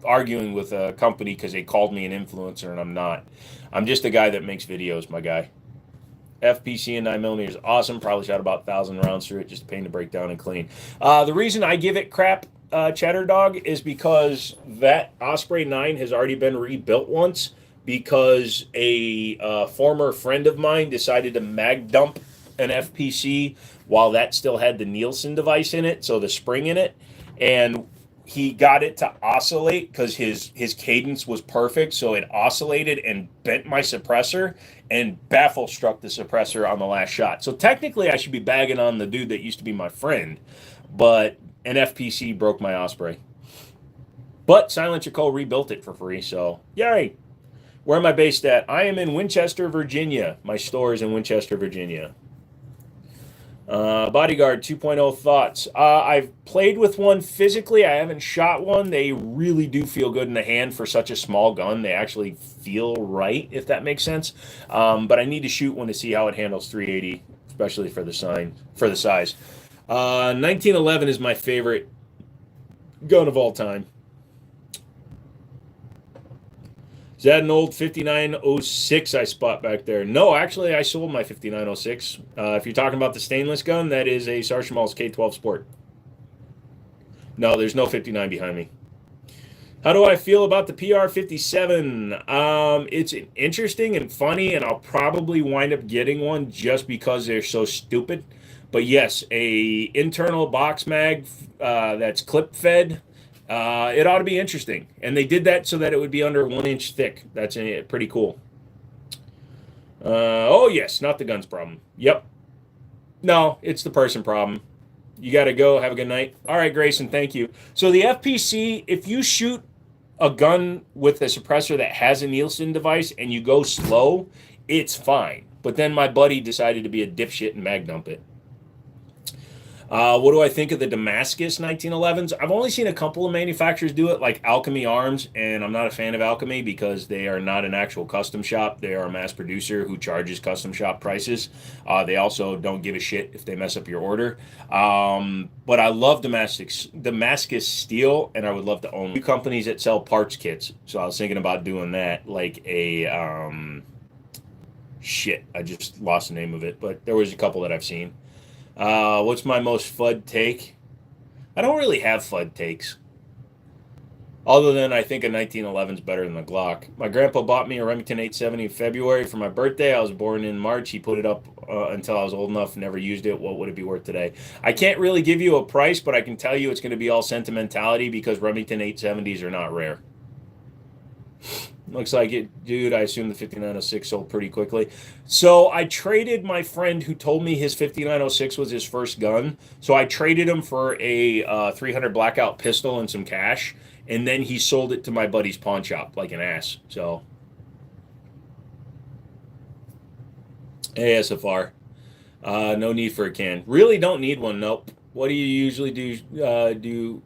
arguing with a company because they called me an influencer and I'm not. I'm just a guy that makes videos, my guy. FPC and 9mm is awesome. Probably shot about 1,000 rounds through it. Just a pain to break down and clean. The reason I give it crap Cheddar Dog, is because that Osprey 9 has already been rebuilt once because a former friend of mine decided to mag dump an FPC while that still had the Nielsen device in it, so the spring in it, and he got it to oscillate because his cadence was perfect, so it oscillated and bent my suppressor and baffle struck the suppressor on the last shot. So technically, I should be bagging on the dude that used to be my friend, but an FPC broke my Osprey. But Silencer Co. rebuilt it for free, so yay! Where am I based at? I am in Winchester, Virginia. My store is in Winchester, Virginia. Bodyguard 2.0 thoughts. I've played with one physically. I haven't shot one. They really do feel good in the hand for such a small gun. They actually feel right, if that makes sense. But I need to shoot one to see how it handles 380, especially for the size. 1911 is my favorite gun of all time. Is that an old 5906 I spot back there? No, actually, I sold my 5906. If you're talking about the stainless gun, that is a Sergeant Mall's K12 Sport. No, there's no 59 behind me. How do I feel about the PR57? It's interesting and funny, and I'll probably wind up getting one just because they're so stupid. But yes, a internal box mag that's clip fed. It ought to be interesting. And they did that so that it would be under 1 inch thick. That's pretty cool. Oh, yes, not the gun's problem. Yep. No, it's the person problem. You got to go. Have a good night. All right, Grayson, thank you. So the FPC, if you shoot a gun with a suppressor that has a Nielsen device and you go slow, it's fine. But then my buddy decided to be a dipshit and mag dump it. What do I think of the Damascus 1911s? I've only seen a couple of manufacturers do it, like Alchemy Arms, and I'm not a fan of Alchemy because they are not an actual custom shop. They are a mass producer who charges custom shop prices. They also don't give a shit if they mess up your order. But I love Damascus Steel, and I would love to own companies that sell parts kits. So I was thinking about doing that, like a shit. I just lost the name of it, but there was a couple that I've seen. What's my most FUD take? I don't really have FUD takes. Other than I think a 1911 is better than the Glock. My grandpa bought me a Remington 870 in February for my birthday. I was born in March. He put it up until I was old enough, never used it. What would it be worth today? I can't really give you a price, but I can tell you it's going to be all sentimentality because Remington 870s are not rare. Looks like it, dude. I assume the 5906 sold pretty quickly. So I traded my friend who told me his 5906 was his first gun. So I traded him for a 300 Blackout pistol and some cash. And then he sold it to my buddy's pawn shop like an ass. So, ASFR. No need for a can. Really don't need one, nope. What do you usually do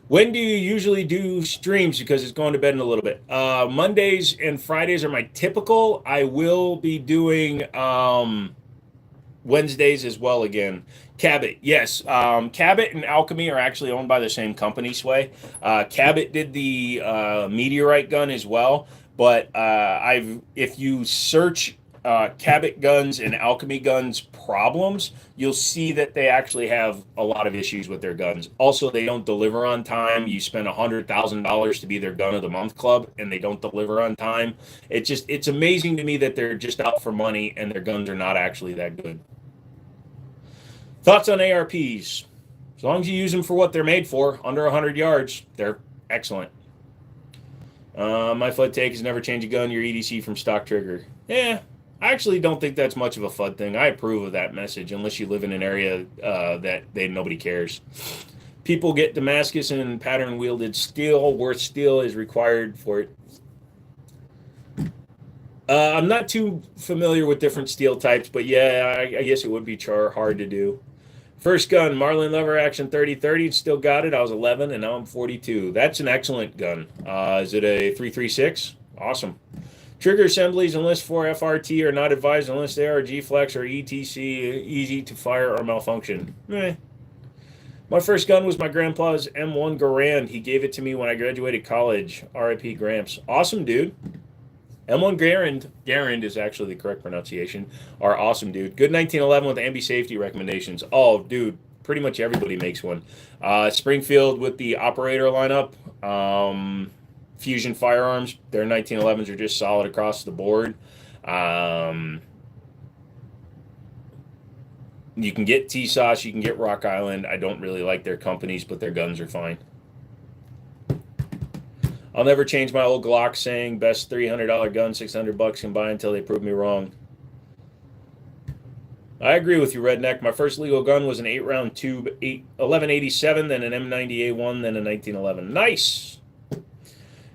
When do you usually do streams? Because it's going to bed in a little bit. Mondays and Fridays are my typical. I will be doing Wednesdays as well again. Cabot, yes. Cabot and Alchemy are actually owned by the same company, Sway. Cabot did the Meteorite gun as well. But if you search Cabot guns and Alchemy guns problems, you'll see that they actually have a lot of issues with their guns. Also, they don't deliver on time. You spend $100,000 to be their gun of the month club, and they don't deliver on time. It's amazing to me that they're just out for money and their guns are not actually that good. Thoughts on ARPs? As long as you use them for what they're made for, under 100 yards, they're excellent. My FUD take is never change a gun, your EDC from stock trigger. Yeah, I actually don't think that's much of a FUD thing. I approve of that message unless you live in an area that nobody cares. People get Damascus and pattern wielded steel. Worth steel is required for it. I'm not too familiar with different steel types, but yeah, I guess it would be hard to do. First gun, Marlin Lever Action 3030. Still got it. I was 11 and now I'm 42. That's an excellent gun. Is it a 336? Awesome. Trigger assemblies, unless for FRT, are not advised unless they are G-Flex or ETC, easy to fire or malfunction. My first gun was my grandpa's M1 Garand. He gave it to me when I graduated college. RIP Gramps. Awesome, dude. M1 Garand is actually the correct pronunciation. Are awesome, dude. Good 1911 with ambi safety recommendations. Oh, dude. pretty much everybody makes one. Springfield with the operator lineup. Fusion Firearms, their 1911s are just solid across the board. You can get TSOS, you can get Rock Island. I don't really like their companies, but their guns are fine. I'll never change my old Glock saying best $300 gun, $600 can buy until they prove me wrong. I agree with you, Redneck. My first legal gun was an 8-round tube 1187, then an M90A1, then a 1911. Nice.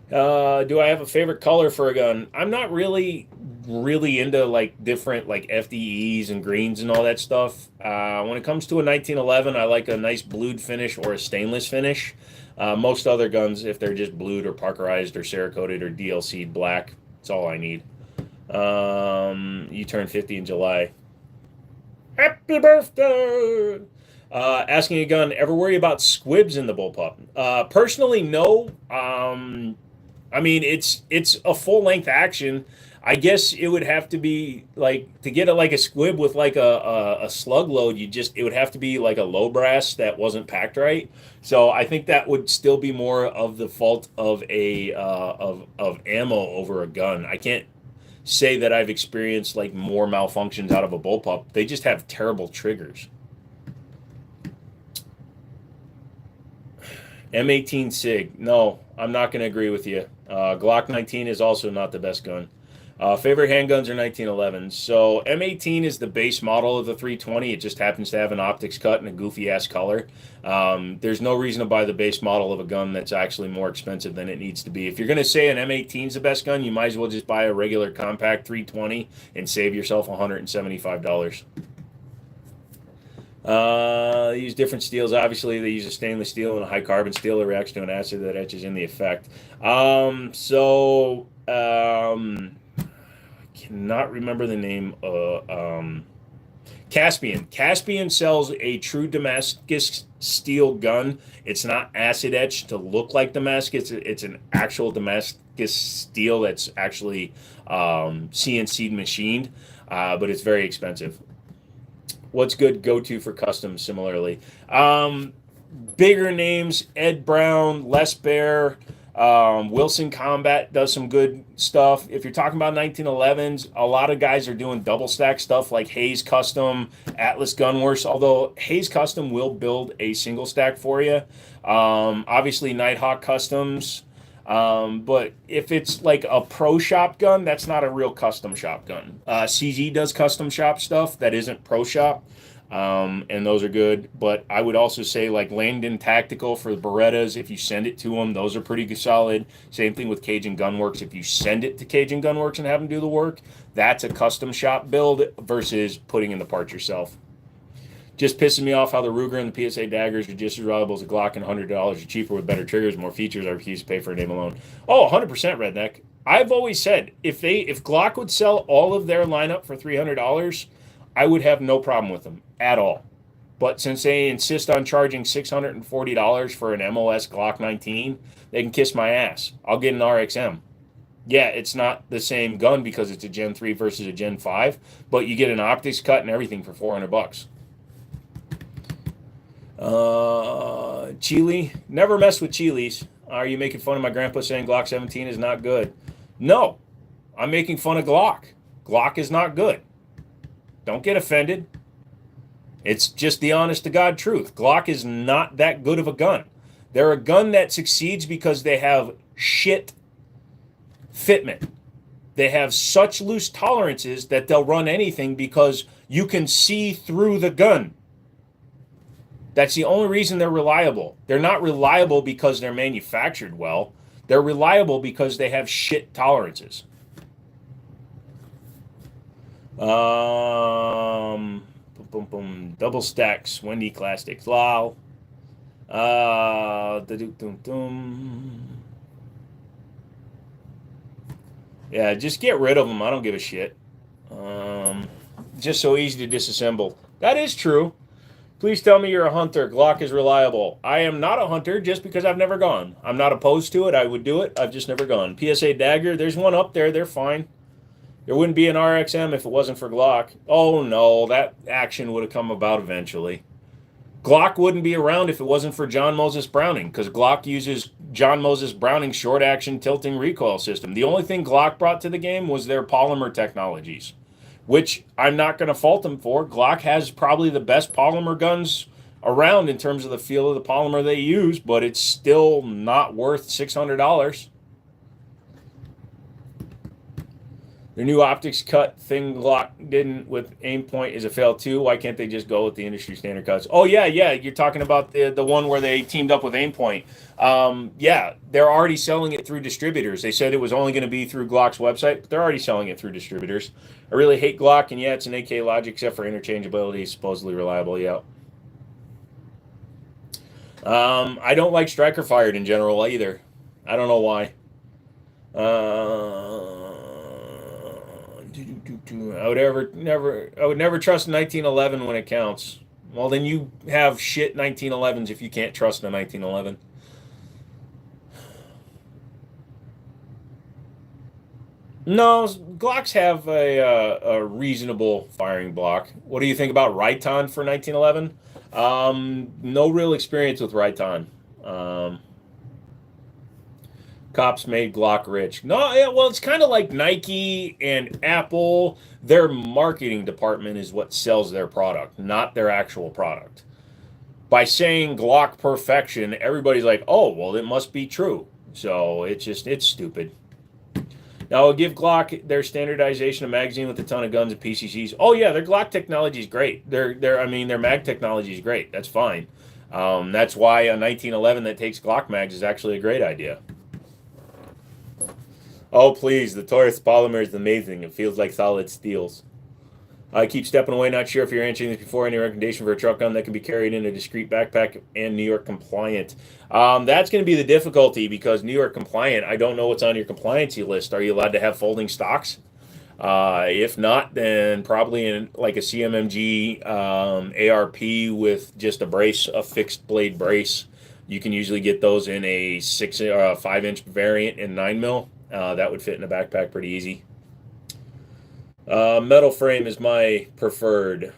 Do I have a favorite color for a gun? I'm not really into like different like FDEs and greens and all that stuff. When it comes to a 1911, I like a nice blued finish or a stainless finish. Most other guns, if they're just blued or Parkerized or Cerakoted or DLC'd black, that's all I need. You turn 50 in July. Happy birthday! Asking a gun, ever worry about squibs in the bullpup? Personally, no. I mean, it's a full length action. I guess it would have to be like to get a squib with like a slug load. It would have to be like a low brass that wasn't packed right. So I think that would still be more of the fault of of ammo over a gun. I can't say that I've experienced like more malfunctions out of a bullpup. They just have terrible triggers. M18 SIG. No, I'm not going to agree with you. Glock 19 is also not the best gun. Favorite handguns are 1911s. So M18 is the base model of the 320. It just happens to have an optics cut and a goofy ass color. There's no reason to buy the base model of a gun that's actually more expensive than it needs to be. If you're going to say an M18 is the best gun, you might as well just buy a regular compact 320 and save yourself $175. They use different steels. Obviously, they use a stainless steel and a high carbon steel that reacts to an acid that etches in the effect. I cannot remember the name. Caspian. Caspian sells a true Damascus steel gun. It's not acid etched to look like Damascus. It's an actual Damascus steel that's actually CNC machined, but it's very expensive. What's good go-to for custom similarly? Bigger names, Ed Brown, Les Bear, Wilson Combat does some good stuff. If you're talking about 1911s, a lot of guys are doing double stack stuff like Hayes Custom, Atlas Gunworks, although Hayes Custom will build a single stack for you. Obviously Nighthawk Customs. But if it's like a pro shop gun, that's not a real custom shop gun. CZ does custom shop stuff that isn't pro shop, and those are good. But I would also say like Langdon Tactical for the Berettas, if you send it to them, those are pretty solid. Same thing with Cajun Gunworks. If you send it to Cajun Gunworks and have them do the work, that's a custom shop build versus putting in the parts yourself. Just pissing me off how the Ruger and the PSA daggers are just as reliable as a Glock and $100 are cheaper with better triggers, more features. I refuse to pay for a name alone. Oh, 100% Redneck. I've always said if Glock would sell all of their lineup for $300, I would have no problem with them at all. But since they insist on charging $640 for an MOS Glock 19, they can kiss my ass. I'll get an RXM. Yeah, it's not the same gun because it's a Gen 3 versus a Gen 5, but you get an optics cut and everything for $400. Chile. Never mess with Chiles. Are you making fun of my grandpa saying Glock 17 is not good? No. I'm making fun of Glock. Glock is not good. Don't get offended. It's just the honest to God truth. Glock is not that good of a gun. They're a gun that succeeds because they have shit fitment. They have such loose tolerances that they'll run anything because you can see through the gun. That's the only reason they're reliable. They're not reliable because they're manufactured well. They're reliable because they have shit tolerances. Boom, boom. Double stacks. Wendy Classics. Lol. Yeah, just get rid of them. I don't give a shit. Just so easy to disassemble. That is true. Please tell me you're a hunter. Glock is reliable. I am not a hunter just because I've never gone. I'm not opposed to it. I would do it. I've just never gone. PSA Dagger, there's one up there. They're fine. There wouldn't be an RXM if it wasn't for Glock. Oh, no. That action would have come about eventually. Glock wouldn't be around if it wasn't for John Moses Browning, because Glock uses John Moses Browning's short action tilting recoil system. The only thing Glock brought to the game was their polymer technologies, which I'm not going to fault them for. Glock has probably the best polymer guns around in terms of the feel of the polymer they use, but it's still not worth $600. The new optics cut thing Glock didn't with Aimpoint is a fail too. Why can't they just go with the industry standard cuts? Oh yeah, you're talking about the one where they teamed up with Aimpoint. Yeah, they're already selling it through distributors. They said it was only going to be through Glock's website, but they're already selling it through distributors. I really hate Glock, and yeah, it's an AK Logic except for interchangeability, supposedly reliable. Yeah. I don't like striker fired in general either. I don't know why. I would never trust 1911 when it counts. Well, then you have shit 1911s if you can't trust a 1911. No, Glocks have a reasonable firing block. What do you think about Riton for 1911? No real experience with Riton. Cops made Glock rich. No, yeah, well, it's kind of like Nike and Apple. Their marketing department is what sells their product, not their actual product. By saying Glock perfection, everybody's like, oh, well, it must be true. So it's stupid. Now, I'll give Glock their standardization of magazine with a ton of guns and PCCs. Oh yeah, their Glock technology is great. Their mag technology is great. That's fine. That's why a 1911 that takes Glock mags is actually a great idea. Oh, please. The Taurus polymer is amazing. It feels like solid steels. I keep stepping away. Not sure if you're answering this before. Any recommendation for a truck gun that can be carried in a discreet backpack and New York compliant? That's going to be the difficulty because New York compliant, I don't know what's on your compliancy list. Are you allowed to have folding stocks? If not, then probably in like a CMMG ARP with just a brace, a fixed blade brace. You can usually get those in a 5-inch variant in 9mm. That would fit in a backpack pretty easy. Metal frame is my preferred.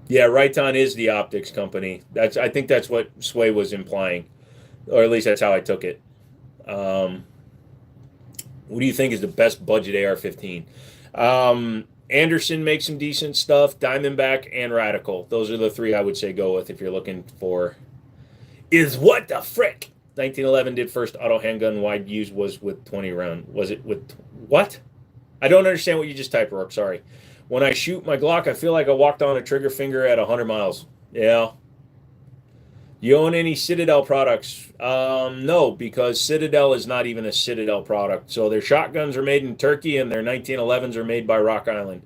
Yeah, Riton is the optics company. I think that's what Sway was implying, or at least that's how I took it. What do you think is the best budget AR-15? Anderson makes some decent stuff. Diamondback and Radical. Those are the three I would say go with if you're looking for. Is what the frick? 1911 did first auto handgun wide use was with 20 round. Was it with what? I don't understand what you just typed, Rourke. Sorry. When I shoot my Glock, I feel like I walked on a trigger finger at 100 miles. Yeah. You own any Citadel products? No, because Citadel is not even a Citadel product. So their shotguns are made in Turkey and their 1911s are made by Rock Island.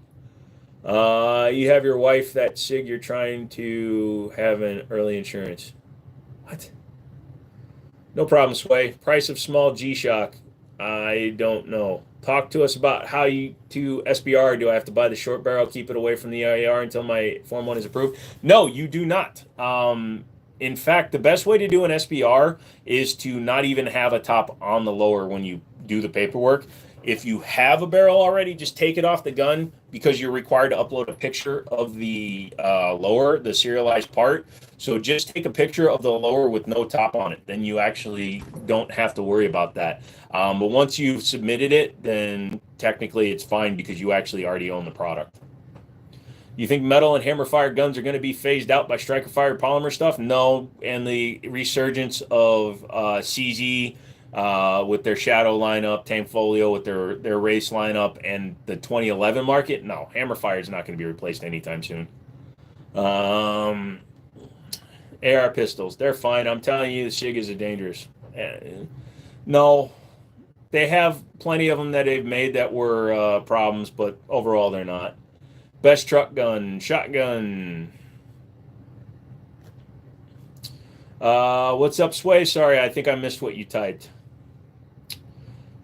You have your wife that SIG you're trying to have an early insurance. What? No problem, Sway. Price of small G-Shock. I don't know. Talk to us about how you to SBR. Do I have to buy the short barrel, keep it away from the IAR until my Form 1 is approved? No, you do not. In fact, the best way to do an SBR is to not even have a top on the lower when you do the paperwork. If you have a barrel already, just take it off the gun because you're required to upload a picture of the lower, the serialized part. So just take a picture of the lower with no top on it. Then you actually don't have to worry about that. But once you've submitted it, then technically it's fine because you actually already own the product. You think metal and hammer fire guns are going to be phased out by striker fire polymer stuff? No. And the resurgence of CZ with their Shadow lineup, Tankfolio with their race lineup, and the 2011 market, no. Hammer fire is not going to be replaced anytime soon. AR pistols, they're fine. I'm telling you, the SIG is dangerous. No. They have plenty of them that they've made that were problems, but overall they're not. Best truck gun, shotgun. What's up, Sway? Sorry, I think I missed what you typed.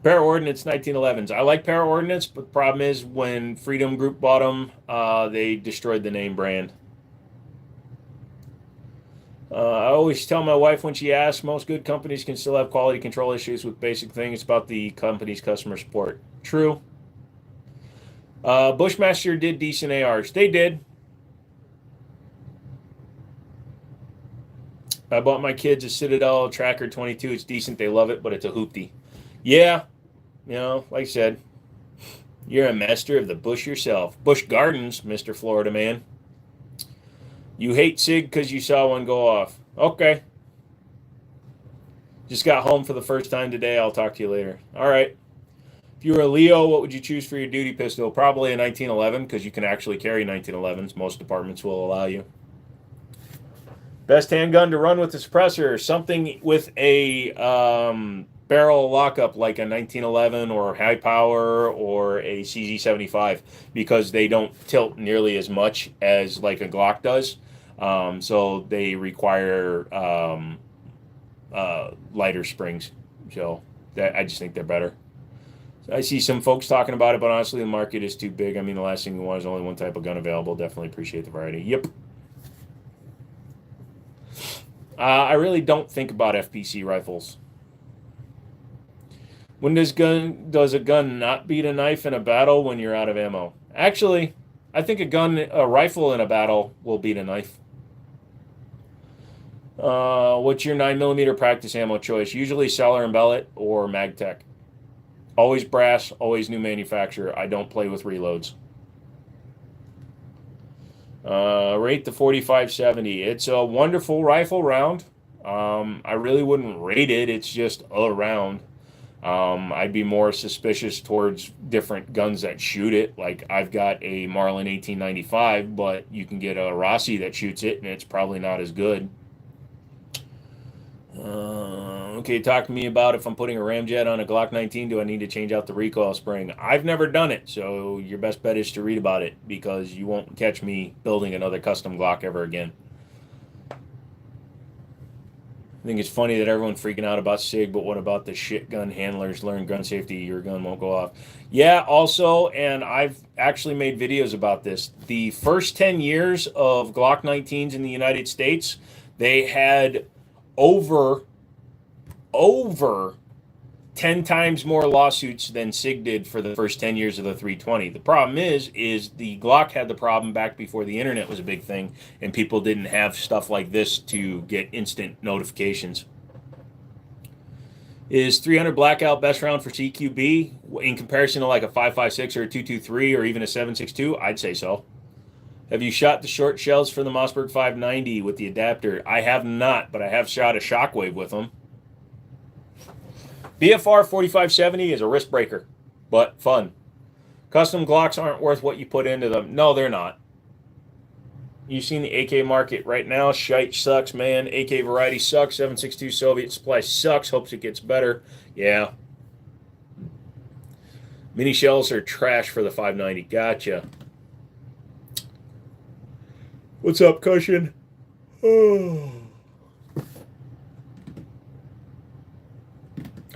Para-Ordnance 1911s. I like Para-Ordnance, but the problem is when Freedom Group bought them, they destroyed the name brand. I always tell my wife when she asks, most good companies can still have quality control issues with basic things about the company's customer support. True. Bushmaster did decent ARs. They did. I bought my kids a Citadel Tracker 22. It's decent. They love it, but it's a hoopty. Yeah, like I said, you're a master of the bush yourself. Bush Gardens, Mr. Florida man. You hate SIG because you saw one go off. Okay. Just got home for the first time today. I'll talk to you later. All right. If you were a Leo, what would you choose for your duty pistol? Probably a 1911 because you can actually carry 1911s. Most departments will allow you. Best handgun to run with a suppressor. Something with a barrel lockup like a 1911 or high power or a CZ75 because they don't tilt nearly as much as like a Glock does. So they require lighter springs. So I just think they're better. I see some folks talking about it, but honestly, the market is too big. I mean, the last thing you want is only one type of gun available. Definitely appreciate the variety. Yep. I really don't think about FPC rifles. When does a gun not beat a knife in a battle when you're out of ammo? Actually, I think a rifle in a battle will beat a knife. What's your 9mm practice ammo choice? Usually Sellar and Bellet or Magtech. Always brass, always new manufacturer. I don't play with reloads. Rate the 4570. It's a wonderful rifle round. I really wouldn't rate it. It's just a round. I'd be more suspicious towards different guns that shoot it. Like I've got a Marlin 1895, but you can get a Rossi that shoots it, and it's probably not as good. Okay, talk to me about if I'm putting a ramjet on a Glock 19, do I need to change out the recoil spring? I've never done it, so your best bet is to read about it because you won't catch me building another custom Glock ever again. I think it's funny that everyone's freaking out about SIG, but what about the shit gun handlers? Learn gun safety, your gun won't go off. Yeah, also, and I've actually made videos about this. The first 10 years of Glock 19s in the United States, they had over 10 times more lawsuits than SIG did for the first 10 years of the 320. The problem is the Glock had the problem back before the internet was a big thing and people didn't have stuff like this to get instant notifications. Is 300 Blackout best round for CQB in comparison to like a 5.56 or a 2.23 or even a 7.62? I'd say so. Have you shot the short shells for the Mossberg 590 with the adapter? I have not, but I have shot a Shockwave with them. BFR 4570 is a wrist breaker, but fun. Custom Glocks aren't worth what you put into them. No, they're not. You've seen the AK market right now. Shite sucks, man. AK variety sucks. 7.62 Soviet supply sucks. Hopes it gets better. Yeah. Mini shells are trash for the 590. Gotcha. What's up, Cushion? Oh.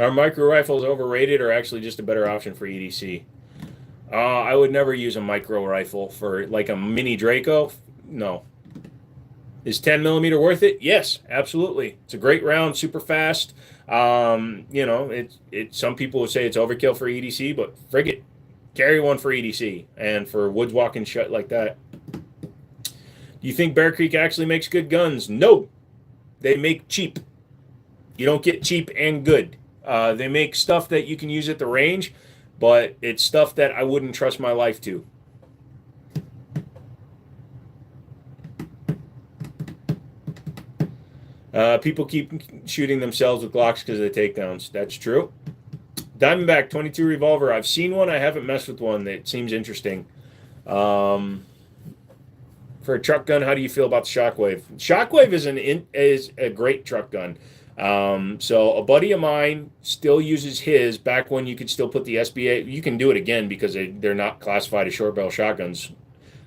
Are micro rifles overrated or actually just a better option for EDC? I would never use a micro rifle for like a mini Draco. No. Is 10mm worth it? Yes, absolutely. It's a great round, super fast. Some people would say it's overkill for EDC, but frig it, carry one for EDC and for woods walking shut like that. Do you think Bear Creek actually makes good guns? No, they make cheap. You don't get cheap and good. They make stuff that you can use at the range, but it's stuff that I wouldn't trust my life to. People keep shooting themselves with Glocks because of the takedowns. That's true. Diamondback 22 revolver. I've seen one. I haven't messed with one. That seems interesting. For a truck gun, how do you feel about the Shockwave? Shockwave is a great truck gun. So a buddy of mine still uses his back when you could still put the SBA. You can do it again because they're not classified as short barrel shotguns.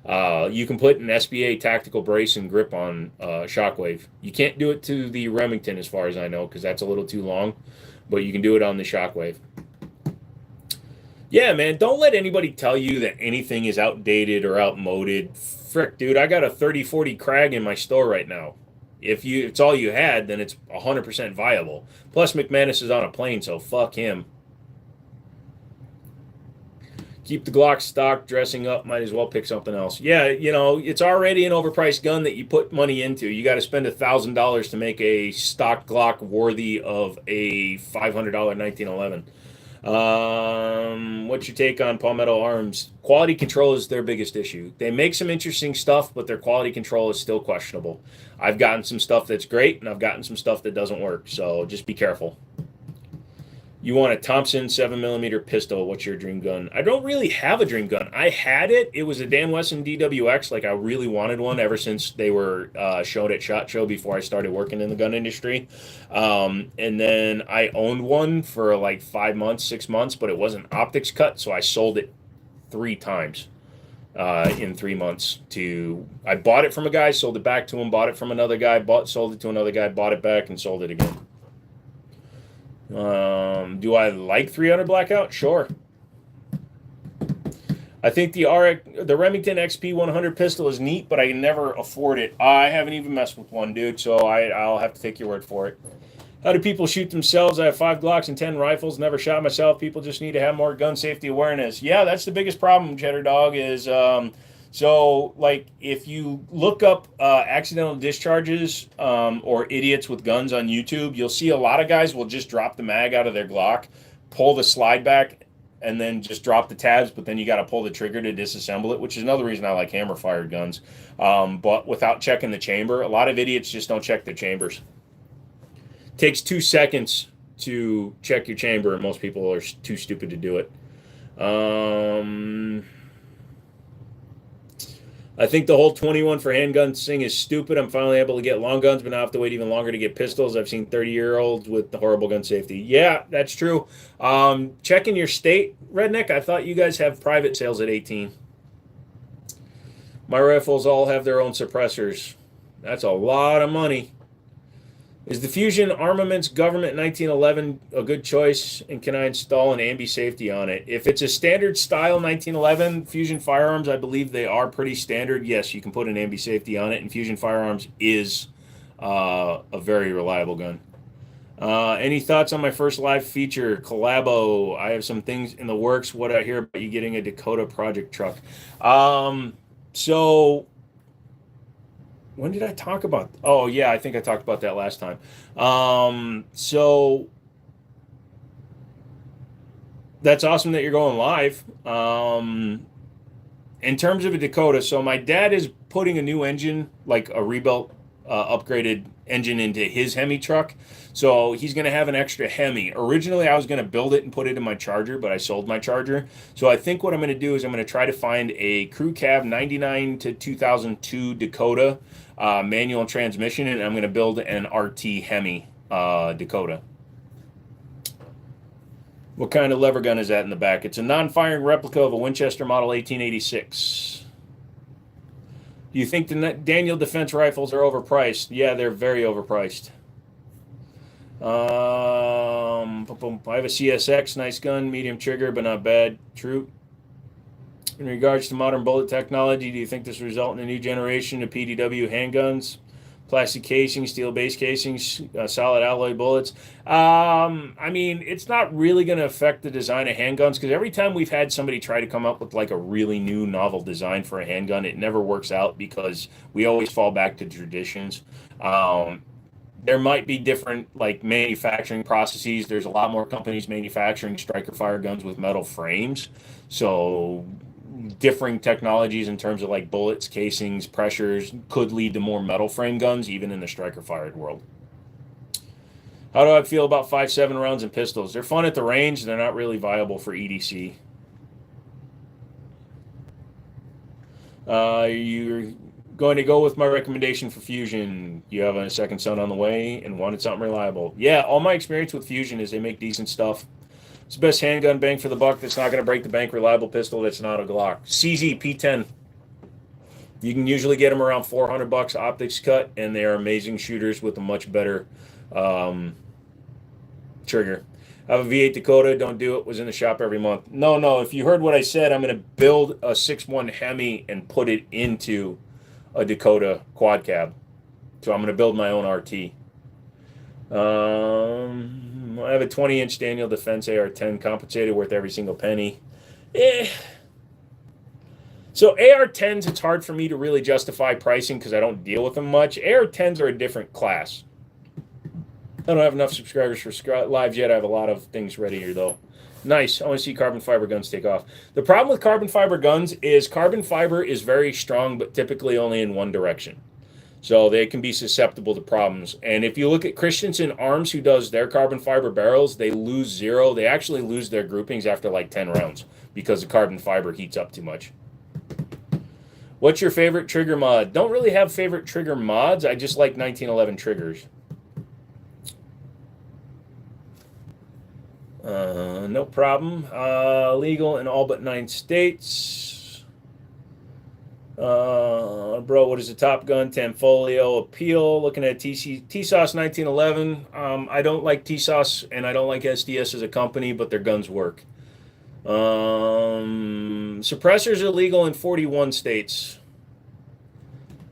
You can put an SBA tactical brace and grip on Shockwave. You can't do it to the Remington as far as I know because that's a little too long, but you can do it on the Shockwave. Yeah, man, don't let anybody tell you that anything is outdated or outmoded. Frick, dude, I got a 3040 Krag in my store right now. If it's all you had, then it's 100% viable. Plus, McManus is on a plane, so fuck him. Keep the Glock stock, dressing up, might as well pick something else. Yeah, it's already an overpriced gun that you put money into. You got to spend $1,000 to make a stock Glock worthy of a $500 1911. What's your take on Palmetto Arms? Quality control is their biggest issue. They make some interesting stuff, but their quality control is still questionable. I've gotten some stuff that's great, and I've gotten some stuff that doesn't work, so just be careful. You want a Thompson 7mm pistol. What's your dream gun? I don't really have a dream gun. I had it. It was a Dan Wesson DWX. Like, I really wanted one ever since they were showed at SHOT Show before I started working in the gun industry. And then I owned one for like 5 months, 6 months, but it wasn't optics cut, so I sold it 3 times in 3 months. I bought it from a guy, sold it back to him, bought it from another guy, sold it to another guy, bought it back, and sold it again. Do I like 300 Blackout? Sure. I think the Remington XP 100 pistol is neat, but I can never afford it. I haven't even messed with one, dude, so I'll have to take your word for it. How do people shoot themselves? I have 5 Glocks and 10 rifles. Never shot myself. People just need to have more gun safety awareness. Yeah, that's the biggest problem, Cheddar Dog, is so, like, if you look up accidental discharges or idiots with guns on YouTube, you'll see a lot of guys will just drop the mag out of their Glock, pull the slide back, and then just drop the tabs, but then you got to pull the trigger to disassemble it, which is another reason I like hammer-fired guns. But without checking the chamber, a lot of idiots just don't check their chambers. Takes 2 seconds to check your chamber, and most people are too stupid to do it. I think the whole 21 for handguns thing is stupid. I'm finally able to get long guns, but now I have to wait even longer to get pistols. I've seen 30-year-olds with the horrible gun safety. Yeah, that's true. Checking your state, Redneck. I thought you guys have private sales at 18. My rifles all have their own suppressors. That's a lot of money. Is the Fusion Armaments Government 1911 a good choice, and can I install an ambi safety on it? If it's a standard style 1911 Fusion firearms, I believe they are pretty standard. Yes, you can put an ambi safety on it, and Fusion Firearms is a very reliable gun. Any thoughts on my first live feature, Collabo? I have some things in the works. What I hear about you getting a Dakota Project truck. So when did I talk about? Oh, yeah, I think I talked about that last time. So that's awesome that you're going live. In terms of a Dakota, so my dad is putting a new engine, like a rebuilt, upgraded engine into his Hemi truck. So he's going to have an extra Hemi. Originally, I was going to build it and put it in my Charger, but I sold my Charger. So I think what I'm going to do is I'm going to try to find a Crew Cab 99 to 2002 Dakota manual transmission, and I'm going to build an RT Hemi Dakota. What kind of lever gun is that in the back? It's a non-firing replica of a Winchester Model 1886. Do you think the Daniel Defense rifles are overpriced? Yeah, they're very overpriced. I have a CSX, nice gun, medium trigger, but not bad. True. In regards to modern bullet technology, do you think this will result in a new generation of PDW handguns? Plastic casings, steel base casings, solid alloy bullets. I mean, it's not really going to affect the design of handguns, because every time we've had somebody try to come up with like a really new novel design for a handgun, it never works out because we always fall back to traditions. There might be different like manufacturing processes. There's a lot more companies manufacturing striker fire guns with metal frames. So differing technologies in terms of like bullets, casings, pressures could lead to more metal frame guns, even in the striker fired world. How do I feel about 5.7 rounds and pistols? They're fun at the range. They're not really viable for EDC. You're going to go with my recommendation for Fusion. You have a second son on the way and wanted something reliable. Yeah, all my experience with Fusion is they make decent stuff. It's the best handgun, bang for the buck. That's not going to break the bank. Reliable pistol. That's not a Glock. CZ P10. You can usually get them around $400 optics cut, and they are amazing shooters with a much better trigger. I have a V8 Dakota. Don't do it. Was in the shop every month. No. If you heard what I said, I'm going to build a 6.1 Hemi and put it into a Dakota quad cab. So I'm going to build my own RT. I have a 20-inch Daniel Defense AR-10 compensated, worth every single penny. Eh. So AR-10s, it's hard for me to really justify pricing because I don't deal with them much. AR-10s are a different class. I don't have enough subscribers for lives yet. I have a lot of things ready here, though. Nice. I want to see carbon fiber guns take off. The problem with carbon fiber guns is carbon fiber is very strong, but typically only in one direction. So they can be susceptible to problems. And if you look at Christensen Arms, who does their carbon fiber barrels, they lose zero. They actually lose their groupings after like 10 rounds because the carbon fiber heats up too much. What's your favorite trigger mod? Don't really have favorite trigger mods. I just like 1911 triggers. No problem. Legal in all but 9 states. Bro, what is the Top Gun Tanfoglio appeal? Looking at TSOS 1911. I don't like TSOS and I don't like SDS as a company, but their guns work. Suppressors are legal in 41 states.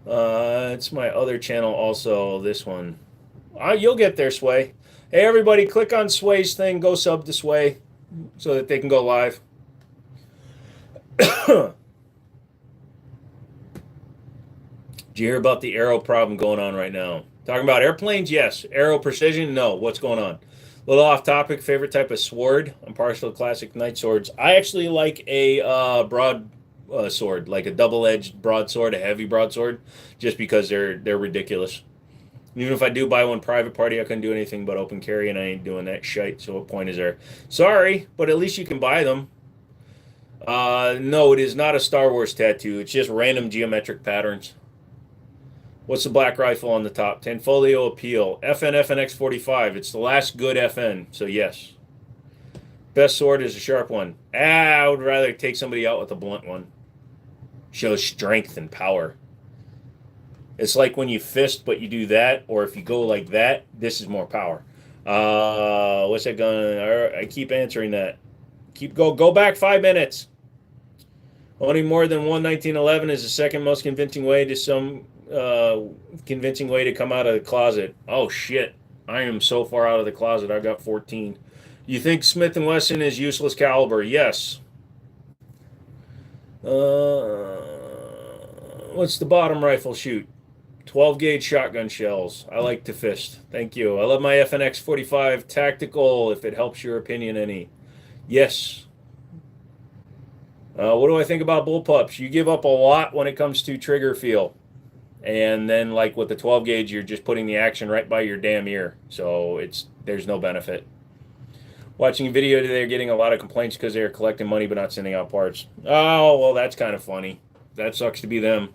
It's my other channel also, this one. You'll get there, Sway. Hey, everybody, click on Sway's thing. Go sub to Sway so that they can go live. Did you hear about the Aero problem going on right now? Talking about airplanes? Yes. Aero precision? No. What's going on? A little off topic. Favorite type of sword? I'm partial to classic knight swords. I actually like a broad sword, like a double-edged broadsword, a heavy broadsword, just because they're ridiculous. Even if I do buy one private party, I couldn't do anything but open carry, and I ain't doing that shite. So what point is there? Sorry, but at least you can buy them. No, it is not a Star Wars tattoo. It's just random geometric patterns. What's the black rifle on the top? Tanfoglio Appeal. FN FNX 45. It's the last good FN, so yes. Best sword is a sharp one. I would rather take somebody out with a blunt one. Shows strength and power. It's like when you fist, but you do that, or if you go like that, this is more power. What's that gun? I keep answering that. Go back 5 minutes. Owning more than one 1911 is the second most convincing way to come out of the closet. Oh shit! I am so far out of the closet. I've got 14. You think Smith & Wesson is useless caliber? Yes. What's the bottom rifle shoot? 12 gauge shotgun shells. I like to fist. Thank you. I love my FNX 45 tactical, if it helps your opinion any. Yes. What do I think about bullpups? You give up a lot when it comes to trigger feel. And then like with the 12 gauge, you're just putting the action right by your damn ear. So there's no benefit. Watching a video today, they're getting a lot of complaints because they're collecting money but not sending out parts. Oh, well, that's kind of funny. That sucks to be them.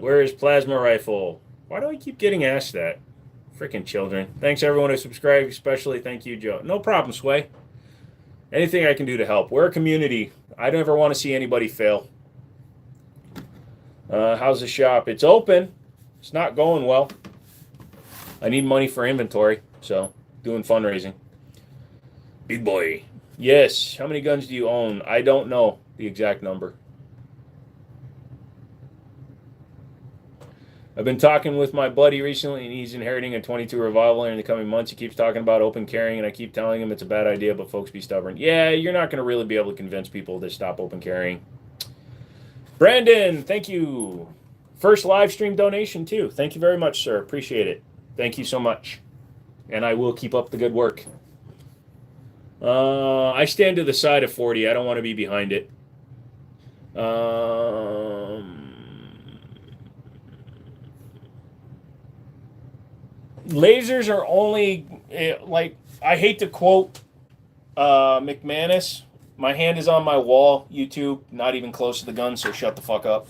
Where is plasma rifle? Why do I keep getting asked that? Freaking children. Thanks everyone who subscribed, especially thank you, Joe. No problem, Sway. Anything I can do to help. We're a community. I never want to see anybody fail. How's the shop? It's open. It's not going well. I need money for inventory, so doing fundraising. Big boy. Yes. How many guns do you own? I don't know the exact number. I've been talking with my buddy recently, and he's inheriting a 22 revolver in the coming months. He keeps talking about open carrying, and I keep telling him it's a bad idea, but folks be stubborn. Yeah, you're not going to really be able to convince people to stop open carrying. Brandon, thank you. First live stream donation, too. Thank you very much, sir. Appreciate it. Thank you so much. And I will keep up the good work. I stand to the side of 40. I don't want to be behind it. Lasers are only, like, I hate to quote McManus. My hand is on my wall, YouTube, not even close to the gun, so shut the fuck up.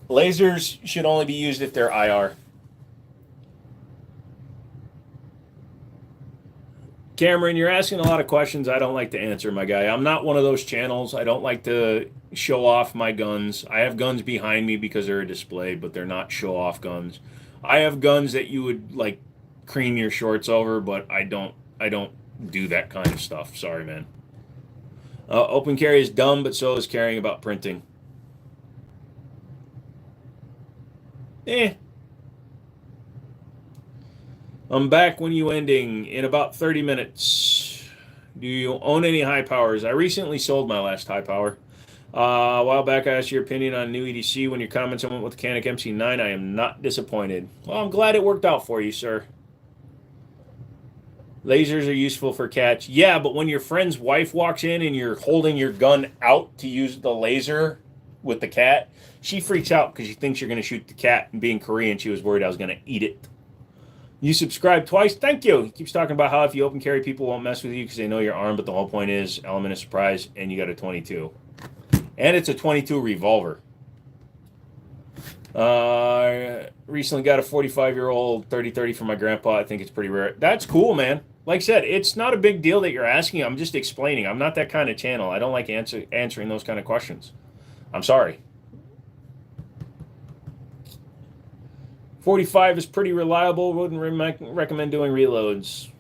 Lasers should only be used if they're IR. Cameron, you're asking a lot of questions I don't like to answer, my guy. I'm not one of those channels. I don't like to show off my guns. I have guns behind me because they're a display, but they're not show-off guns. I have guns that you would, like, cream your shorts over, but I don't do that kind of stuff. Sorry, man. Open carry is dumb, but so is caring about printing. I'm back when you ending in about 30 minutes. Do you own any high powers? I recently sold my last high power. A while back, I asked your opinion on new EDC. When your comments on went with the Canik MC9, I am not disappointed. Well, I'm glad it worked out for you, sir. Lasers are useful for catch. Yeah, but when your friend's wife walks in and you're holding your gun out to use the laser with the cat, she freaks out because she thinks you're going to shoot the cat. And being Korean, she was worried I was going to eat it. You subscribed twice. Thank you. He keeps talking about how if you open carry, people won't mess with you because they know you're armed. But the whole point is element of surprise, and you got a 22, and it's a 22 revolver. Recently got a 45-year-old 3030 from my grandpa. I think it's pretty rare. That's cool, man. Like I said, it's not a big deal that you're asking. I'm just explaining. I'm not that kind of channel. I don't like answering those kind of questions. I'm sorry. 45 is pretty reliable. Wouldn't recommend doing reloads.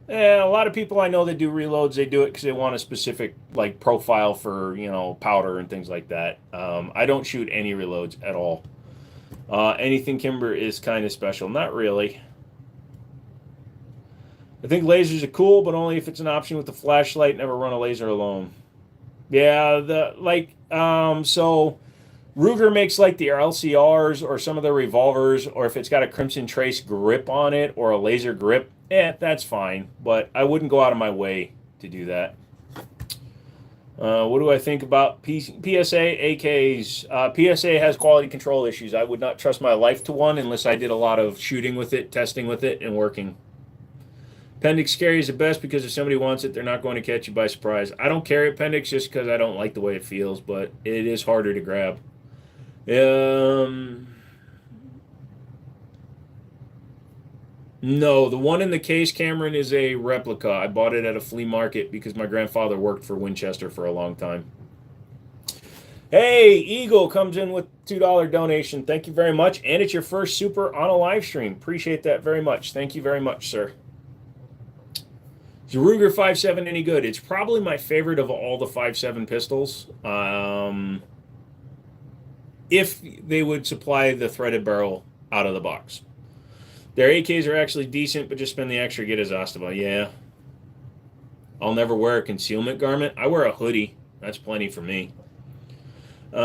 A lot of people I know that do reloads, they do it because they want a specific like profile for powder and things like that. I don't shoot any reloads at all. Anything Kimber is kind of special. Not really. I think lasers are cool, but only if it's an option with the flashlight. Never run a laser alone. Yeah, so Ruger makes like the LCRs or some of the revolvers, or if it's got a Crimson Trace grip on it or a laser grip, that's fine. But I wouldn't go out of my way to do that. What do I think about PSA AKs? PSA has quality control issues. I would not trust my life to one unless I did a lot of shooting with it, testing with it, and working. Appendix carry is the best because if somebody wants it, they're not going to catch you by surprise. I don't carry appendix just because I don't like the way it feels, but it is harder to grab. No, the one in the case, Cameron, is a replica. I bought it at a flea market because my grandfather worked for Winchester for a long time. Hey, Eagle comes in with $2 donation. Thank you very much. And it's your first super on a live stream. Appreciate that very much. Thank you very much, sir. Is the Ruger 5.7 any good? It's probably my favorite of all the 5.7 pistols. If they would supply the threaded barrel out of the box. Their AKs are actually decent, but just spend the extra, get Azastava. Yeah. I'll never wear a concealment garment. I wear a hoodie. That's plenty for me. What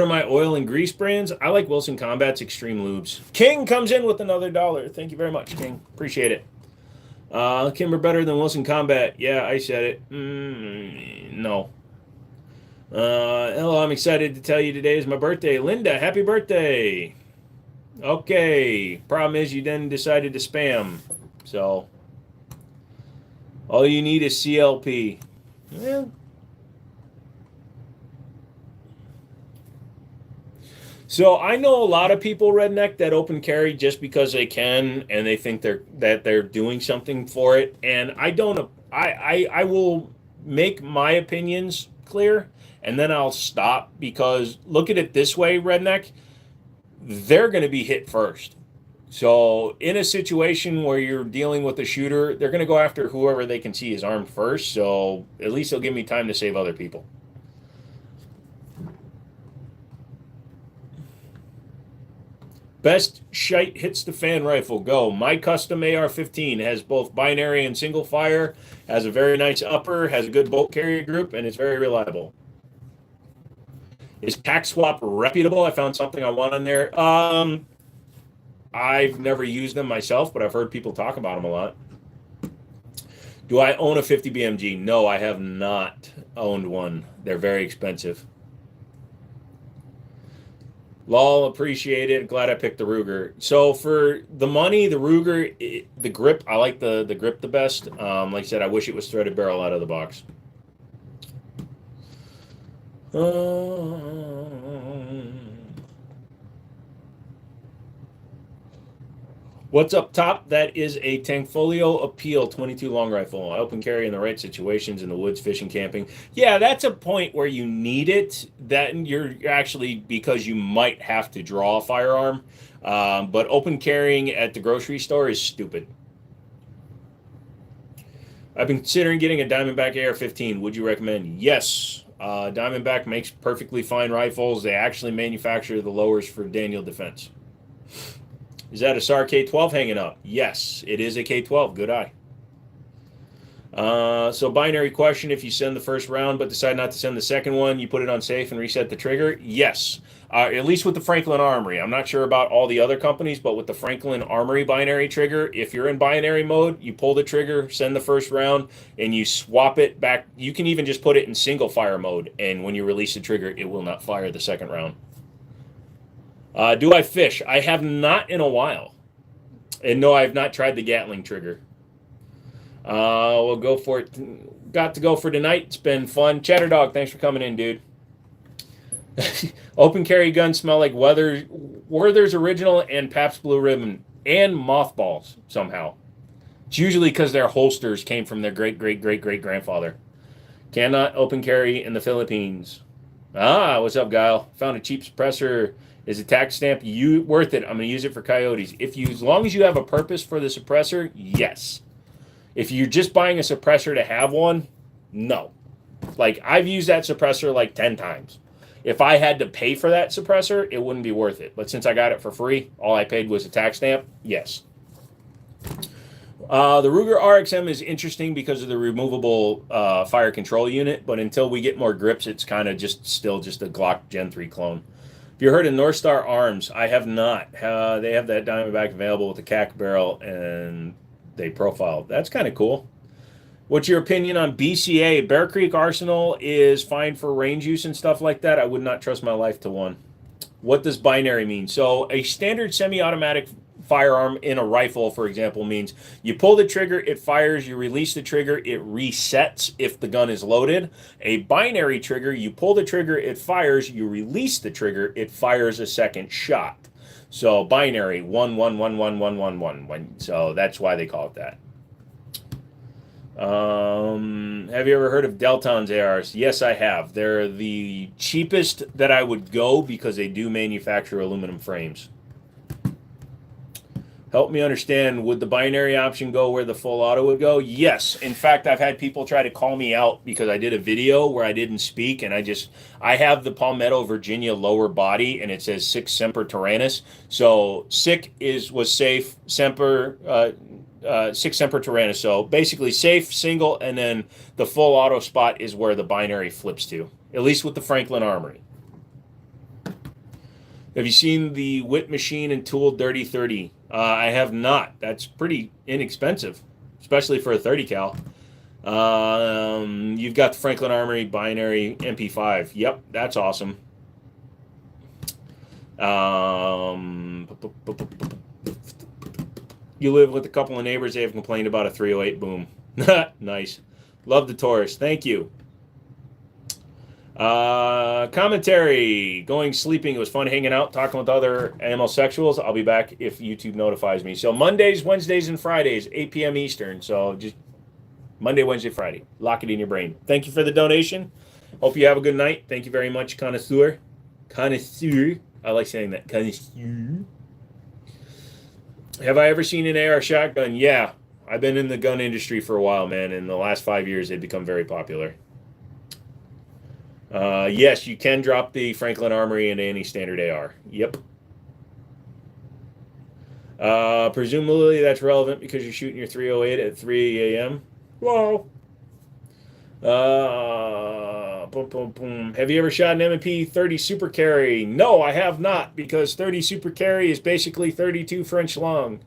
are my oil and grease brands? I like Wilson Combat's Extreme Lubes. King comes in with another $1. Thank you very much, King. Appreciate it. Kimber better than Wilson Combat. Yeah, I said it. No. Hello, I'm excited to tell you today is my birthday. Linda, happy birthday. Okay. Problem is you then decided to spam. So, all you need is CLP. Yeah. So I know a lot of people, Redneck, that open carry just because they can and they think they're doing something for it. And I don't. I will make my opinions clear and then I'll stop because look at it this way, Redneck. They're going to be hit first. So in a situation where you're dealing with a shooter, they're going to go after whoever they can see is armed first. So at least it'll give me time to save other people. Best shite hits the fan rifle. Go. My custom AR-15 has both binary and single fire, has a very nice upper, has a good bolt carrier group, and it's very reliable. Is Pack Swap reputable? I found something I want on there. I've never used them myself, but I've heard people talk about them a lot. Do I own a 50 BMG? No, I have not owned one. They're very expensive. Lol, appreciate it. Glad I picked the Ruger. So for the money, the Ruger, the grip, I like the grip the best. Like I said, I wish it was threaded barrel out of the box. What's up top? That is a Tanfoglio Appeal 22 long rifle. I open carry in the right situations in the woods, fishing, camping. Yeah, that's a point where you need it. That you're actually because you might have to draw a firearm. But open carrying at the grocery store is stupid. I've been considering getting a Diamondback AR-15. Would you recommend? Yes. Diamondback makes perfectly fine rifles. They actually manufacture the lowers for Daniel Defense. Is that a SAR K12 hanging up? Yes, it is a K12. Good eye. So binary question, if you send the first round but decide not to send the second one, you put it on safe and reset the trigger? Yes. At least with the Franklin Armory. I'm not sure about all the other companies, but with the Franklin Armory binary trigger, if you're in binary mode, you pull the trigger, send the first round, and you swap it back. You can even just put it in single fire mode, and when you release the trigger, it will not fire the second round. Do I fish? I have not in a while. And no, I have not tried the Gatling trigger. We'll go for it. Got to go for tonight. It's been fun. Cheddar Dog, thanks for coming in, dude. Open carry guns smell like Werther's Original and Pabst Blue Ribbon and mothballs somehow. It's usually because their holsters came from their great grandfather. Cannot open carry in the Philippines. What's up, Guile? Found a cheap suppressor. Is a tax stamp worth it? I'm going to use it for coyotes. As long as you have a purpose for the suppressor, yes. If you're just buying a suppressor to have one, no. Like, I've used that suppressor like 10 times. If I had to pay for that suppressor, it wouldn't be worth it. But since I got it for free, all I paid was a tax stamp, yes. The Ruger RXM is interesting because of the removable fire control unit, but until we get more grips, it's kind of still just a Glock Gen 3 clone. Have you heard of North Star Arms? I have not. They have that Diamondback available with the CAC barrel, and they profile. That's kind of cool. What's your opinion on BCA? Bear Creek Arsenal is fine for range use and stuff like that. I would not trust my life to one. What does binary mean? So a standard semi-automatic firearm in a rifle, for example, means you pull the trigger, it fires, you release the trigger, it resets if the gun is loaded. A binary trigger, you pull the trigger, it fires, you release the trigger, it fires a second shot. So binary, 1 1 1 1 1 1 1. So that's why they call it that. Have you ever heard of Delton's ARs? Yes, I have. They're the cheapest that I would go because they do manufacture aluminum frames. Help me understand, would the binary option go where the full auto would go? Yes. In fact, I've had people try to call me out because I did a video where I didn't speak, and I have the Palmetto Virginia lower body, and it says Sic Semper Tyrannis. So Sic was safe, Semper, Sic Semper Tyrannis. So basically safe, single, and then the full auto spot is where the binary flips to, at least with the Franklin Armory. Have you seen the Wit Machine and Tool Dirty 30? I have not. That's pretty inexpensive, especially for a 30 cal. You've got the Franklin Armory binary MP5. Yep, that's awesome. You live with a couple of neighbors. They have complained about a 308 boom. Nice. Love the Taurus. Thank you. Commentary. Going sleeping. It was fun hanging out, talking with other amosexuals. I'll be back if YouTube notifies me. So Mondays, Wednesdays, and Fridays, 8 p.m. Eastern. So just Monday, Wednesday, Friday. Lock it in your brain. Thank you for the donation. Hope you have a good night. Thank you very much, connoisseur. Connoisseur. I like saying that. Connoisseur. Have I ever seen an AR shotgun? Yeah. I've been in the gun industry for a while, man. In the last 5 years, they've become very popular. Yes, you can drop the Franklin Armory into any standard AR. Yep. Presumably that's relevant because you're shooting your 308 at 3 a.m. Whoa. Boom, boom, boom. Have you ever shot an M&P 30 Super Carry? No, I have not, because 30 Super Carry is basically 32 French long.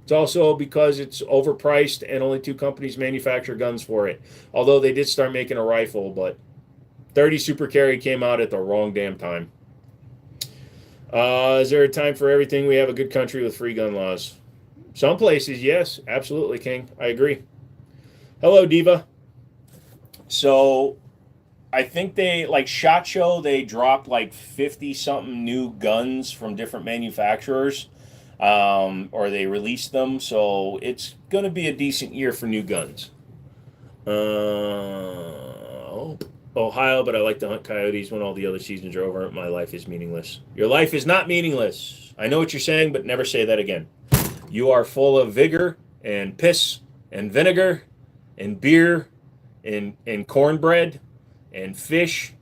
It's also because it's overpriced and only 2 companies manufacture guns for it. Although they did start making a rifle, but 30 Super Carry came out at the wrong damn time. Is there a time for everything? We have a good country with free gun laws. Some places, yes. Absolutely, King. I agree. Hello, Diva. So, I think SHOT Show, they dropped like 50-something new guns from different manufacturers. Or they released them. So, it's going to be a decent year for new guns. Ohio, but I like to hunt coyotes when all the other seasons are over. My life is meaningless. Your life is not meaningless. I know what you're saying, but never say that again. You are full of vigor and piss and vinegar and beer and cornbread and fish.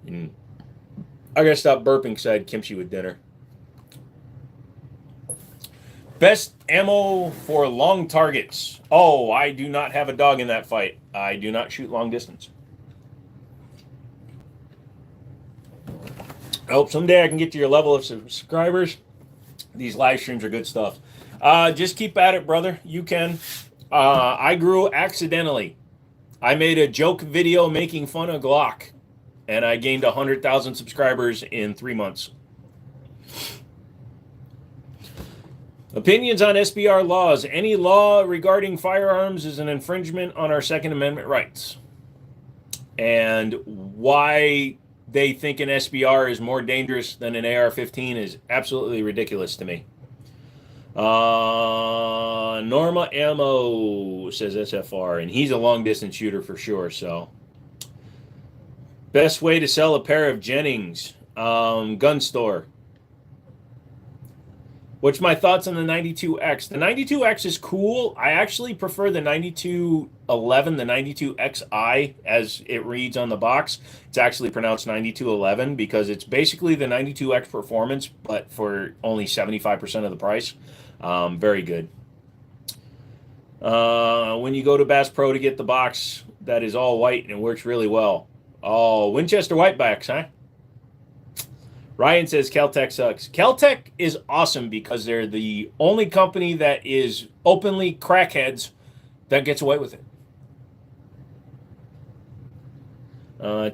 And I gotta stop burping because I had kimchi with dinner. Best ammo for long targets. Oh, I do not have a dog in that fight. I do not shoot long distance. I hope someday I can get to your level of subscribers. These live streams are good stuff. Just keep at it, brother. You can. I grew accidentally. I made a joke video making fun of Glock, and I gained 100,000 subscribers in 3 months. Opinions on SBR laws. Any law regarding firearms is an infringement on our Second Amendment rights. And why they think an SBR is more dangerous than an AR-15 is absolutely ridiculous to me. Norma Ammo says SFR, and he's a long distance shooter for sure. So, best way to sell a pair of Jennings, gun store. What's my thoughts on the 92X? The 92X is cool. I actually prefer the 9211, the 92XI, as it reads on the box. It's actually pronounced 9211 because it's basically the 92X performance, but for only 75% of the price. Very good. When you go to Bass Pro to get the box that is all white and it works really well. Oh, Winchester Whitebacks, huh? Ryan says Kel-Tec sucks. Kel-Tec is awesome because they're the only company that is openly crackheads that gets away with it.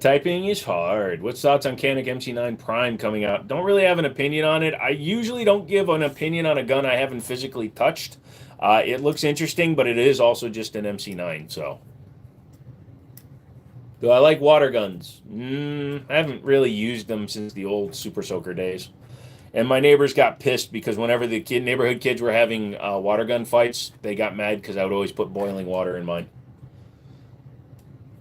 Typing is hard. What's thoughts on Canik MC9 Prime coming out? Don't really have an opinion on it. I usually don't give an opinion on a gun I haven't physically touched. It looks interesting, but it is also just an MC9, so... Do I like water guns? I haven't really used them since the old Super Soaker days. And my neighbors got pissed because whenever the neighborhood kids were having water gun fights, they got mad because I would always put boiling water in mine.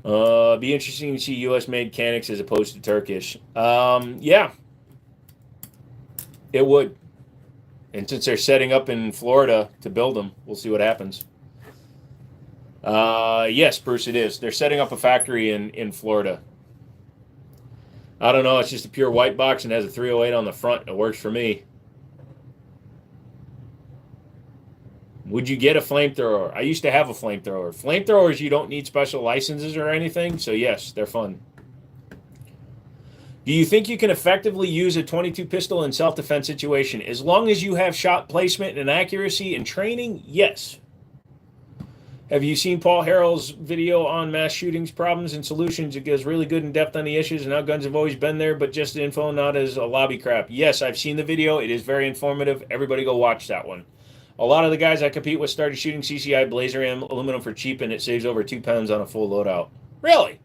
Be interesting to see U.S.-made Canics as opposed to Turkish. Yeah. It would. And since they're setting up in Florida to build them, we'll see what happens. Yes, Bruce, it is. They're setting up a factory in Florida. I don't know. It's just a pure white box and has a 308 on the front. It works for me. Would you get a flamethrower? I used to have a flamethrower. Flamethrowers, you don't need special licenses or anything. So, yes, they're fun. Do you think you can effectively use a .22 pistol in self-defense situation? As long as you have shot placement and accuracy and training, yes. Have you seen Paul Harrell's video on mass shootings, problems, and solutions? It goes really good in depth on the issues and how guns have always been there, but just the info, not as a lobby crap. Yes, I've seen the video. It is very informative. Everybody go watch that one. A lot of the guys I compete with started shooting CCI Blazer aluminum for cheap, and it saves over 2 pounds on a full loadout. Really?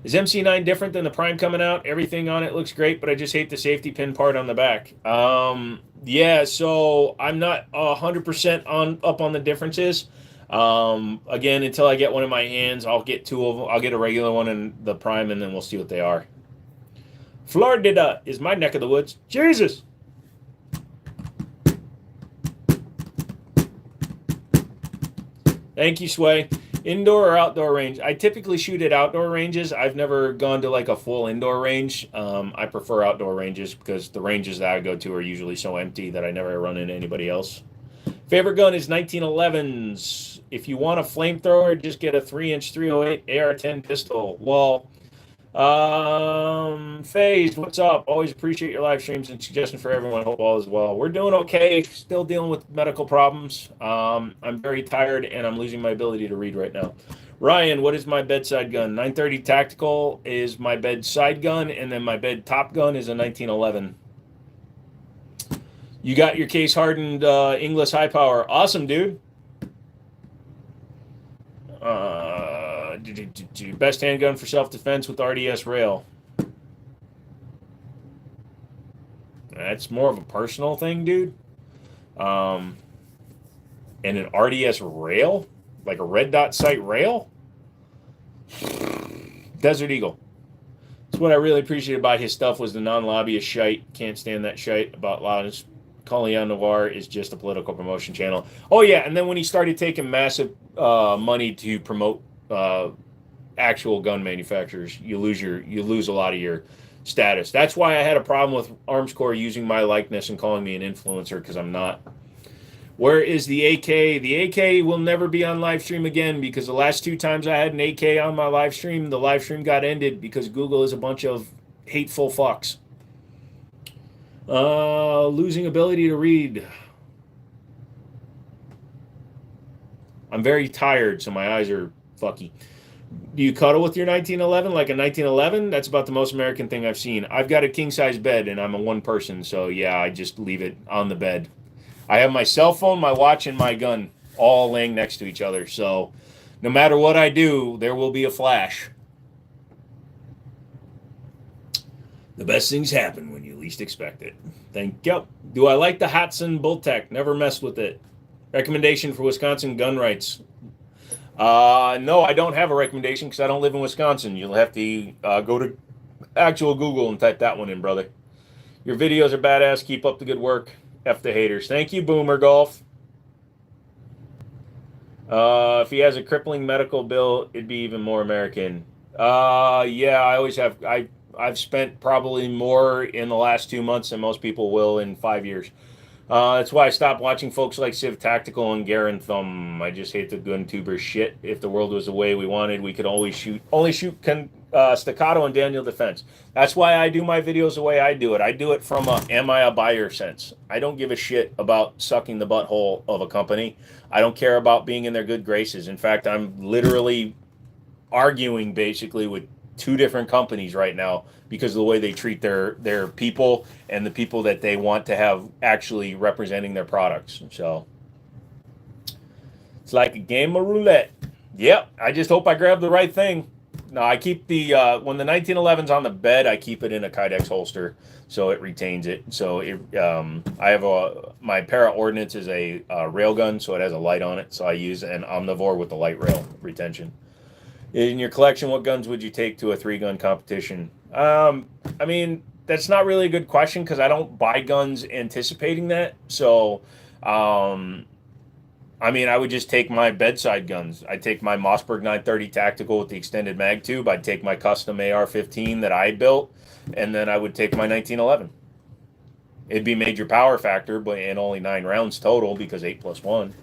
Is MC9 different than the Prime coming out? Everything on it looks great, but I just hate the safety pin part on the back. Yeah, so I'm not 100% up on the differences. Again, until I get one in my hands, I'll get 2 of them. I'll get a regular one and the Prime, and then we'll see what they are. Florida is my neck of the woods. Jesus! Thank you, Sway. Indoor or outdoor range? I typically shoot at outdoor ranges. I've never gone to like a full indoor range. I prefer outdoor ranges because the ranges that I go to are usually so empty that I never run into anybody else. Favorite gun is 1911s. If you want a flamethrower, just get a 3-inch 308 AR-10 pistol. Well, FaZe, what's up? Always appreciate your live streams and suggestions for everyone. Hope all is well. We're doing okay. Still dealing with medical problems. I'm very tired and I'm losing my ability to read right now. Ryan, what is my bedside gun? 930 Tactical is my bedside gun, and then my bed top gun is a 1911. You got your case hardened Inglis high power. Awesome, dude. Best handgun for self-defense with RDS rail. That's more of a personal thing, dude. And an RDS rail? Like a red dot sight rail? Desert Eagle. That's what I really appreciated about his stuff was the non-lobbyist shite. Can't stand that shite about loudness. Leon Noir is just a political promotion channel. Oh, yeah, and then when he started taking massive money to promote actual gun manufacturers, you lose a lot of your status. That's why I had a problem with Armscore using my likeness and calling me an influencer, because I'm not. Where is the AK? The AK will never be on live stream again, because the last 2 times I had an AK on my live stream, the live stream got ended because Google is a bunch of hateful fucks. Losing ability to read. I'm very tired, so my eyes are fucky. Do you cuddle with your 1911 like a 1911? That's about the most American thing I've seen. I've got a king-size bed, and I'm a one person, so yeah, I just leave it on the bed. I have my cell phone, my watch, and my gun all laying next to each other. So no matter what I do, there will be a flash. The best things happen when you least expect it. Thank you. Do I like the Hatsan Bulltech? Never messed with it. Recommendation for Wisconsin gun rights. No, I don't have a recommendation because I don't live in Wisconsin. You'll have to go to actual Google and type that one in, brother. Your videos are badass. Keep up the good work. F the haters. Thank you, Boomer Golf. If he has a crippling medical bill, it'd be even more American. Yeah, I always have. I've spent probably more in the last 2 months than most people will in 5 years. That's why I stopped watching folks like Civ Tactical and Garen Thumb. I just hate the gun tuber shit. If the world was the way we wanted, we could only shoot Staccato and Daniel Defense. That's why I do my videos the way I do it. I do it from a am I a buyer sense. I don't give a shit about sucking the butthole of a company. I don't care about being in their good graces. In fact, I'm literally arguing basically with 2 different companies right now because of the way they treat their people and the people that they want to have actually representing their products. So it's like a game of roulette. Yep, I just hope I grab the right thing. No, I keep the when the 1911's on the bed, I keep it in a Kydex holster so it retains it. So I have my Para Ordnance is a railgun, so it has a light on it. So I use an Omnivore with the light rail retention. In your collection, what guns would you take to a 3-gun competition? I mean, that's not really a good question because I don't buy guns anticipating that. So, I mean, I would just take my bedside guns. I'd take my Mossberg 930 Tactical with the extended mag tube. I'd take my custom AR-15 that I built, and then I would take my 1911. It'd be major power factor, but and only 9 rounds total because 8 plus 1.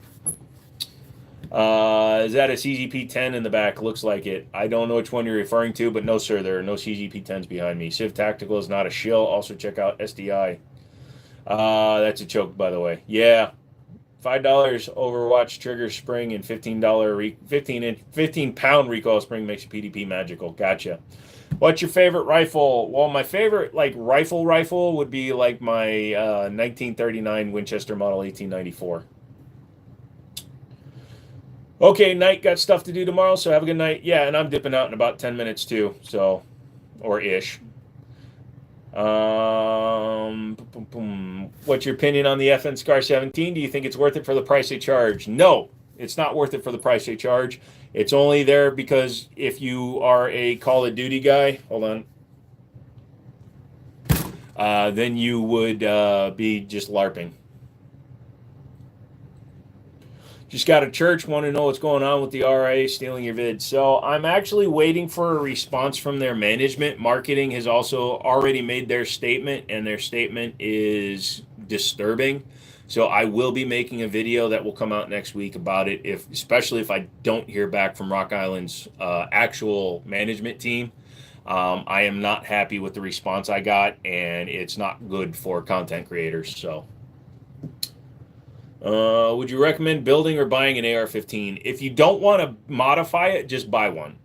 Is that a CZP-10 in the back? Looks like it. I don't know which one you're referring to, but no, sir, there are no CZP-10s behind me. Civ Tactical is not a shill. Also, check out SDI. That's a choke, by the way. Yeah. $5 Overwatch trigger spring and $15 15-pound recoil spring makes your PDP magical. Gotcha. What's your favorite rifle? Well, my favorite rifle would be like my 1939 Winchester Model 1894. Okay, Knight, got stuff to do tomorrow, so have a good night. Yeah, and I'm dipping out in about 10 minutes too, so, or ish. What's your opinion on the FN Scar 17? Do you think it's worth it for the price they charge? No, it's not worth it for the price they charge. It's only there because if you are a Call of Duty guy, hold on, then you would be just LARPing. Just got a church, want to know what's going on with the RIA stealing your vids. So I'm actually waiting for a response from their management. Marketing has also already made their statement, and their statement is disturbing. So I will be making a video that will come out next week about it, especially if I don't hear back from Rock Island's actual management team. I am not happy with the response I got, and it's not good for content creators. So. Would you recommend building or buying an AR-15? If you don't want to modify it, just buy one.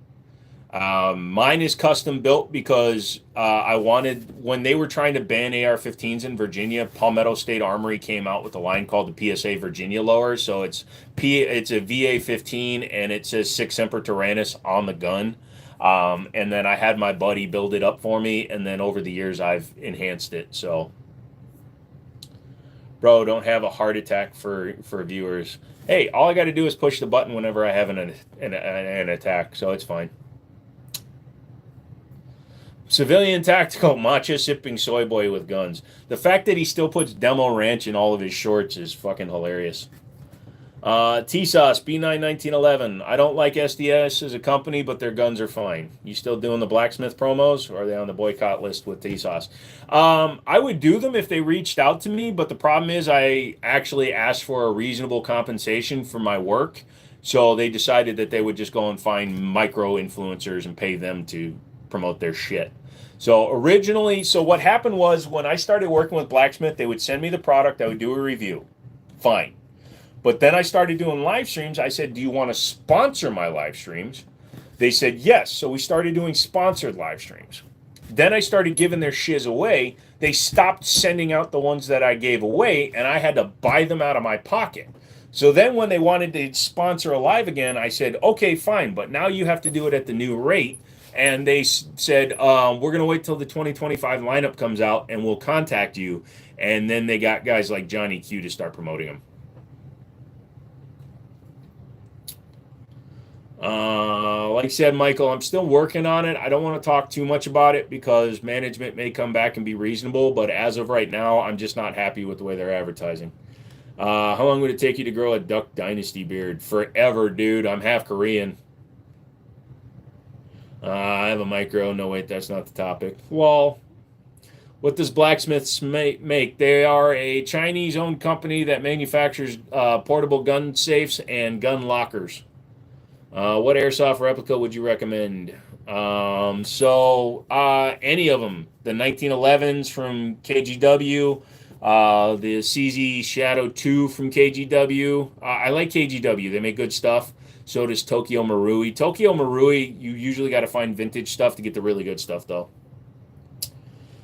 Mine is custom built because I wanted, when they were trying to ban AR-15s in Virginia, Palmetto State Armory came out with a line called the PSA Virginia lower. So it's a VA-15 and it says Sic Semper Tyrannis on the gun. And then I had my buddy build it up for me, and then over the years I've enhanced it. So. Bro, don't have a heart attack for viewers. Hey, all I got to do is push the button whenever I have an attack, so it's fine. Civilian Tactical, matcha sipping soy boy with guns. The fact that he still puts Demo Ranch in all of his shorts is fucking hilarious. TSOS B9 1911. I don't like SDS as a company, but their guns are fine. You still doing the blacksmith promos, or are they on the boycott list with TSOS? I would do them if they reached out to me, but the problem is I actually asked for a reasonable compensation for my work. So they decided that they would just go and find micro influencers and pay them to promote their shit. So originally, so what happened was when I started working with Blacksmith, they would send me the product, I would do a review. Fine. But then I started doing live streams. I said, do you want to sponsor my live streams? They said, yes. So we started doing sponsored live streams. Then I started giving their shiz away. They stopped sending out the ones that I gave away, and I had to buy them out of my pocket. So then when they wanted to sponsor a live again, I said, okay, fine, but now you have to do it at the new rate. And they said, we're going to wait till the 2025 lineup comes out, and we'll contact you. And then they got guys like Johnny Q to start promoting them. Like I said, Michael, I'm still working on it. I don't want to talk too much about it because management may come back and be reasonable, but as of right now, I'm just not happy with the way they're advertising. How long would it take you to grow a Duck Dynasty beard? Forever, dude. I'm half Korean. I have a micro. No, wait, that's not the topic. Well, what does Blacksmiths make? They are a Chinese-owned company that manufactures portable gun safes and gun lockers. What airsoft replica would you recommend? Any of them. The 1911s from KGW, the CZ Shadow 2 from KGW. I like KGW. They make good stuff. So does Tokyo Marui. Tokyo Marui, you usually got to find vintage stuff to get the really good stuff, though.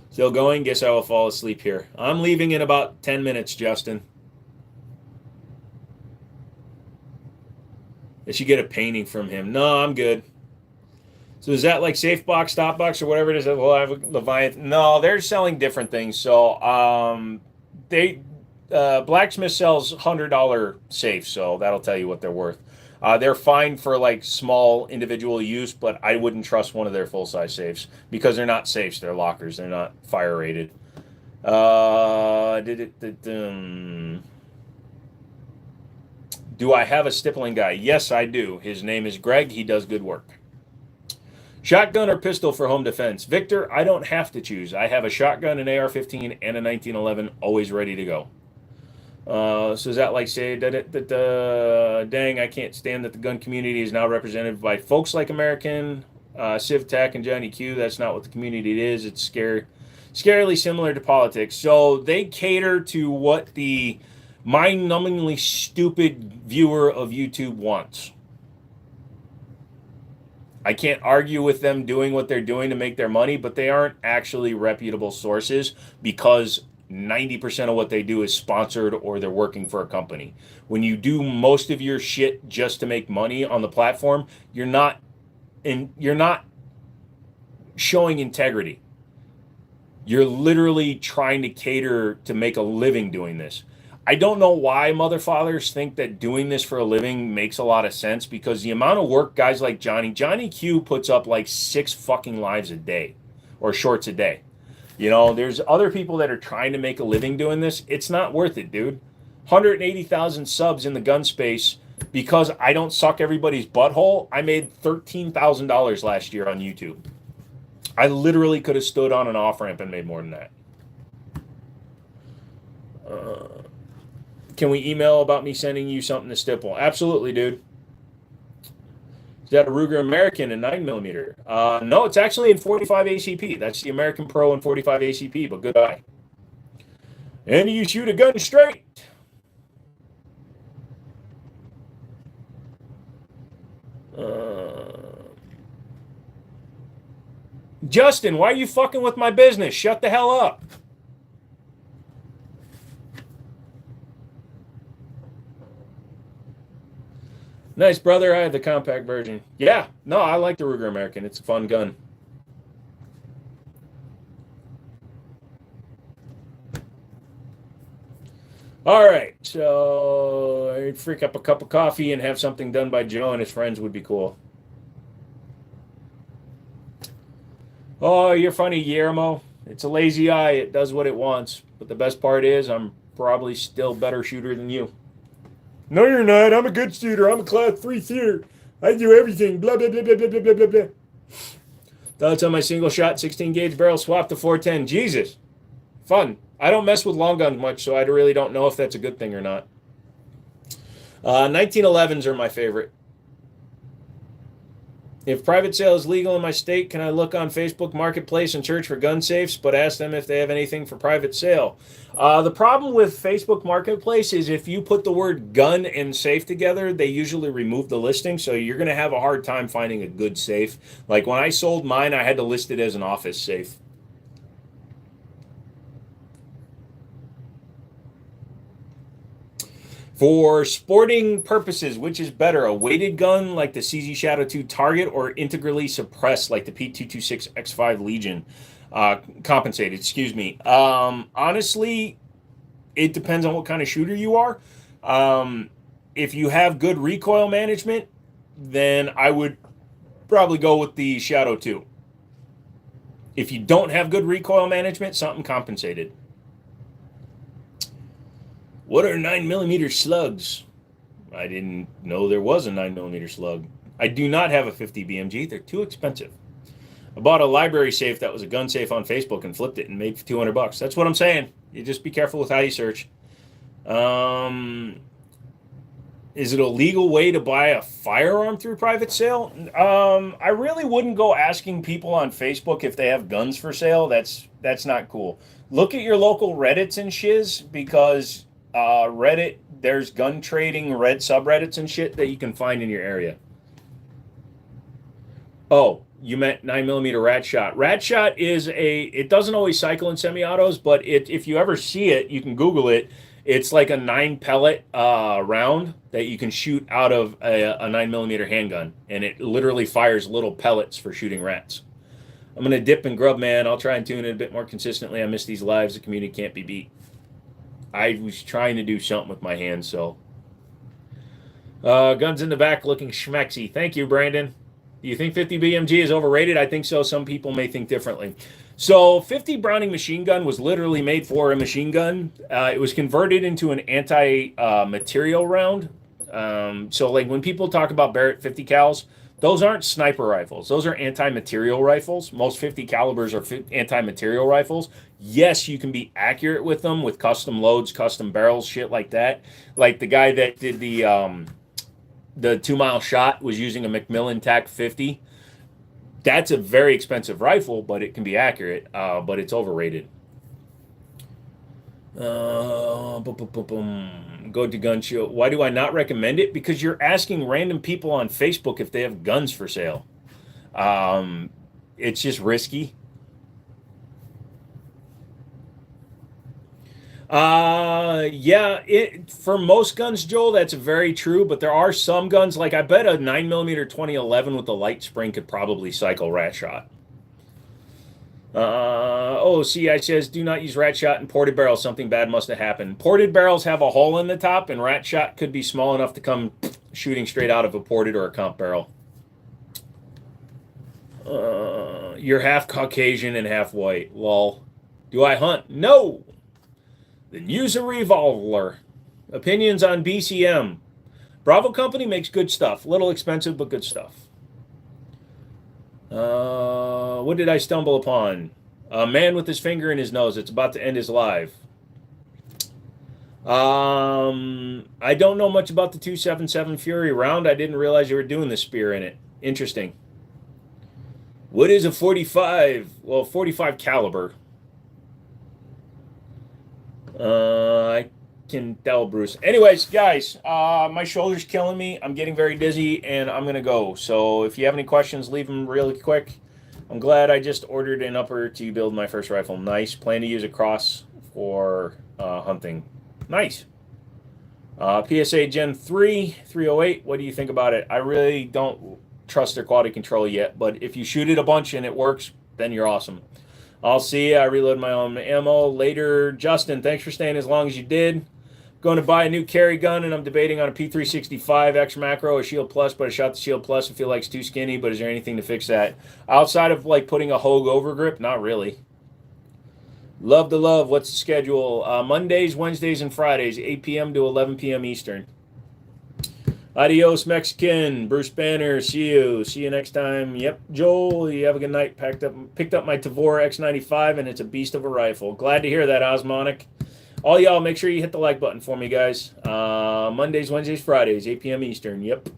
Still going? Guess I will fall asleep here. I'm leaving in about 10 minutes, Justin. They should get a painting from him. No, I'm good. So is that like Safe Box, Stop Box, or whatever it is? Well, I have a Leviathan. No, they're selling different things. So Blacksmith sells $100 safes, so that'll tell you what they're worth. They're fine for like small individual use, but I wouldn't trust one of their full size safes because they're not safes. They're lockers. They're not fire rated. Do I have a stippling guy? Yes, I do. His name is Greg. He does good work. Shotgun or pistol for home defense? Victor, I don't have to choose. I have a shotgun, an AR-15, and a 1911 always ready to go. So is that like say dang, I can't stand that the gun community is now represented by folks like American, CivTech, and Johnny Q. That's not what the community is. It's scarily similar to politics. So they cater to what the mind-numbingly stupid viewer of YouTube wants. I can't argue with them doing what they're doing to make their money, but they aren't actually reputable sources because 90% of what they do is sponsored or they're working for a company. When you do most of your shit just to make money on the platform, you're not showing integrity. You're literally trying to cater to make a living doing this. I don't know why motherfathers think that doing this for a living makes a lot of sense because the amount of work guys like Johnny Q puts up like 6 fucking lives a day or shorts a day. You know, there's other people that are trying to make a living doing this. It's not worth it, dude. 180,000 subs in the gun space because I don't suck everybody's butthole. I made $13,000 last year on YouTube. I literally could have stood on an off-ramp and made more than that. Can we email about me sending you something to stipple? Absolutely, dude. Is that a Ruger American in 9mm? No, it's actually in 45 ACP. That's the American Pro in 45 ACP, but good eye. And you shoot a gun straight. Justin, why are you fucking with my business? Shut the hell up. Nice, brother. I have the compact version. Yeah, no, I like the Ruger American. It's a fun gun. All right, so I'd freak up a cup of coffee and have something done by Joe and his friends would be cool. Oh, you're funny, Guillermo. It's a lazy eye. It does what it wants. But the best part is I'm probably still better shooter than you. No, you're not. I'm a good shooter. I'm a class 3 shooter. I do everything. Blah, blah, blah, blah, blah, blah, blah, blah. Thoughts on my single shot 16 gauge barrel swap to 410. Jesus. Fun. I don't mess with long guns much, so I really don't know if that's a good thing or not. 1911s are my favorite. If private sale is legal in my state, can I look on Facebook Marketplace and search for gun safes, but ask them if they have anything for private sale? The problem with Facebook Marketplace is if you put the word gun and safe together, they usually remove the listing, so you're going to have a hard time finding a good safe. Like when I sold mine, I had to list it as an office safe. For sporting purposes, which is better, a weighted gun like the CZ Shadow 2 Target or integrally suppressed like the P226X5 Legion? Compensated, excuse me. Honestly, it depends on what kind of shooter you are. If you have good recoil management, then I would probably go with the Shadow 2. If you don't have good recoil management, something compensated. What are 9mm slugs? I didn't know there was a 9mm slug. I do not have a 50 BMG. They're too expensive. I bought a library safe that was a gun safe on Facebook and flipped it and made $200. That's what I'm saying. You just be careful with how you search. Is it a legal way to buy a firearm through private sale? I really wouldn't go asking people on Facebook if they have guns for sale. That's not cool. Look at your local Reddits and shiz, because Reddit, there's gun trading red subreddits and shit that you can find in your area. Oh, you meant 9mm rat shot. Rat shot is it doesn't always cycle in semi-autos, but if you ever see it, you can Google it. It's like a 9 pellet round that you can shoot out of a 9mm handgun, and it literally fires little pellets for shooting rats. I'm going to dip and grub, man. I'll try and tune it a bit more consistently. I miss these lives. The community can't be beat. I was trying to do something with my hands, so. Guns in the back looking schmexy. Thank you, Brandon. Do you think 50 BMG is overrated? I think so. Some people may think differently. So 50 Browning machine gun was literally made for a machine gun. It was converted into an anti-material round. So like when people talk about Barrett 50 cals, those aren't sniper rifles. Those are anti-material rifles. Most 50 calibers are anti-material rifles. Yes, you can be accurate with them with custom loads, custom barrels, shit like that. Like the guy that did the 2 Mile Shot was using a Macmillan TAC 50. That's a very expensive rifle, but it can be accurate, but it's overrated. Go to Gun Show. Why do I not recommend it? Because you're asking random people on Facebook if they have guns for sale. It's just risky. Yeah, for most guns, Joel, that's very true, but there are some guns, like I bet a 9mm 2011 with a light spring could probably cycle rat shot. CI says, do not use rat shot in ported barrels. Something bad must have happened. Ported barrels have a hole in the top, and rat shot could be small enough to come shooting straight out of a ported or a comp barrel. You're half Caucasian and half white. Lol. Do I hunt? No! Then use a revolver. Opinions on BCM. Bravo Company makes good stuff. Little expensive, but good stuff. What did I stumble upon? A man with his finger in his nose. It's about to end his life. I don't know much about the 277 Fury round. I didn't realize you were doing the spear in it. Interesting. What is a 45? Well, 45 caliber. I can tell, Bruce. Anyways, guys, my shoulder's killing me. I'm getting very dizzy, and I'm going to go. So if you have any questions, leave them really quick. I'm glad I just ordered an upper to build my first rifle. Nice. Plan to use a cross for hunting. Nice. PSA Gen 3, 308. What do you think about it? I really don't trust their quality control yet, but if you shoot it a bunch and it works, then you're awesome. I'll see you. I reload my own ammo later. Justin, thanks for staying as long as you did. Going to buy a new carry gun, and I'm debating on a P365 X Macro, a Shield Plus, but I shot the Shield Plus and feel like it's too skinny, but is there anything to fix that? Outside of like putting a Hogue overgrip? Not really. Love the love. What's the schedule? Mondays, Wednesdays, and Fridays, 8 p.m. to 11 p.m. Eastern. Adios, Mexican. Bruce Banner. See you. See you next time. Yep, Joel. You have a good night. Picked up my Tavor X95, and it's a beast of a rifle. Glad to hear that, Osmonic. All y'all, make sure you hit the like button for me, guys. Mondays, Wednesdays, Fridays, 8 p.m. Eastern. Yep.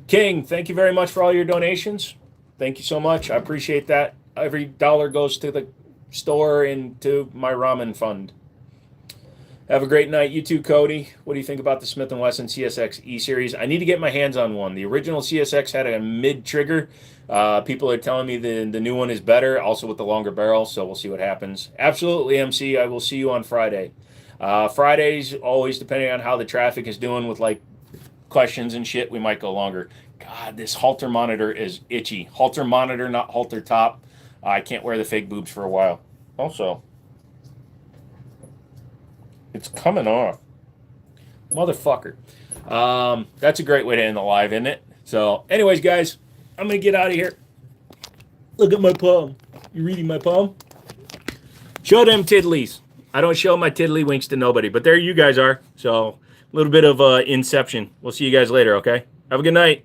King, thank you very much for all your donations. Thank you so much. I appreciate that. Every dollar goes to the store and to my ramen fund. Have a great night. You too, Cody. What do you think about the Smith & Wesson CSX E-Series? I need to get my hands on one. The original CSX had a mid-trigger. People are telling me the new one is better, also with the longer barrel, so we'll see what happens. Absolutely, MC. I will see you on Friday. Fridays, always depending on how the traffic is doing with, like, questions and shit, we might go longer. God, this halter monitor is itchy. Halter monitor, not halter top. I can't wear the fake boobs for a while. Also, it's coming off. Motherfucker. That's a great way to end the live, isn't it? So, anyways, guys, I'm going to get out of here. Look at my palm. You reading my palm? Show them tiddlies. I don't show my tiddly winks to nobody, but there you guys are. So, a little bit of inception. We'll see you guys later, okay? Have a good night.